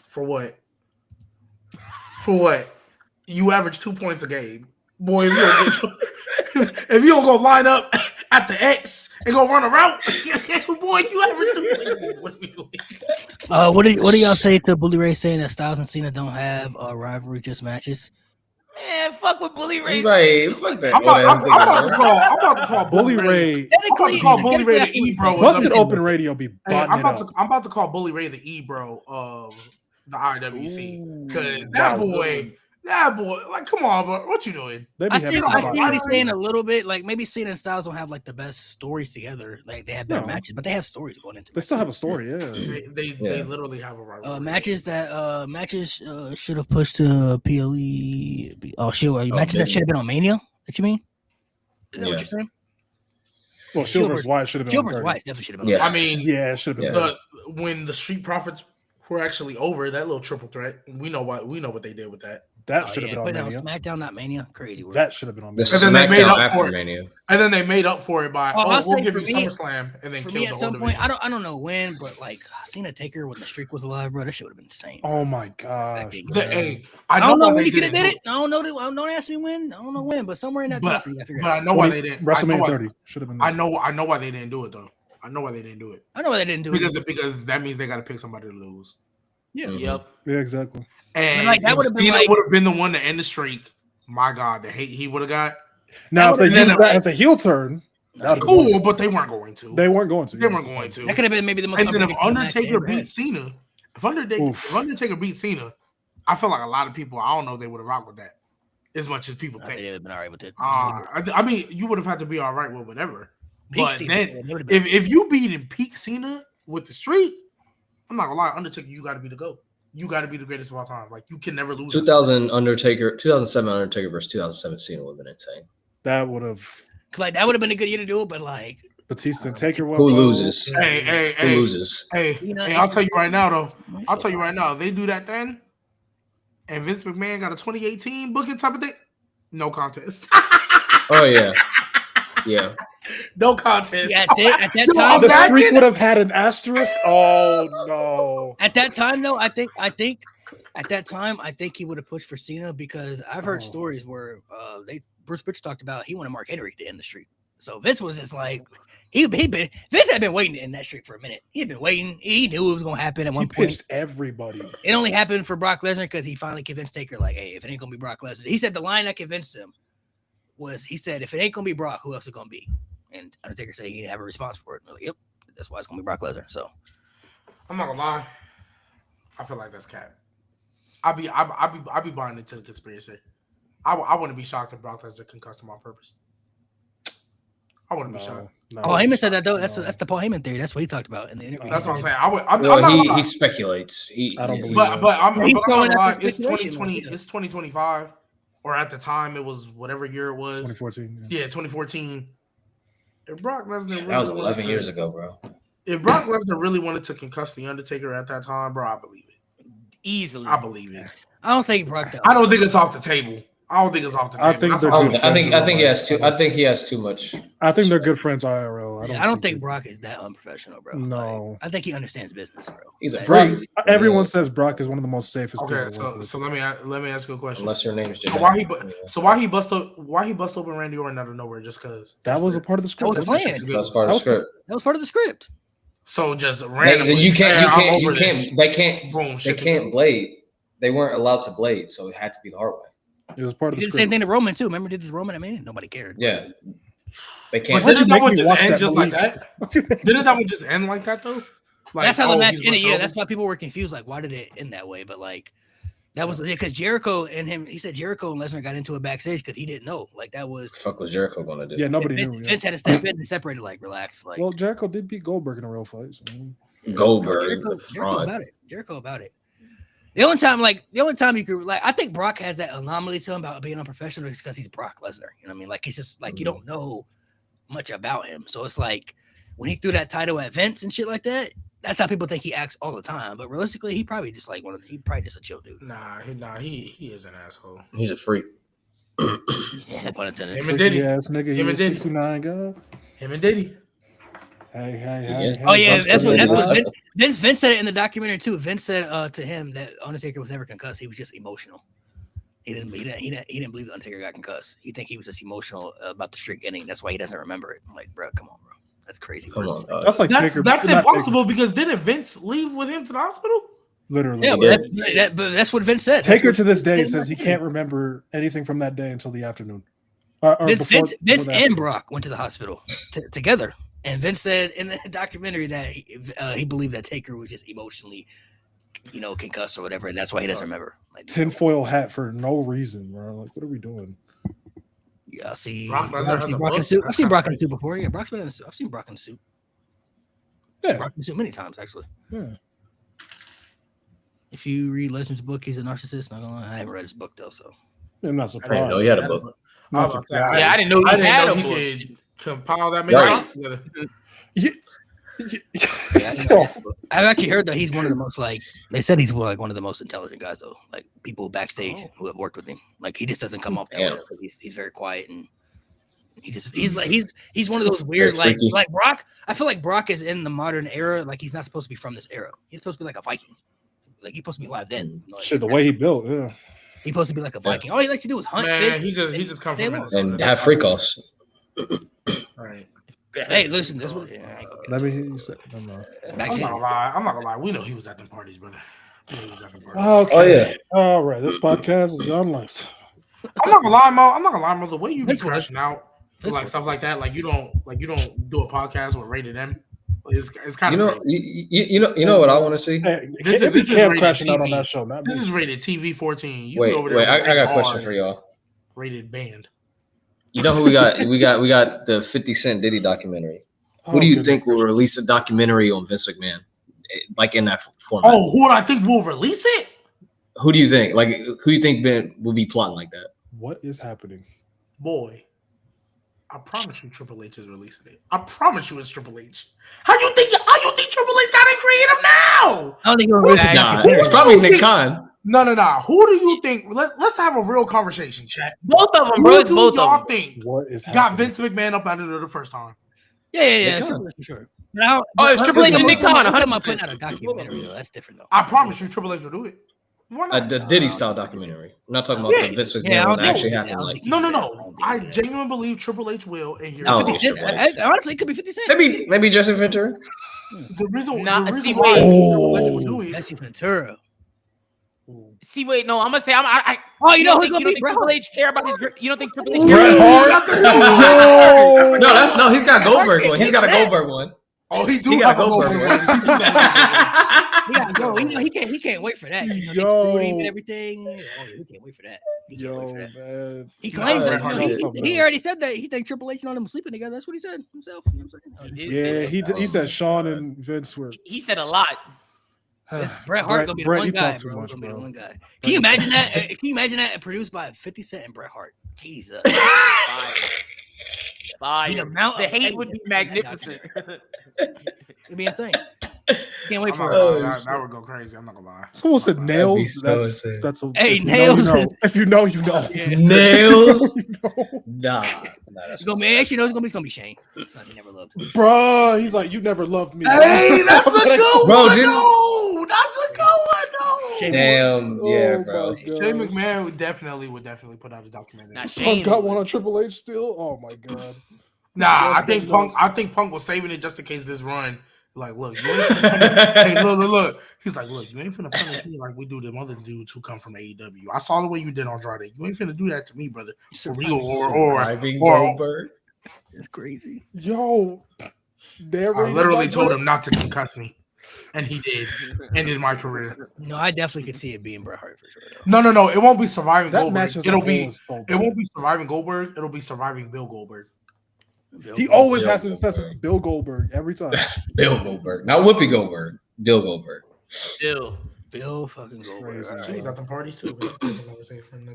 For what? You average 2 points a game. Boy, if you don't go line up at the X and go run a route, boy, you average 2 points. What are we doing? What do y'all say to Bully Ray saying that Styles and Cena don't have a rivalry, just matches? Man, fuck with Bully Ray. Right, fuck that. I'm about to call Bully Ray. I'm about to call Bully Ray the E-bro. Busted Open Radio be I'm about to call Bully Ray the E-bro of the IWC, because that boy, like, come on, bro, what you doing? I see what he's saying a little bit. Like, maybe Cena and Styles don't have like the best stories together. Like, they have better matches, but they have stories going into it. They still have a story, yeah. They literally have a rivalry. Matches should have pushed to PLE. Matches that should have been on Mania. What you mean? Is that what you're saying? Well, Silver's White should have been. Silver's White definitely should have been. Yeah. I mean, it should have been. When the Street Profits were actually over, that little triple threat, we know what they did with that. That should have been on Mania. SmackDown, not Mania. Crazy word. That should have been on Mania. And then they made up for it. Mania. And then they made up for it by, we'll give you me, SummerSlam, and then for kill me the at whole some division. point. I don't know when, but like Cena Taker when the streak was alive, bro, that shit would have been insane. Oh my gosh! I don't know when you could have did it. I don't know. Don't ask me when. I don't know when, but somewhere in that time frame, I figured. But I know why they didn't. WrestleMania 30 should have been. I know why they didn't do it though. I know why they didn't do it. Because that means they got to pick somebody to lose. Yeah. Yep. Yeah, exactly. And like that would have been would have been the one to end the streak. My God, the hate he would have got. Now, if they used that as a heel turn, cool, but they weren't going to. They weren't going to. That could have been maybe the most. And then if Undertaker beat Cena, if Undertaker beat Cena, I feel like a lot of people, I don't know if they would have rocked with that as much as people think. They would have been all right with it. I mean, you would have had to be all right with whatever. But then, if you beat in peak Cena with the streak, I'm not gonna lie, Undertaker, you got to be the GOAT. You got to be the greatest of all time. Like, you can never lose. 2007 Undertaker versus 2007 Cena would have been insane. That would have. Like, that would have been a good year to do it, but like Batista and Taker. Who loses? Hey, who loses? Hey, I'll tell you right now, though. They do that then, and Vince McMahon got a 2018 booking type of thing. No contest. Oh yeah. Yeah. No contest. Yeah, at that time, the streak would have had an asterisk. Oh no! At that time, though, I think at that time, I think he would have pushed for Cena because I've heard stories where Bruce Pritchard talked about he wanted Mark Henry to end the streak. So Vince was just like, Vince had been waiting in that streak for a minute. He had been waiting. He knew it was going to happen at one point. Pitched everybody. It only happened for Brock Lesnar because he finally convinced Taker, like, hey, if it ain't going to be Brock Lesnar. He said the line that convinced him was, he said, if it ain't going to be Brock, who else is it going to be? And Undertaker said he didn't have a response for it. Like, yep, that's why it's going to be Brock Lesnar. So I'm not going to lie. I feel like that's cap. I'll be buying into the conspiracy. I wouldn't be shocked if Brock Lesnar concussed him on purpose. I wouldn't be shocked. No, Paul Heyman said that though. That's the Paul Heyman theory. That's what he talked about in the interview. That's what I'm saying. He speculates. I don't believe but I'm He's not throwing gonna out lie. the It's speculation, 2020. yeah. It's 2025, or at the time it was whatever year it was. 2014. Yeah, 2014. If Brock Lesnar really That was 11 years ago, bro. If Brock Lesnar really wanted to concuss the Undertaker at that time, bro, I believe it. Easily. I believe it. I don't think Brock does. I don't think it's off the table. I don't think it's off the table. I think That's they're all good I'm I saying. think he has too. I think he has too much. I think they're good friends IRL. I don't think Brock is that unprofessional, bro. No. Like, I think he understands business, bro. He's a Brock, freak. everyone says Brock is one of the most safest. Okay, people to work with. so let me ask you a question. Unless your name is So Jim. why he bust open Randy Orton out of nowhere just because? That was a part of the script. That was the plan. That's part of the script. That was part of the script. So just randomly, You can't. They Boom, can't blade. They weren't allowed to blade, so it had to be the hard way. It was part of He the did the same script. thing to Roman too. Remember, did this Roman? I mean, nobody cared. Yeah, they But can't. didn't that make one me just watch end that just like Malik? that? Didn't that one just end like that though? Like, That's how the match he's ended. busted Yeah, open? that's why people were confused. Like, why did it end that way? But like, that was because Jericho and him. He said Jericho and Lesnar got into it backstage because he didn't know. Like that was. The fuck was Jericho gonna do? Yeah, nobody Vince, knew. Yeah. Vince had to step in and separate it. Like, relax. Like, Well, Jericho did beat Goldberg in a real fight. So. Goldberg, Jericho about it. Jericho about it. The only time you could like, I think Brock has that anomaly to him about being unprofessional is because he's Brock Lesnar. You know what I mean? Like, he's just like, you don't know much about him. So it's like when he threw that title at Vince and shit like that, that's how people think he acts all the time. But realistically, he probably just like he probably just a chill dude. He is an asshole. He's a freak. Yeah, pun intended. Him and Diddy. Ass nigga, he Him and was Diddy. 69 guy. Him and Diddy. Hey. Oh yeah, that's what Vince Vince said it in the documentary too. Vince said to him that Undertaker was never concussed. He was just emotional. He didn't believe the Undertaker got concussed. He think he was just emotional about the streak ending. That's why he doesn't remember it. I'm like, bro, come on, bro. That's crazy. Come on, dog. That's like That's impossible because didn't Vince leave with him to the hospital? Literally. Yeah, but that's what Vince said. Taker to this day says he can't remember anything from that day until the afternoon. Vince and Brock went to the hospital together. And Vince said in the documentary that he believed that Taker was just emotionally, concussed or whatever, and that's why he doesn't remember. Like, tinfoil hat for no reason, bro. Like, what are we doing? Yeah, I've seen Brock Lesnar has a Brock in book? the suit. I've That's seen kinda Brock in the crazy. suit before. Yeah, Brock's been in the suit. I've seen Brock in the suit. Yeah. Brock in the suit many times actually. Yeah. If you read Lesnar's book, he's a narcissist. Not gonna lie, I haven't read his book though, so I'm not I surprised. didn't know he had a book. Not I surprised. Yeah, I didn't know he had a book. could compile that many Right. dots together. I've actually heard that he's one of the most they said he's like one of the most intelligent guys though. Like people backstage who have worked with him. Like he just doesn't come off that way. Damn. Like, he's very quiet and he's one of those weird Very freaky. like Brock. I feel like Brock is in the modern era. Like he's not supposed to be from this era. He's supposed to be like a Viking. Like he's supposed to be alive then. Like, Shit, the way he built, yeah. he's supposed to be like a Viking. All he likes to do is hunt. Man, fish, he just comes from and- Minnesota. And have freak offs. Right. Hey, listen, that's what. Let me hear you say. I'm not. Back I'm then. not gonna lie. We know he was at them parties, brother. We know he was at them parties. Okay. Oh, yeah. All right. This podcast is gone left. I'm not gonna lie, Mo. The way you be That's what- crashing out for that's like what- stuff like that, like you don't do a podcast with Rated M. It's kind You of know, crazy. you know what I want to see. Hey, This it be is Cam rated crashing out on TV. that show, not me. This is rated TV 14. You Wait, be over there I with got a rated question R, for y'all. Rated band. You know who we got? we got the 50 Cent Diddy documentary. Who do you think will release a documentary on Vince McMahon, like in that format? Oh, who do I think will release it? Who do you think? Like, who do you think will be plotting like that? What is happening? Boy, I promise you Triple H is releasing it. I promise you it's Triple H. How you think Triple H got in creative now? I don't think he'll release it. Nah, it's probably Nick Khan. No. Who do you think? Let's have a real conversation, chat. Both of them, Who bro. It's do both y'all of them. think What is happening? got Vince McMahon up out of there the first time? Yeah, Nick Triple H for sure. Oh, it's Triple H and Nick Khan, I'm talking about 100%. putting out a documentary though. That's different though. I promise you Triple H will do it. Why not? The Diddy style documentary. I'm not talking about the Vince McMahon one that actually happened. Like, no. I genuinely believe Triple H will. And here's I don't 50 think Cent. Triple H. Honestly, it could be 50 Cent. Maybe Jesse Ventura. the reason See, why wait. Triple H will do it. Jesse Ventura. See, wait, no, I'm gonna say I Oh, you know don't who's think gonna be Bret Triple Hart? H care about his grip. You don't think Triple H Bret care about Hart. No, he's got a Goldberg one. He's got a Goldberg one. Oh, he do He have got a a Goldberg Goldberg one. Yeah, yo, he can't wait for that. You know, they screwed him and everything. Oh, he can't wait for that. He can't wait for that. Man. He claims Bret that Hart he already said that he thinks Triple H and them sleeping together. That's what he said himself. You know what I'm saying? He said Sean and Vince were. He said a lot. Bret Hart gonna be the one guy, too bro. much, Gonna be the bro. one guy. Can you imagine that? Can you imagine that? Produced by 50 Cent and Bret Hart. Jesus. Fire. The amount The of hate would be magnificent. It'd be insane. Can't wait I'm for not it. gonna lie, that would go crazy. I'm not gonna lie. Someone said nails. That'd be so That's a. Hey, if nails You know, is- if you know, you know. Yeah. Nails. You know. Nah, It's gonna be actually, no, it's gonna be Shane. Son, he never loved him. Bruh, he's like, you never loved me. Hey, that's a good Bro, one. didn't- No, that's a good one. No. Shane Damn, yeah, Oh bro. my God. Shane McMahon would definitely put out a documentary. Nah, Punk Shane got one on Triple H still. Oh my God. Nah, I That's think the Punk. most- I think Punk was saving it just in case this run. Like, look, you ain't finna punish. Hey, look. He's like, look, you ain't finna punish me like we do them other dudes who come from AEW. I saw the way you did Andrade. You ain't finna do that to me, brother. For real, Surviving or Goldberg. It's crazy. Yo, I narrated literally by told Bret. him not to concuss me, and he did. Ended my career. No, I definitely could see it being Bret Hart for sure. Though. No. It won't be surviving That Goldberg. match as a It'll whole be. is so It bad. won't be surviving Goldberg. It'll be surviving Bill Goldberg. He always Bill has to specify Bill Goldberg every time. Bill Goldberg, not Whoopi Goldberg. Bill Goldberg. Bill fucking Goldberg. Crazy. All right. She's at the parties too.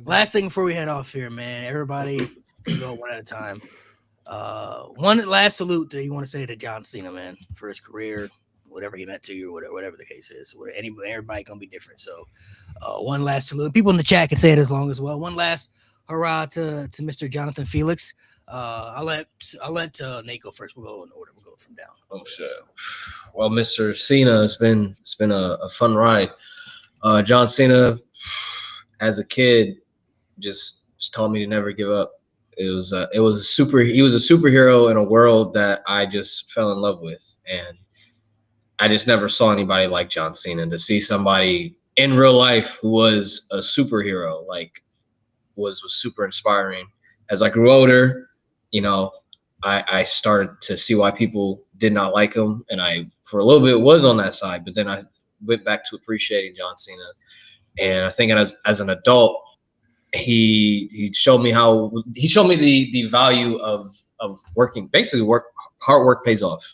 Last thing before we head off here, man. Everybody go one at a time. One last salute that you want to say to John Cena, man, for his career, whatever he meant to you, whatever the case is. Everybody gonna be different. So, one last salute. People in the chat can say it as long as well. One last hurrah to Mr. Jonathan Felix. I'll let Nate go first. We'll go in order. We'll go from down. Oh shit. Well, Mr. Cena, it's been a fun ride. John Cena, as a kid, just taught me to never give up. He was a superhero in a world that I just fell in love with, and I just never saw anybody like John Cena. To see somebody in real life who was a superhero, like, was super inspiring. As I grew older, you know, I started to see why people did not like him, and I, for a little bit, was on that side. But then I went back to appreciating John Cena, and I think as an adult, he showed me the value of working. Basically, hard work pays off.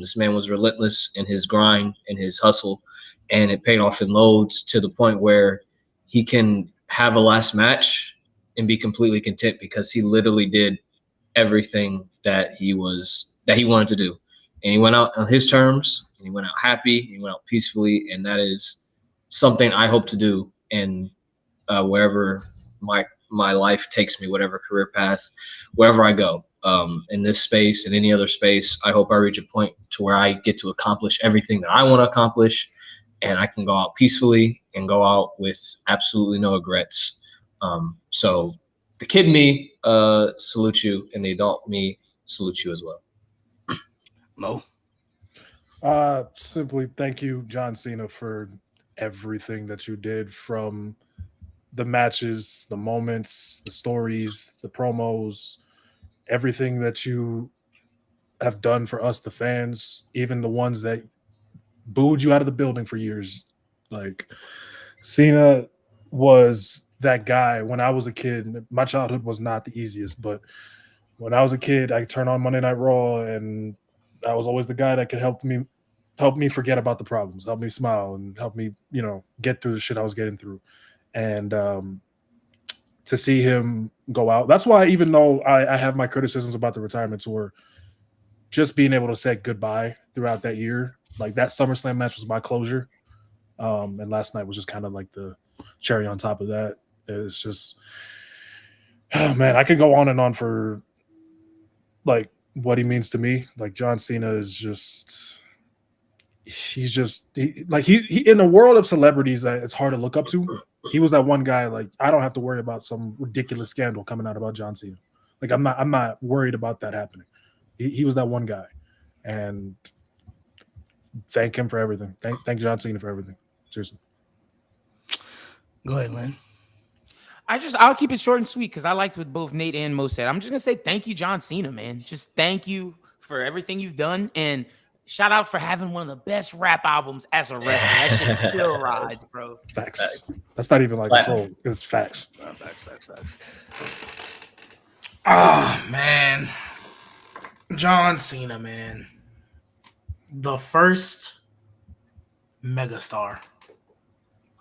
This man was relentless in his grind and his hustle, and it paid off in loads to the point where he can have a last match and be completely content because he literally did everything that he wanted to do. And he went out on his terms, and he went out happy, and he went out peacefully, and that is something I hope to do in wherever my life takes me, whatever career path, wherever I go, in this space, in any other space. I hope I reach a point to where I get to accomplish everything that I want to accomplish, and I can go out peacefully and go out with absolutely no regrets. So the kid me salute you, and the adult me salute you as well. Mo. Simply thank you, John Cena, for everything that you did, from the matches, the moments, the stories, the promos, everything that you have done for us, the fans, even the ones that booed you out of the building for years. Like, Cena was that guy when I was a kid. My childhood was not the easiest, but when I was a kid, I turned on Monday Night Raw, and I was always the guy that could help me forget about the problems, help me smile, and help me, get through the shit I was getting through. And to see him go out, that's why, even though I have my criticisms about the retirement tour, just being able to say goodbye throughout that year, like that SummerSlam match was my closure. And last night was just kind of like the cherry on top of that. It's just, oh man, I could go on and on for like what he means to me. Like, John Cena is just, he's just he in the world of celebrities that it's hard to look up to. He was that one guy. Like, I don't have to worry about some ridiculous scandal coming out about John Cena. Like, I'm not worried about that happening. He was that one guy, and thank him for everything. Thank John Cena for everything. Seriously. Go ahead, Lynn. I'll keep it short and sweet because I liked what both Nate and Mo said. I'm just gonna say thank you, John Cena, man. Just thank you for everything you've done, and shout out for having one of the best rap albums as a wrestler. That shit still rides, bro. Facts. That's not even like a troll. It's facts. Facts. Oh man, John Cena, man, the first megastar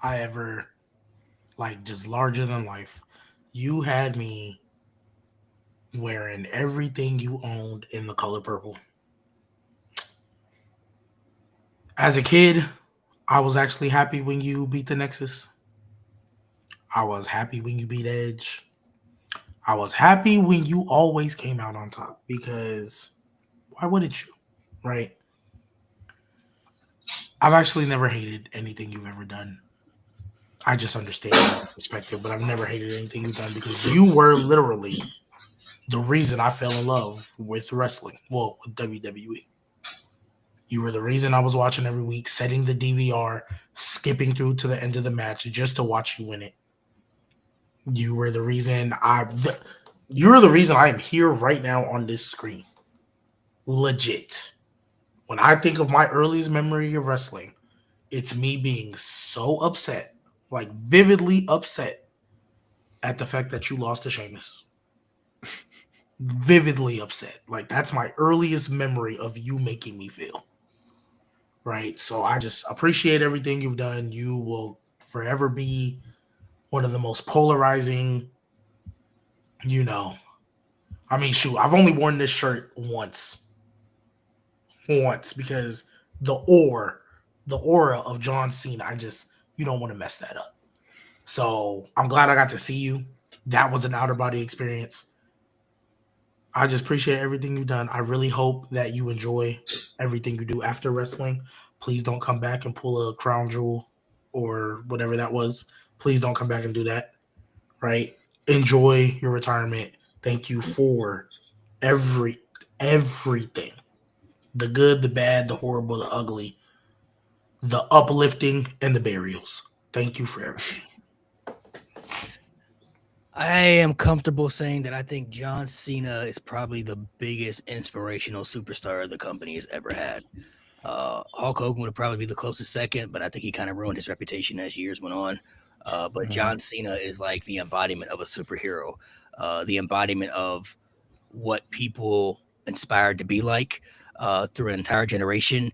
I ever like, just larger than life. You had me wearing everything you owned in the color purple. As a kid, I was actually happy when you beat the Nexus. I was happy when you beat Edge. I was happy when you always came out on top, because why wouldn't you, right? I've actually never hated anything you've ever done. I just understand that perspective, but I've never hated anything you've done, because you were literally the reason I fell in love with wrestling. Well, with WWE. You were the reason I was watching every week, setting the DVR, skipping through to the end of the match just to watch you win it. You were the reason you're the reason I am here right now on this screen. Legit. When I think of my earliest memory of wrestling, it's me being so upset, like vividly upset, at the fact that you lost to Sheamus. Vividly upset. Like, that's my earliest memory of you making me feel. Right? So I just appreciate everything you've done. You will forever be one of the most polarizing, I mean, shoot, I've only worn this shirt once, because the aura of John Cena, you don't want to mess that up. So I'm glad I got to see you. That was an outer body experience. I just appreciate everything you've done. I really hope that you enjoy everything you do after wrestling. Please don't come back and pull a crown jewel or whatever that was. Please don't come back and do that. Right? Enjoy your retirement. Thank you for everything. The good, the bad, the horrible, the ugly, the uplifting, and the burials. Thank you for everything. I am comfortable saying that I think John Cena is probably the biggest inspirational superstar the company has ever had. Hulk Hogan would probably be the closest second, but I think he kind of ruined his reputation as years went on. But John Cena is like the embodiment of a superhero, the embodiment of what people inspired to be like through an entire generation.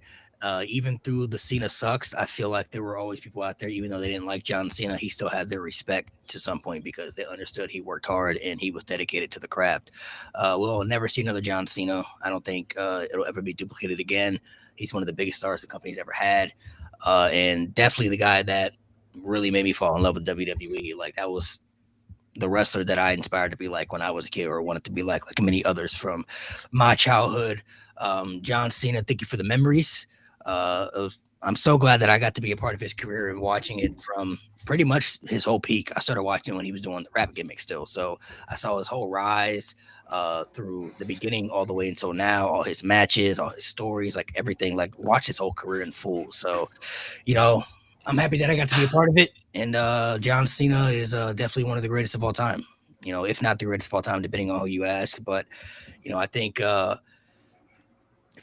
Even through the Cena sucks, I feel like there were always people out there, even though they didn't like John Cena, he still had their respect to some point because they understood he worked hard and he was dedicated to the craft. We'll never see another John Cena. I don't think it'll ever be duplicated again. He's one of the biggest stars the company's ever had, and definitely the guy that really made me fall in love with WWE. Like, that was the wrestler that I inspired to be like when I was a kid, or wanted to be like many others from my childhood. John Cena, thank you for the memories. I'm so glad that I got to be a part of his career and watching it from pretty much his whole peak. I started watching when he was doing the rap gimmick still. So I saw his whole rise through the beginning all the way until now, all his matches, all his stories, like everything, like watch his whole career in full. So, I'm happy that I got to be a part of it. And John Cena is definitely one of the greatest of all time, if not the greatest of all time, depending on who you ask. But, I think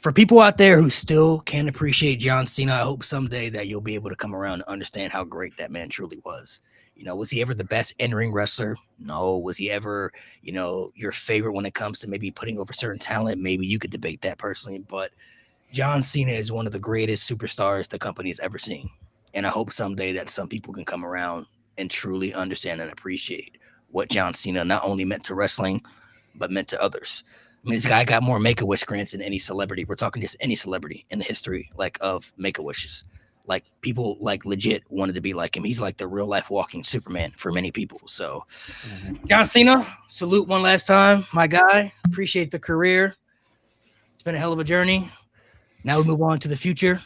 for people out there who still can't appreciate John Cena, I hope someday that you'll be able to come around and understand how great that man truly was. Was he ever the best in-ring wrestler? No. Was he ever, your favorite when it comes to maybe putting over certain talent? Maybe you could debate that personally. But John Cena is one of the greatest superstars the company has ever seen. And I hope someday that some people can come around and truly understand and appreciate what John Cena not only meant to wrestling, but meant to others. I mean, this guy got more Make-A-Wish grants than any celebrity. We're talking just any celebrity in the history, of Make-A-Wishes. Like, people legit wanted to be like him. He's like the real life walking Superman for many people. So, John Cena, salute one last time, my guy. Appreciate the career. It's been a hell of a journey. Now we move on to the future.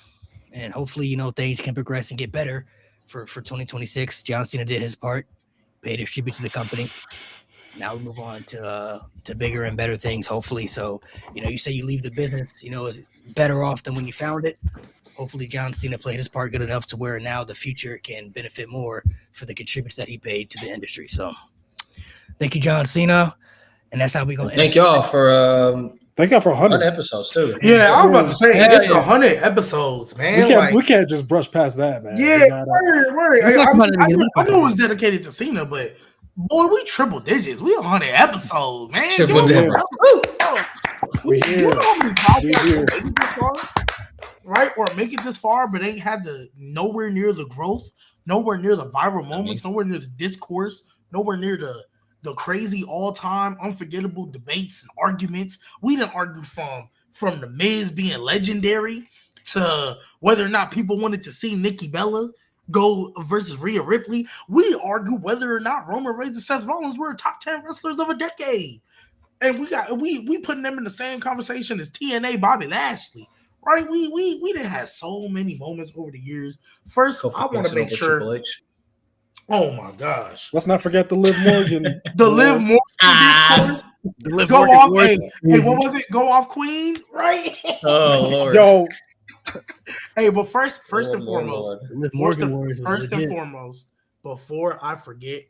and hopefully, things can progress and get better for 2026. John Cena did his part, paid his tribute to the company. Now we move on to bigger and better things, hopefully. So, you say you leave the business, is better off than when you found it. Hopefully, John Cena played his part good enough to where now the future can benefit more for the contributors that he paid to the industry. So, thank you, John Cena, and that's how we gonna. Thank y'all for Thank y'all for 100 episodes too. Yeah, I was about to say it's 100 episodes, man. We can't just brush past that, man. Yeah, word. I know it was dedicated to Cena, but boy, we triple digits. We 100 episodes, man. Triple digits. We here. Right? Or make it this far, but ain't had nowhere near the growth, nowhere near the viral moments, nowhere near the discourse, nowhere near the crazy all-time unforgettable debates and arguments. We didn't argue from the Miz being legendary to whether or not people wanted to see Nikki Bella go versus Rhea Ripley. We argued whether or not Roman Reigns and Seth Rollins were top 10 wrestlers of a decade. And we putting them in the same conversation as TNA Bobby Lashley. Right? We done had so many moments over the years. First, I want to make sure. Oh my gosh! Let's not forget the Liv Morgan. The Liv Morgan discourse. Go off. Hey, what was it? Go off, Queen. Right? Oh Lord. Yo. Hey, but first and foremost, before I forget,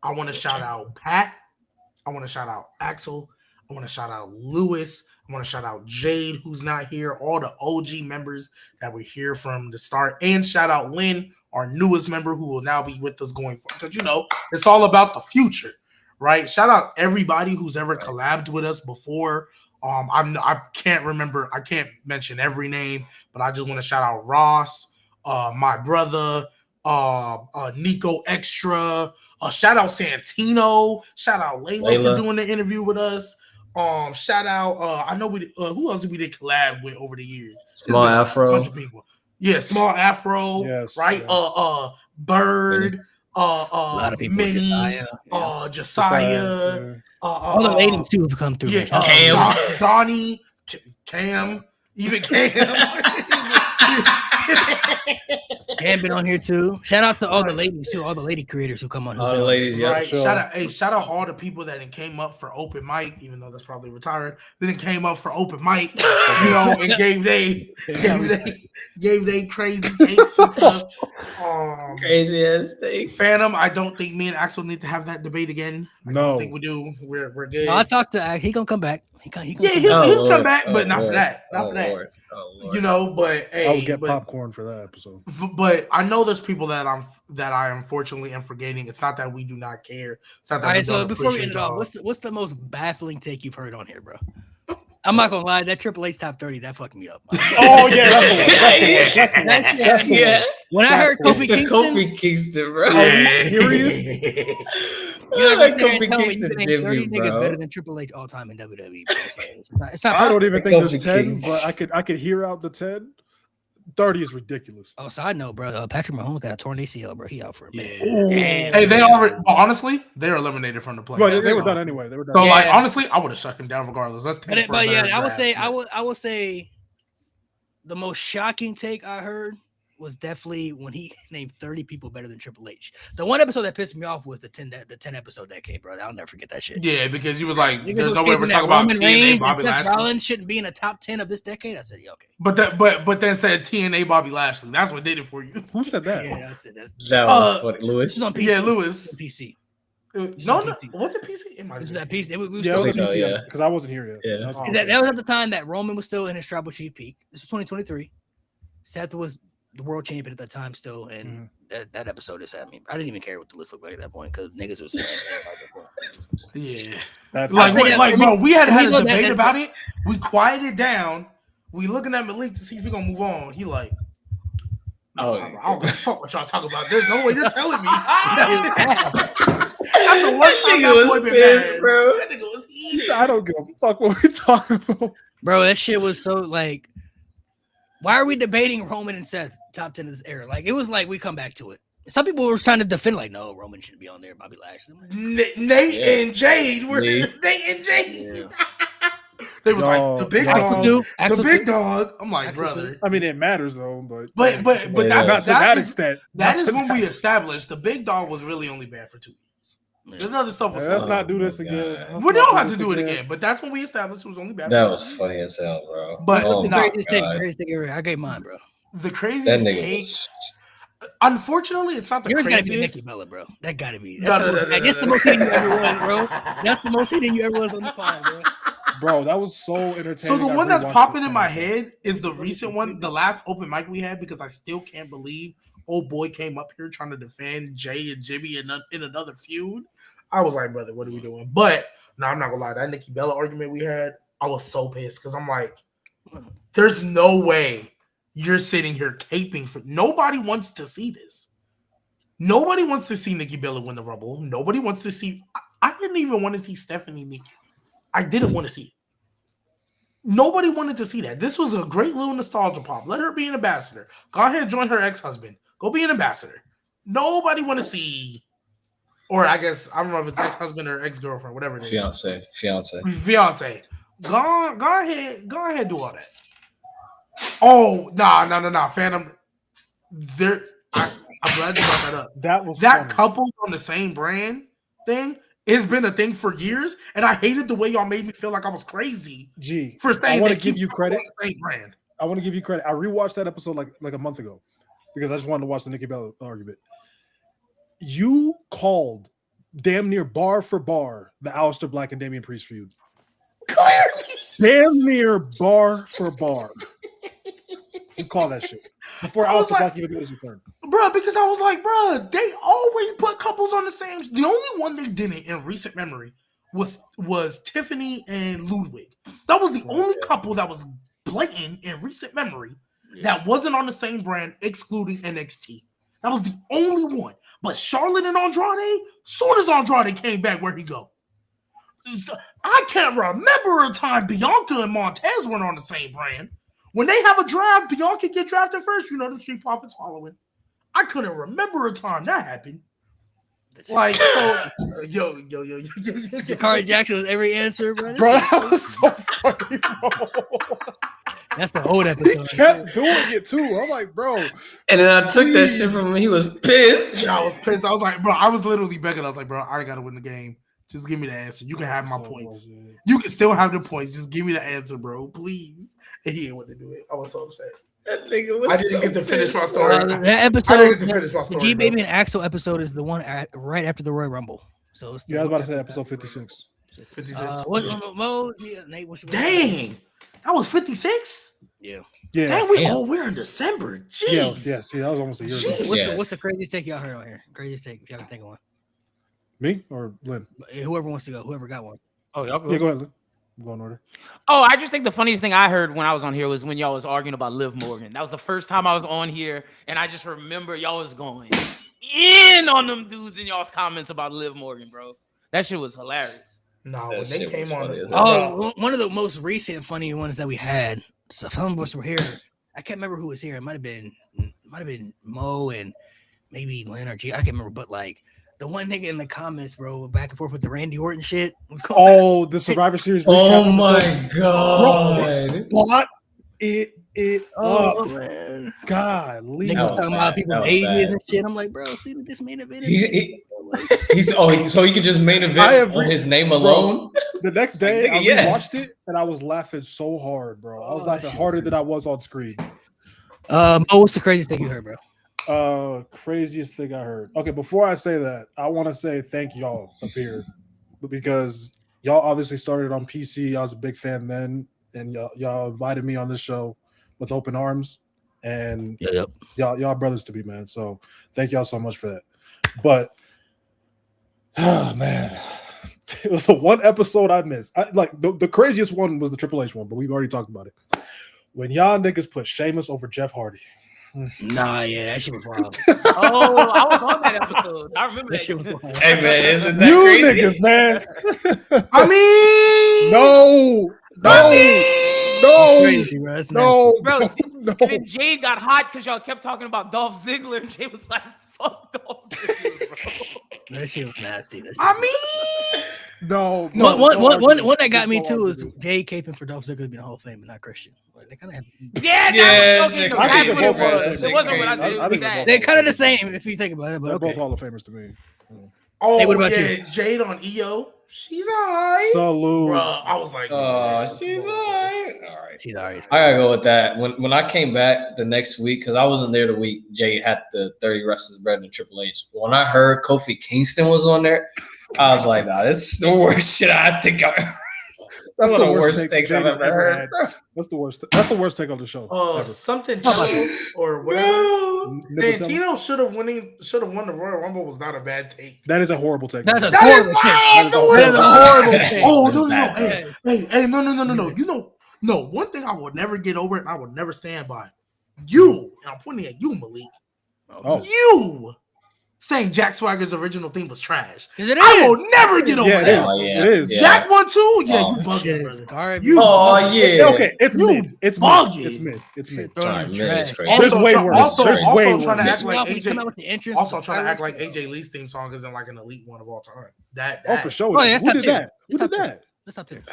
I want to shout out Pat. I want to shout out Axel. I want to shout out Lewis. I want to shout out Jade, who's not here, all the OG members that were here from the start, and shout out Lynn, our newest member, who will now be with us going forward. Because, it's all about the future, right? Shout out everybody who's ever collabed with us before. I can't remember. I can't mention every name, but I just want to shout out Ross, my brother, Nico Extra, shout out Santino, shout out Layla for doing the interview with us. Shout out. I know we. Who else did we collab with over the years? Small Afro. A bunch of people. Yeah, Small Afro. Yes. Right. Yeah. Bird. A lot of people. Minnie. Josiah. All the ladies too have come through. Yeah. Cam. Donnie. Cam. Even Cam. Cam been on here too. Shout out to all the ladies too, all the lady creators who come on. All the ladies, yeah. Right. Shout out all the people that came up for open mic, even though that's probably retired. Then it came up for open mic, and gave they crazy takes and stuff. Crazy ass takes. Phantom, I don't think me and Axel need to have that debate again. I don't think we do. We're good. No, I talked to Axel. He gonna come back. He'll come back, but not for that. Not for that. Lord. But hey, I would get popcorn for that episode. But I know there's people that I unfortunately am forgetting. It's not that we do not care. It's not that. All right, so before we end it off, what's the most baffling take you've heard on here, bro? I'm not gonna lie, that Triple H top 30 that fucked me up. Oh yeah, that's the one. When I heard Kofi Kingston, bro. Are you serious? You're not gonna tell me you named 30 niggas better than Triple H all time in WWE. Bro. It's not I don't even think there's 10, but I could hear out the 10. 30 is ridiculous. Oh, side note, bro. Patrick Mahomes got a torn ACL, bro. He out for a minute. Yeah. Hey, they already honestly, they're eliminated from the playoffs. Right, they were done anyway. So, honestly, I would have shut him down regardless. Let's take but yeah, I would say the most shocking take I heard was definitely when he named 30 people better than Triple H. The one episode that pissed me off was the 10 episode decade, bro. I'll never forget that shit. Yeah, because he was like, "There's no way we're talking about TNA Bobby Lashley. Rollins shouldn't be in the top 10 of this decade." I said, "Yeah, okay." But then said TNA Bobby Lashley. That's what did it for you. Who said that? Yeah, that was funny. Lewis. This is on PC. Yeah, Lewis. PC. No, was it PC? It might have been PC. It was PC because I wasn't here yet. Yeah. That was at the time that Roman was still in his tribal chief peak. This was 2023. Seth was the world champion at that time still, and that episode is. I mean, I didn't even care what the list looked like at that point because niggas was saying. Yeah, that's bro. We had a debate about it. We quieted down. We looking at Malik to see if he gonna move on. He like, I don't give a fuck what y'all talk about. There's no way you're telling me. That's the worst thing that boy been mad, bro. That nigga was heated. I don't give a fuck what we talking about, bro. That shit was so like. Why are we debating Roman and Seth top 10 of this era? Like, it was like we come back to it. Some people were trying to defend, like, no, Roman shouldn't be on there. Bobby Lashley. Nate and Jade were Nate and Jade. Yeah. They was like the big dog, the big dog. I'm like, brother. I mean, it matters though, but that's to that extent. That is when we established the big dog was really only bad for 2 years. There's other stuff was. Let's not do this again. We don't have to do it again, but that's when we established it was only bad. That was funny as hell, bro. But the craziest thing ever. I gave mine, bro. The craziest thing. Unfortunately, it's not the craziest. Yours gotta be Nikki Bella, bro. That gotta be. That's the most hitting you ever was, bro. That's the most hitting you ever was on the pod, bro. Bro, that was so entertaining. So the one that's popping in my head is the recent one, the last open mic we had, because I still can't believe old boy came up here trying to defend Jay and Jimmy in another feud. I was like, brother, what are we doing? But no, I'm not gonna lie. That Nikki Bella argument we had, I was so pissed because I'm like, there's no way you're sitting here caping for. Nobody wants to see this. Nobody wants to see Nikki Bella win the Rumble. Nobody wants to see. I didn't even want to see Stephanie Nikki. I didn't want to see it. Nobody wanted to see that. This was a great little nostalgia pop. Let her be an ambassador. Go ahead and join her ex-husband. Go be an ambassador. Nobody want to see, or I guess, I don't know if it's ex-husband or ex-girlfriend, whatever it is. Fiance. Go ahead, do all that. Oh, nah. Phantom. I'm glad you brought that up. That couple on the same brand thing. It's been a thing for years, and I hated the way y'all made me feel like I was crazy. For saying I want to give you credit. Same brand. I want to give you credit. I rewatched that episode like a month ago because I just wanted to watch the Nikki Bella argument. You called damn near bar for bar the Aleister Black and Damian Priest feud. Clearly, damn near bar for bar. You call that shit before Aleister Black even made his return, bro. Because I was like, bro, they always put couples on the same. The only one they didn't in recent memory was Tiffany and Ludwig. That was the only couple that was blatant in recent memory that wasn't on the same brand, excluding NXT. That was the only one. But Charlotte and Andrade, soon as Andrade came back, where'd he go? I can't remember a time Bianca and Montez weren't on the same brand. When they have a draft, Bianca get drafted first. You know the Street Profits following. I couldn't remember a time that happened. Like, so, yo. Jakari Jackson was every answer, bro. Bro, that was so funny, bro. That's the old episode. He kept doing it too. I'm like, bro. And then I took that shit from him. He was pissed. Yeah, I was pissed. I was like, bro, I was literally begging. I was like, bro, I gotta win the game. Just give me the answer. You can have my points. You can still have the points. Just give me the answer, bro. Please. And he didn't want to do it. I was so upset. That nigga was I didn't get to finish my story. That episode, the G Baby and Axel episode is the one right after the Royal Rumble. So it's I was about to say episode 56. 56. Nate, dang, that was 56. Yeah. Dang, we're in December. Jeez. Yeah. See, that was almost a year ago. What's the craziest take y'all heard on here? Craziest take, if y'all can think of one. Me or Lynn? Whoever wants to go. Whoever got one. Oh, y'all go. Yeah, go ahead, Lynn. Go in order. Oh, I just think the funniest thing I heard when I was on here was when y'all was arguing about Liv Morgan. That was the first time I was on here, and I just remember y'all was going in on them dudes in y'all's comments about Liv Morgan, bro. That shit was hilarious. No, when they came on. One of the most recent funny ones that we had. So some of us were here. I can't remember who was here. It might have been Mo and maybe Lynn or G. I can't remember, but like. The one nigga in the comments, bro, back and forth with the Randy Orton shit. The Survivor Series. Oh my god! Bro, bought it up, man. God, niggas talking about people's ages and shit. I'm like, bro, see this main event. So he could just main event for his name alone. Bro, the next day, I watched it and I was laughing so hard, bro. I was laughing harder than I was on screen. What's the craziest thing you heard, bro? Craziest thing I heard. Okay, before I say that, I want to say thank y'all up here because y'all obviously started on PC. I was a big fan then, and y'all invited me on this show with open arms, and y'all brothers to be, man. So thank y'all so much for that. But oh man, it was the one episode I missed. The craziest one was the Triple H one, but we've already talked about it. When y'all niggas put Sheamus over Jeff Hardy. Nah, yeah, that shit was wild. Oh, I was on that episode. I remember that shit was wild. Hey man, isn't that you crazy? Niggas, man. I mean, no. Crazy, bro. Bro. And then Jade got hot because y'all kept talking about Dolph Ziggler, and Jade was like, "Fuck Dolph Ziggler, bro." That shit was nasty. I mean, No, one that got me too is Jay caping for Dolph Ziggler to be in the Hall of Fame and not Christian. Like, they kind of have. That's what it wasn't what I said. It was that. They're kind of the same if you think about it. But they're both Hall of Famers to me. Oh, hey, what about you? Jade on EO. She's alright. Salute. Bro, I was like, she's alright. Alright. She's alright. I gotta go with that. When I came back the next week, because I wasn't there the week Jay had the 30 wrestlers better than Triple H. When I heard Kofi Kingston was on there, I was like, nah, this is the worst shit I think I've heard. That's one the of the worst worst take things I've ever heard. That's the worst. That's the worst take on the show. Something or whatever. Santino should have won the Royal Rumble was not a bad take. That is a horrible take. That is a horrible take. Oh no. You know, one thing I will never get over and I will never stand by. You, and I'm pointing at you, Malik. You saying Jack Swagger's original theme was trash. I will never get over that. It is. Jack one too? Yeah, you bugging. Okay, it's mid. It's buggy. It's mid. There's way worse. There's way worse. Trying to act like AJ. Also trying to act like AJ Lee's theme song isn't like an elite one of all time. That for sure. Who did that? Who did that? Let's stop there.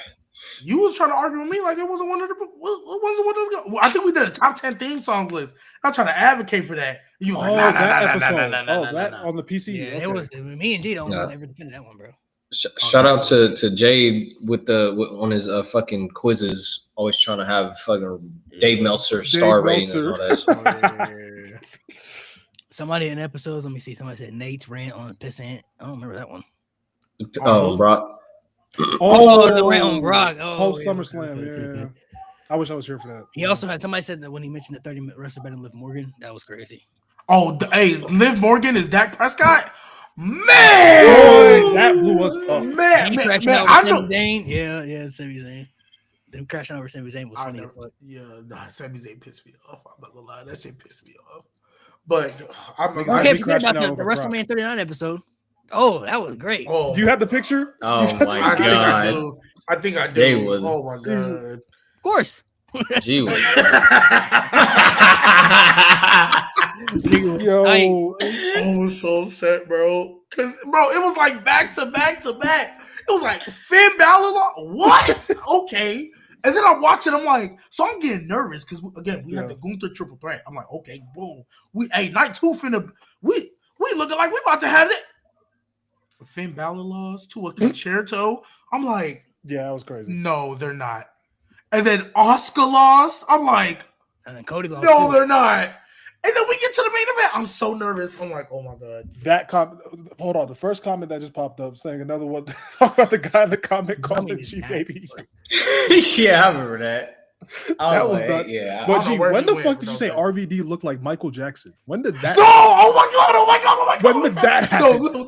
You was trying to argue with me like it wasn't one of the. It wasn't one of the. I think we did a top 10 theme song list. I'm trying to advocate for that. You was like, that on the PC. Yeah, it was me and G don't ever defend that one, bro. Shout out to Jade on his fucking quizzes, always trying to have fucking Dave Meltzer star rating and all that. Somebody in episodes, let me see. Somebody said Nate's rant on pissant. I don't remember that one. Brock. The rant on Brock. Post SummerSlam. Yeah. I wish I was here for that. He also had somebody said that when he mentioned the 30-minute wrestler better than Liv Morgan. That was crazy. Hey, Liv Morgan is Dak Prescott. Man, that blew us up. Man, I know. Yeah, Sami Zayn. Them crashing over Sami Zayn was funny. Sami Zayn pissed me off. I'm not gonna lie, that shit pissed me off. But I can't forget about the WrestleMania 39 episode. Oh, that was great. Do you have the picture? Oh my god! I think I do. Oh my god! Of course. Gee whiz. Yo, I was so upset, bro. Cause bro, it was like back to back to back. It was like Finn Balor. What? Okay. And then I watch it. I'm like, so I'm getting nervous because again we had the Gunther triple threat. I'm like, okay, boom. Night 2 finna we looking like we about to have it. Finn Balor lost to a concerto. I'm like, yeah, that was crazy. No, they're not. And then Oscar lost. I'm like, and then Cody lost. No, they're not. And then we get to the main event. I'm so nervous. I'm like, oh my god. Hold on. The first comment that just popped up saying another one. Talk about the guy in the comment calling him G baby. Yeah, I remember that. That was nuts. Yeah. But G, when the fuck did you say RVD looked like Michael Jackson? When did that? No! Oh my god! When did that happen? No.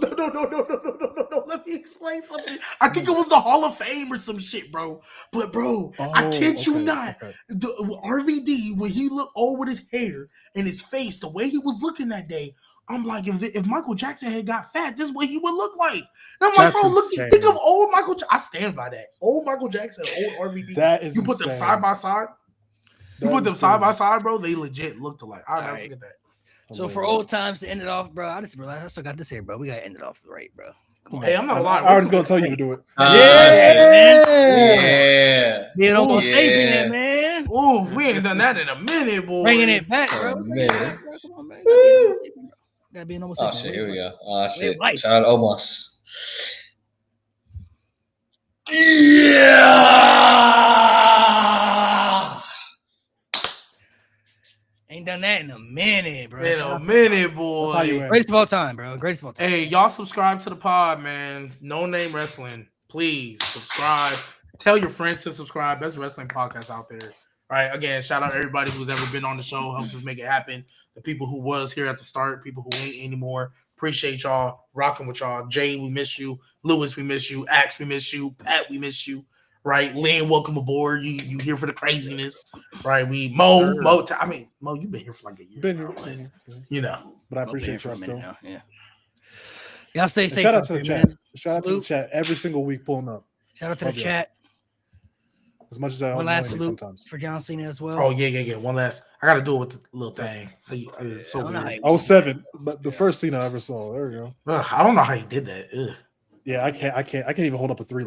Let me explain something. I think it was the Hall of Fame or some shit, bro. But bro, I kid you not. The RVD, when he looked old with his hair and his face, the way he was looking that day, I'm like, if Michael Jackson had got fat, this is what he would look like. And I'm like, bro, think of old Michael Jackson. I stand by that. Old Michael Jackson, old RVD. That is you put them side by side. Side by side, bro. They legit looked alike. I'll never forget that. So for old times to end it off, bro, I just realized I still got this here, bro. We gotta end it off right, bro. Come on. Hey, I'm not lying. I was just gonna tell you to do it. Yeah. Being almost saving it, man. Ooh, we ain't done that in a minute, boy. Bringing it back, bro. Come on, man. Gotta be an almost. Oh shit! Here we go. Oh shit! Life. Shout out Omos. Yeah. Ain't done that in a minute, bro. In a minute, boy. That's how you end. Greatest of all time, bro. Greatest of all time. Hey, y'all subscribe to the pod, man. No Name Wrestling. Please subscribe. Tell your friends to subscribe. Best wrestling podcast out there. All right. Again, shout out everybody who's ever been on the show. Helped us make it happen. The people who was here at the start, people who ain't anymore. Appreciate y'all. Rocking with y'all. Jay, we miss you. Lewis, we miss you. Axe, we miss you. Pat, we miss you. Right, Lynn, welcome aboard. You here for the craziness, right? Mo, you've been here for like a year. Been here. You know, but I appreciate y'all still. Yeah. Y'all stay safe. Shout out to the chat. Shout out to the chat every single week pulling up. Shout out to the chat. As much as I one last salute sometimes for John Cena as well. Oh yeah. One last. I got to do it with the little thing. So weird. 07, but the first Cena I ever saw. There we go. I don't know how he did that. Yeah, I can't even hold up a 3